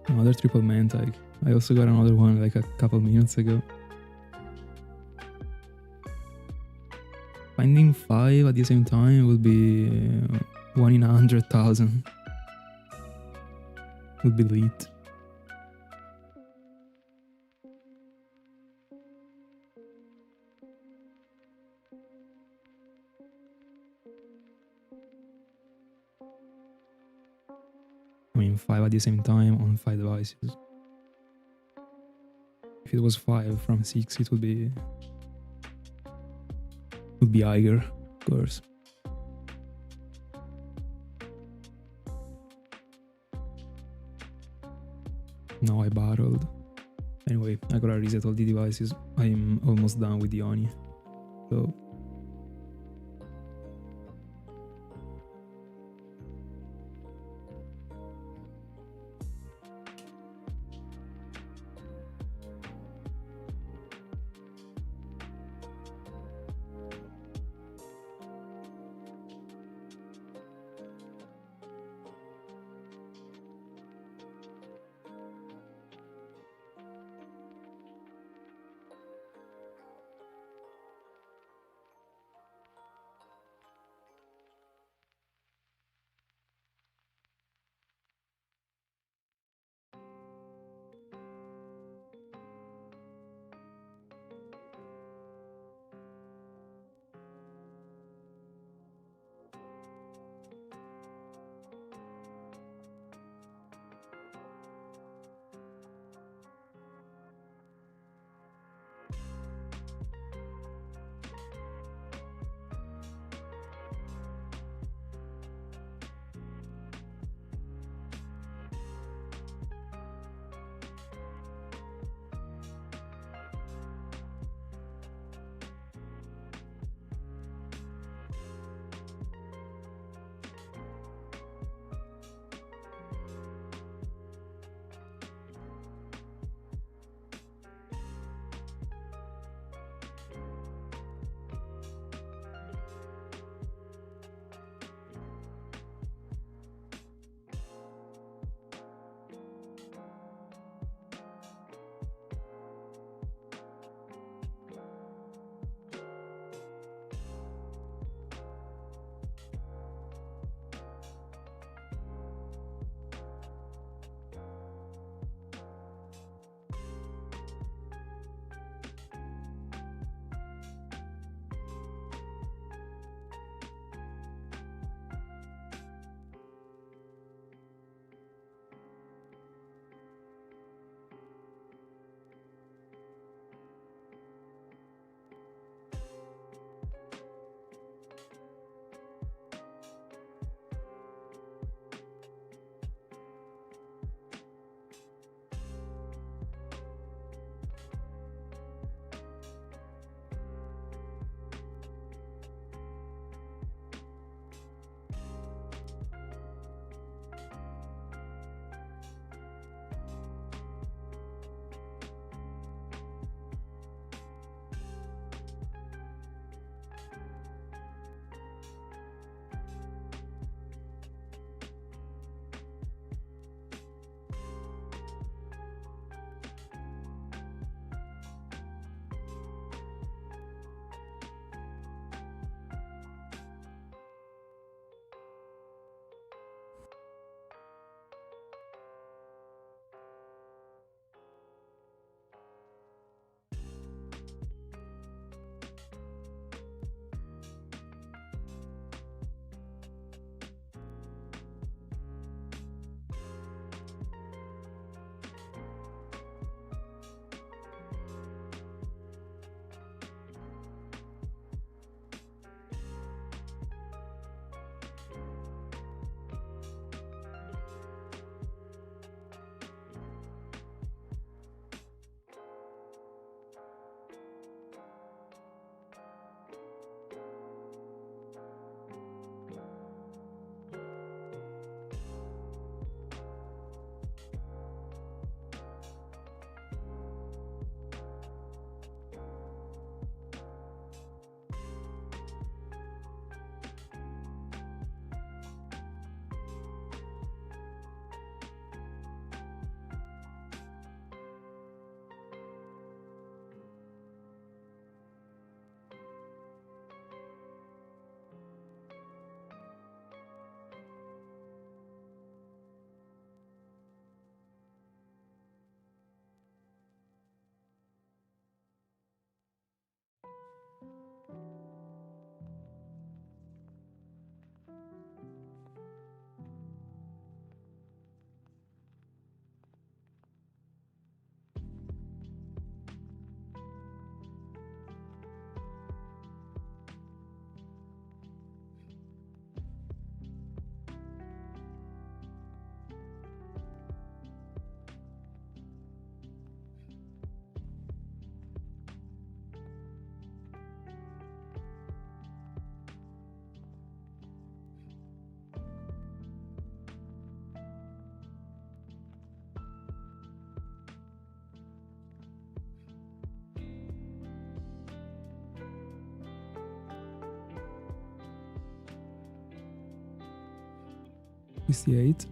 Another triple Mantyke. I also got another one like a couple minutes ago. Finding 5 at the same time would be 1 in 100,000. Would be lit. I mean, 5 at the same time on 5 devices. If it was 5 from 6, it would be higher, of course. Now I battled. Anyway, I gotta reset all the devices. I'm almost done with the Oni. So 68.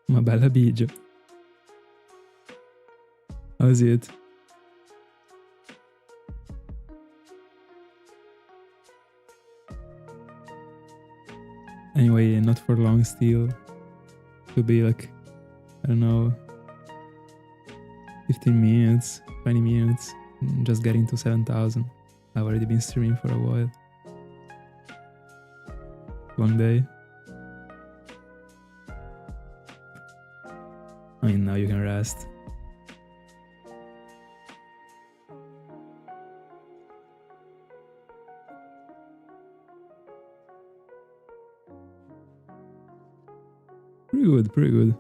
Uma bella bigia. How's it? Anyway, not for long still. Could be like, I don't know, 15 minutes, 20 minutes, just getting to 7,000. I've already been streaming for a while. Long day. I mean, now you can rest. Pretty good, pretty good.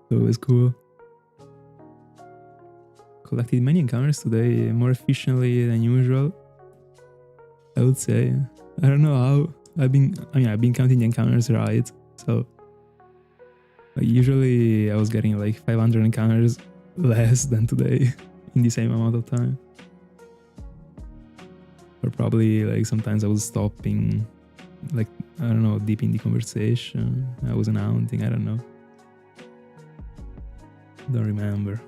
So it's cool. Collected many encounters today, more efficiently than usual, I would say. I don't know how. I've been counting the encounters right, so usually I was getting like 500 encounters less than today in the same amount of time. Or probably like sometimes I was stopping, like, I don't know, deep in the conversation. I wasn't hunting, I don't know. Don't remember.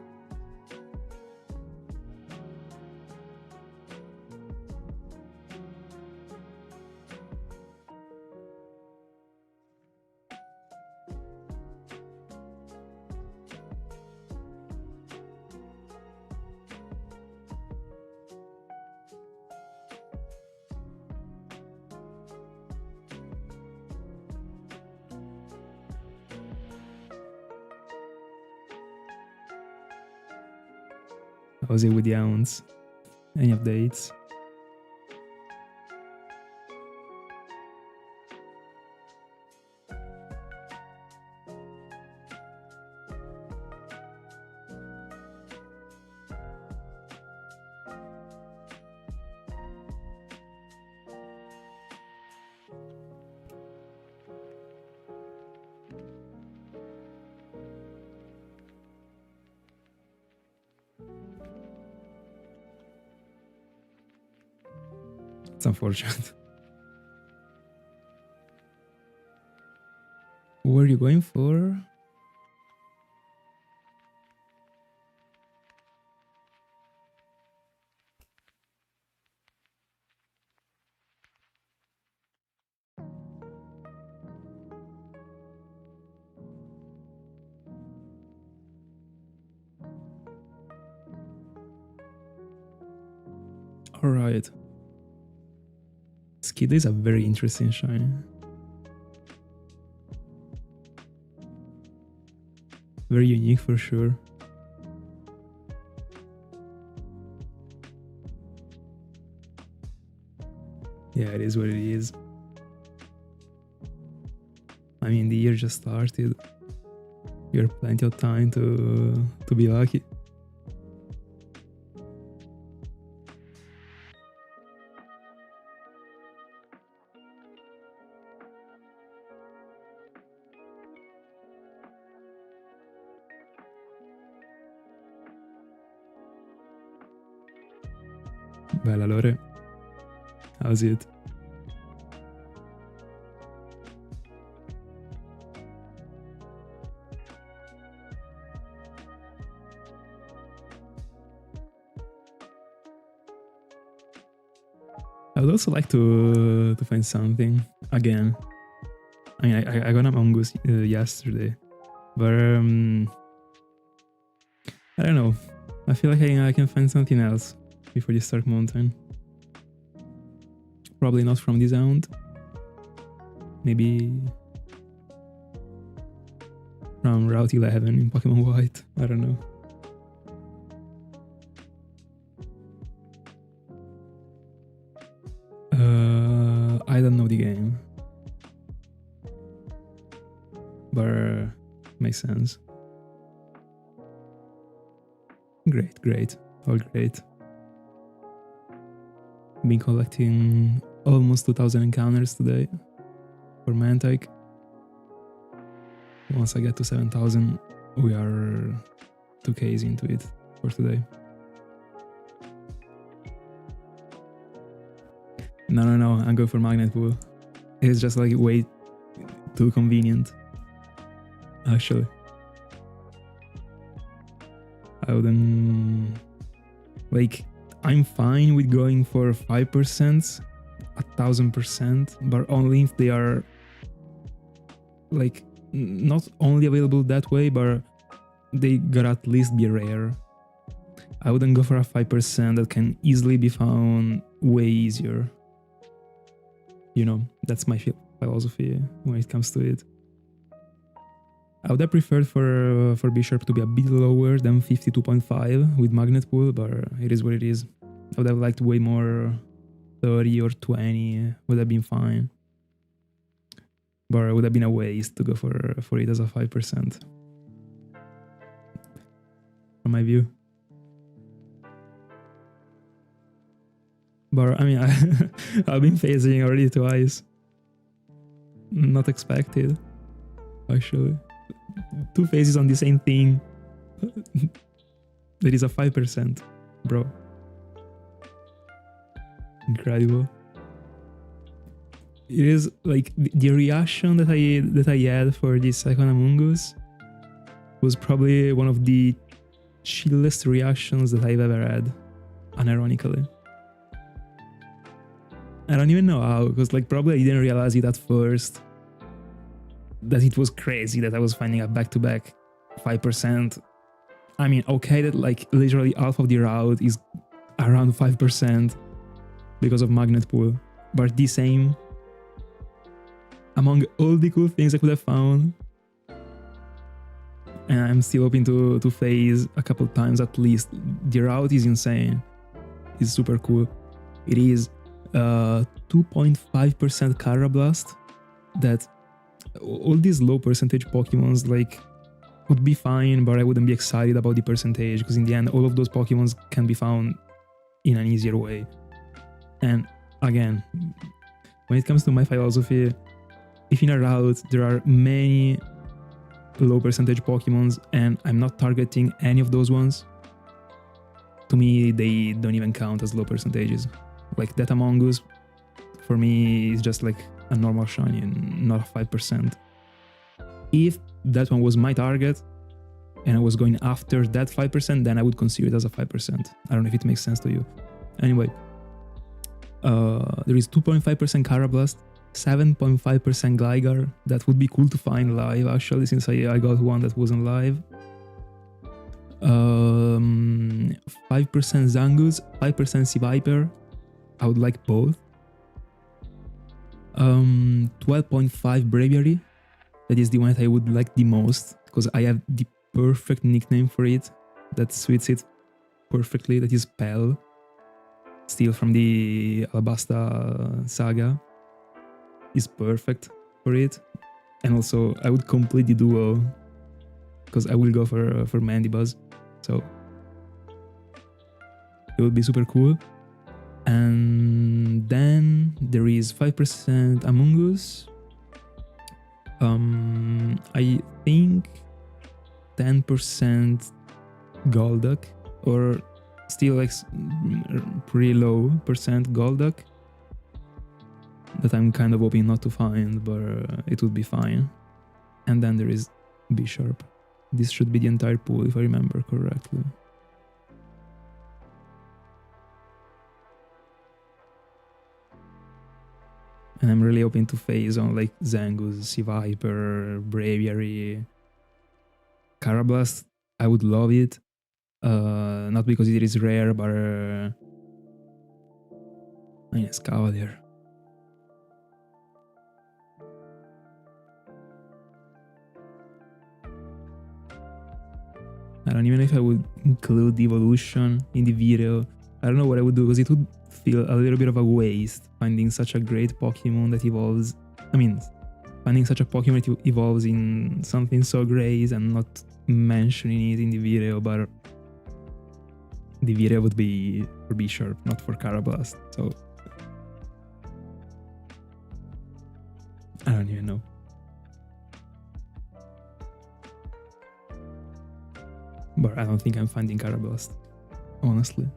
How's it with the ounce? Any updates? It's unfortunate. What were you going for? Alright. Skid is a very interesting shine. Very unique for sure. Yeah, it is what it is. I mean, the year just started. You have plenty of time to be lucky. Bella Lore, how's it? I would also like to find something again. I mean, I got Among Us yesterday, but I don't know. I feel like I can find something else before the Stark Mountain. Probably not from this round. Maybe from Route 11 in Pokemon White. I don't know. I don't know the game. But makes sense. Great. All great. Been collecting almost 2,000 encounters today for Mantyke. Once I get to 7,000, we are 2Ks into it for today. No, I'm going for Magnet Pool. It's just like way too convenient, actually. I wouldn't... Like, I'm fine with going for 5%, 1,000%, but only if they are like not only available that way, but they gotta at least be rare. I wouldn't go for a 5% that can easily be found way easier. You know, that's my philosophy when it comes to it. I would have preferred for Bishop to be a bit lower than 52.5 with Magnet Pool, but it is what it is. I would have liked way more 30 or 20, would have been fine. But it would have been a waste to go for it as a 5%. From my view. But I mean, I've been phasing already twice. Not expected, actually. 2 phases on the same thing. That is a 5%, bro. Incredible. It is like the reaction that I had for this second Among Us was probably one of the chillest reactions that I've ever had, unironically. I don't even know how, because like probably I didn't realize it at first that it was crazy that I was finding a back-to-back 5%. I mean, okay, that like literally half of the route is around 5% because of Magnet Pool, but the same, among all the cool things I could have found, and I'm still hoping to phase a couple times at least. The route is insane. It's super cool. It is 2.5% Carablast. That all these low percentage Pokemons like would be fine, but I wouldn't be excited about the percentage because in the end all of those Pokemons can be found in an easier way. And again, when it comes to my philosophy, if in a route there are many low percentage Pokemons and I'm not targeting any of those ones, to me they don't even count as low percentages. Like that Among Us for me is just like a normal shiny and not a 5%. If that one was my target and I was going after that 5%, then I would consider it as a 5%. I don't know if it makes sense to you. Anyway, there is 2.5% Carablast, 7.5% Gligar. That would be cool to find live actually, since I got one that wasn't live. 5% Zangoose, 5% Seviper. I would like both. 12.5 Braviary. That is the one that I would like the most because I have the perfect nickname for it that suits it perfectly. That is Pell, still from the Alabasta saga. Is perfect for it. And also I would complete the duo because I will go for Mandibuzz, so it would be super cool. And then there is 5% Among Us. I think 10% Golduck, or still like pretty low percent Golduck that I'm kind of hoping not to find, but it would be fine. And then there is B-Sharp. This should be the entire pool if I remember correctly. And I'm really hoping to phase on like Zangoose, Seviper, Braviary, Carablast. I would love it. Not because it is rare, but Escavalier. I don't even know if I would include the evolution in the video. I don't know what I would do because it would feel a little bit of a waste finding such a great Pokemon that evolves. Finding such a Pokemon that evolves in something so great and not mentioning it in the video, but the video would be for B-Sharp, not for Carablast, so I don't even know. But I don't think I'm finding Carablast, honestly.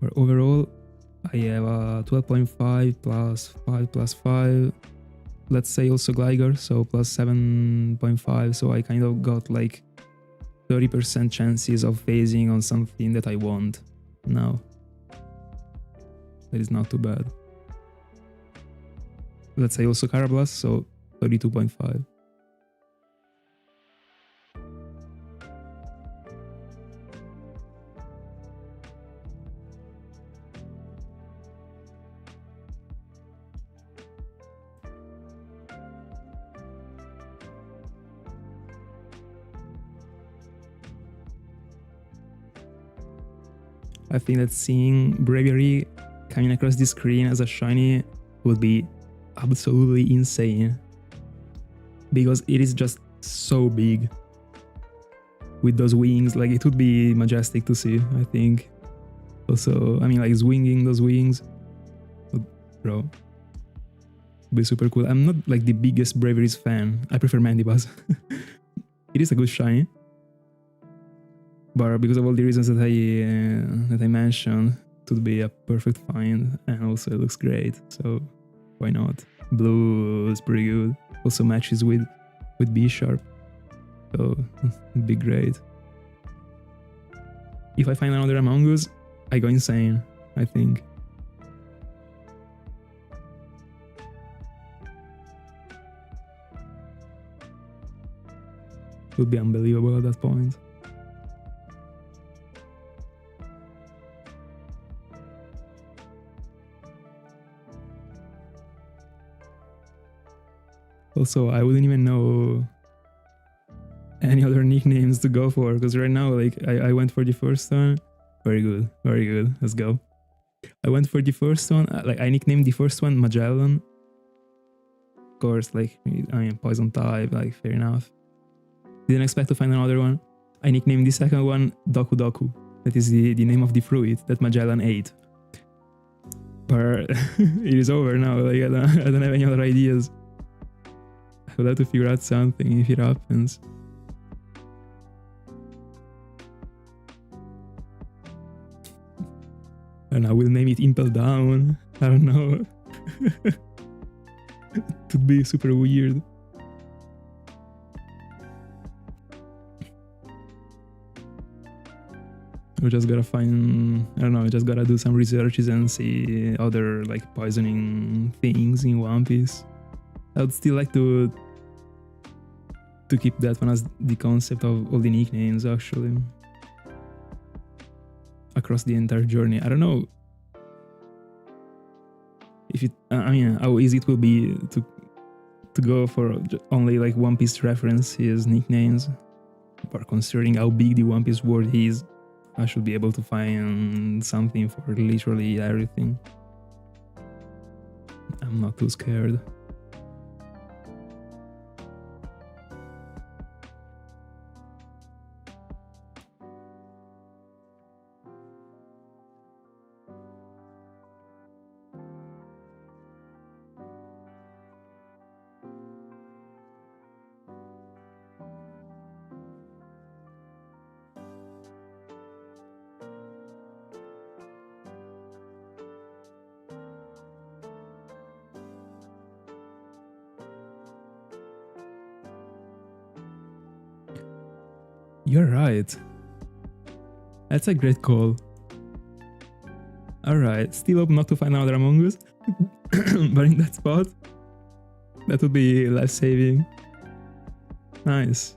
But overall, I have a 12.5 plus 5 plus 5. Let's say also Gligar, so plus 7.5. So I kind of got like 30% chances of phasing on something that I want now. That is not too bad. Let's say also Carablast, so 32.5. I think that seeing Braviary coming across the screen as a shiny would be absolutely insane, because it is just so big with those wings. Like, it would be majestic to see, I think. Also, I mean, like, swinging those wings, bro, would be super cool. I'm not like the biggest Braviary's fan. I prefer Mandibuzz. It is a good shiny, but because of all the reasons that I mentioned, it would be a perfect find, and also it looks great, so why not? Blue is pretty good. Also matches with B-Sharp, so it'd be great. If I find another Among Us, I go insane, I think. It would be unbelievable at that point. Also, I wouldn't even know any other nicknames to go for, because right now, like, I went for the first one. Very good, very good. Let's go. I went for the first one. Like, I nicknamed the first one Magellan. Of course, like, I mean, poison type, like, fair enough. Didn't expect to find another one. I nicknamed the second one Doku Doku. That is the name of the fruit that Magellan ate. But it is over now. Like, I don't have any other ideas. I will have to figure out something if it happens. I don't know, we'll name it Impel Down. I don't know. It would be super weird. We just gotta find, I don't know, we just gotta do some researches and see other like poisoning things in One Piece. I would still like to keep that one as the concept of all the nicknames actually. Across the entire journey. I don't know if it, I mean, how easy it will be to go for only like One Piece references, nicknames, but considering how big the One Piece world is, I should be able to find something for literally everything. I'm not too scared. You're right. That's a great call. Alright, still hope not to find another Among Us. But in that spot, that would be life-saving. Nice.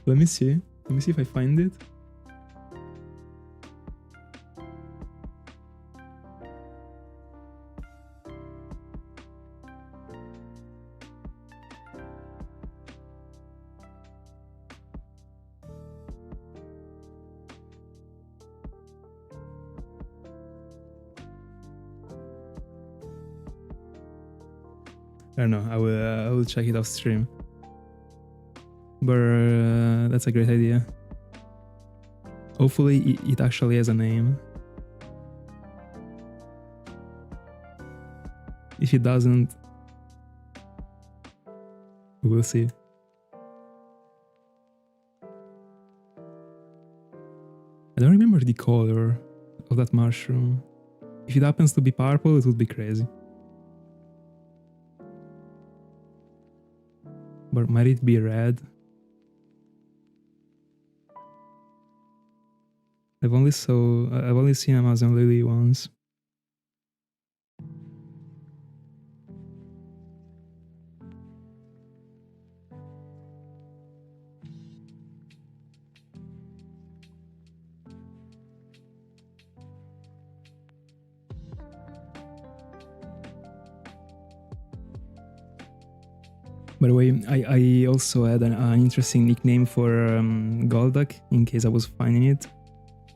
Let me see. Let me see if I find it. I don't know. I will check it off stream. But that's a great idea. Hopefully it actually has a name. If it doesn't, we will see. I don't remember the color of that mushroom. If it happens to be purple, it would be crazy. But might it be red? I've only seen Amazon Lily once. By the way, I also had an interesting nickname for Golduck, in case I was finding it.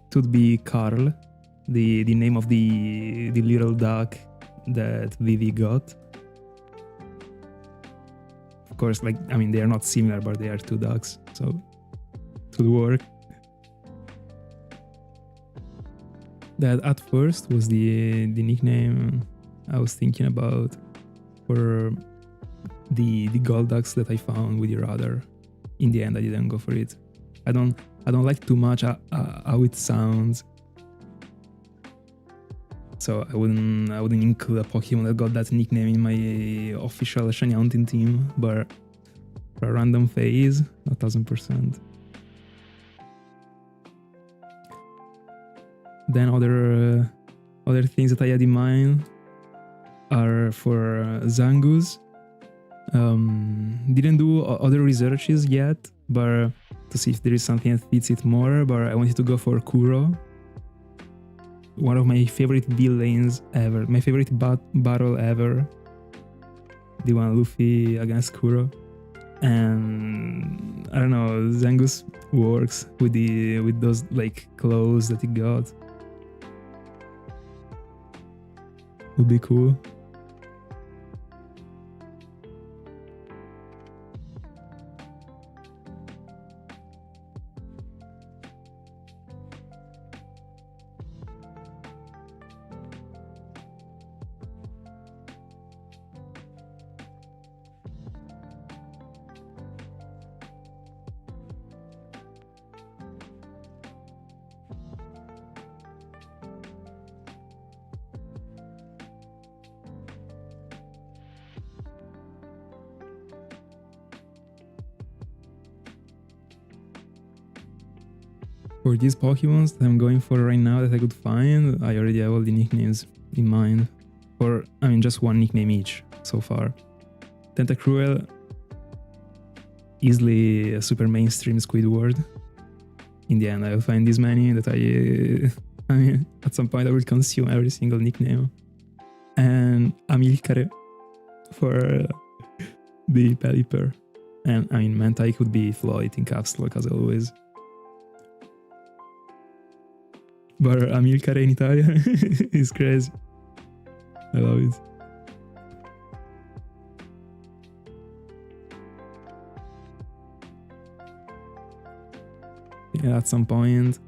It would be Carl, the name of the little duck that Vivi got. Of course, like, I mean, they are not similar, but they are two ducks, so it would work. That at first was the nickname I was thinking about for the Golducks that I found with your other. In the end, I didn't go for it. I don't like too much how it sounds, so I wouldn't include a Pokemon that got that nickname in my official Shiny Hunting team. But for a random phase, 1000%. Then other things that I had in mind are for Zangoose. Didn't do other researches yet, but to see if there is something that fits it more. But I wanted to go for Kuro, one of my favorite villains ever, my favorite battle ever. the one Luffy against Kuro. And I don't know, Zangus works with those like clothes that he got. Would be cool. For these Pokemons that I'm going for right now that I could find, I already have all the nicknames in mind. Or, I mean, just one nickname each so far. Tentacruel, easily a super mainstream Squidward. In the end, I will find this many that I mean, at some point I will consume every single nickname. And Amilcare for the Pelipper. And, I mean, Mantyke would be Floyd in Caps Lock as always. But Amilcare in Italian is crazy. I love it. Yeah, at some point,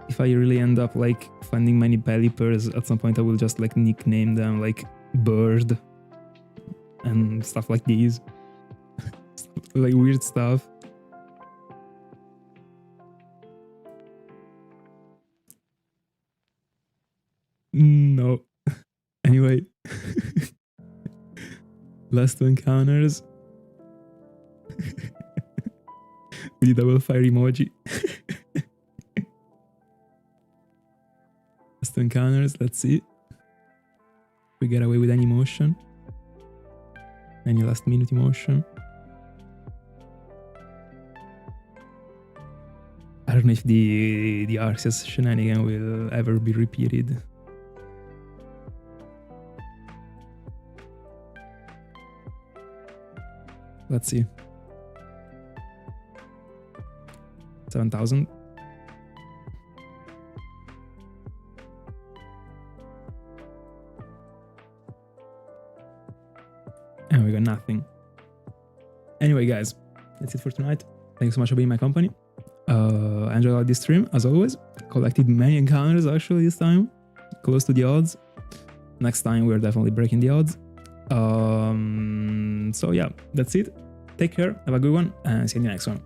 if I really end up like finding many Pelipers, at some point I will just like nickname them like Bird and stuff like these. Like weird stuff. No. Anyway. Last two encounters. With the double fire emoji. Last two encounters, let's see. We get away with any emotion. Any last minute emotion. I don't know if the Arceus shenanigan will ever be repeated. Let's see. 7,000. And we got nothing. Anyway, guys, that's it for tonight. Thanks so much for being in my company. I enjoyed a lot this stream, as always. Collected many encounters actually this time. Close to the odds. Next time we're definitely breaking the odds. So yeah, that's it. Take care, have a good one, and see you in the next one.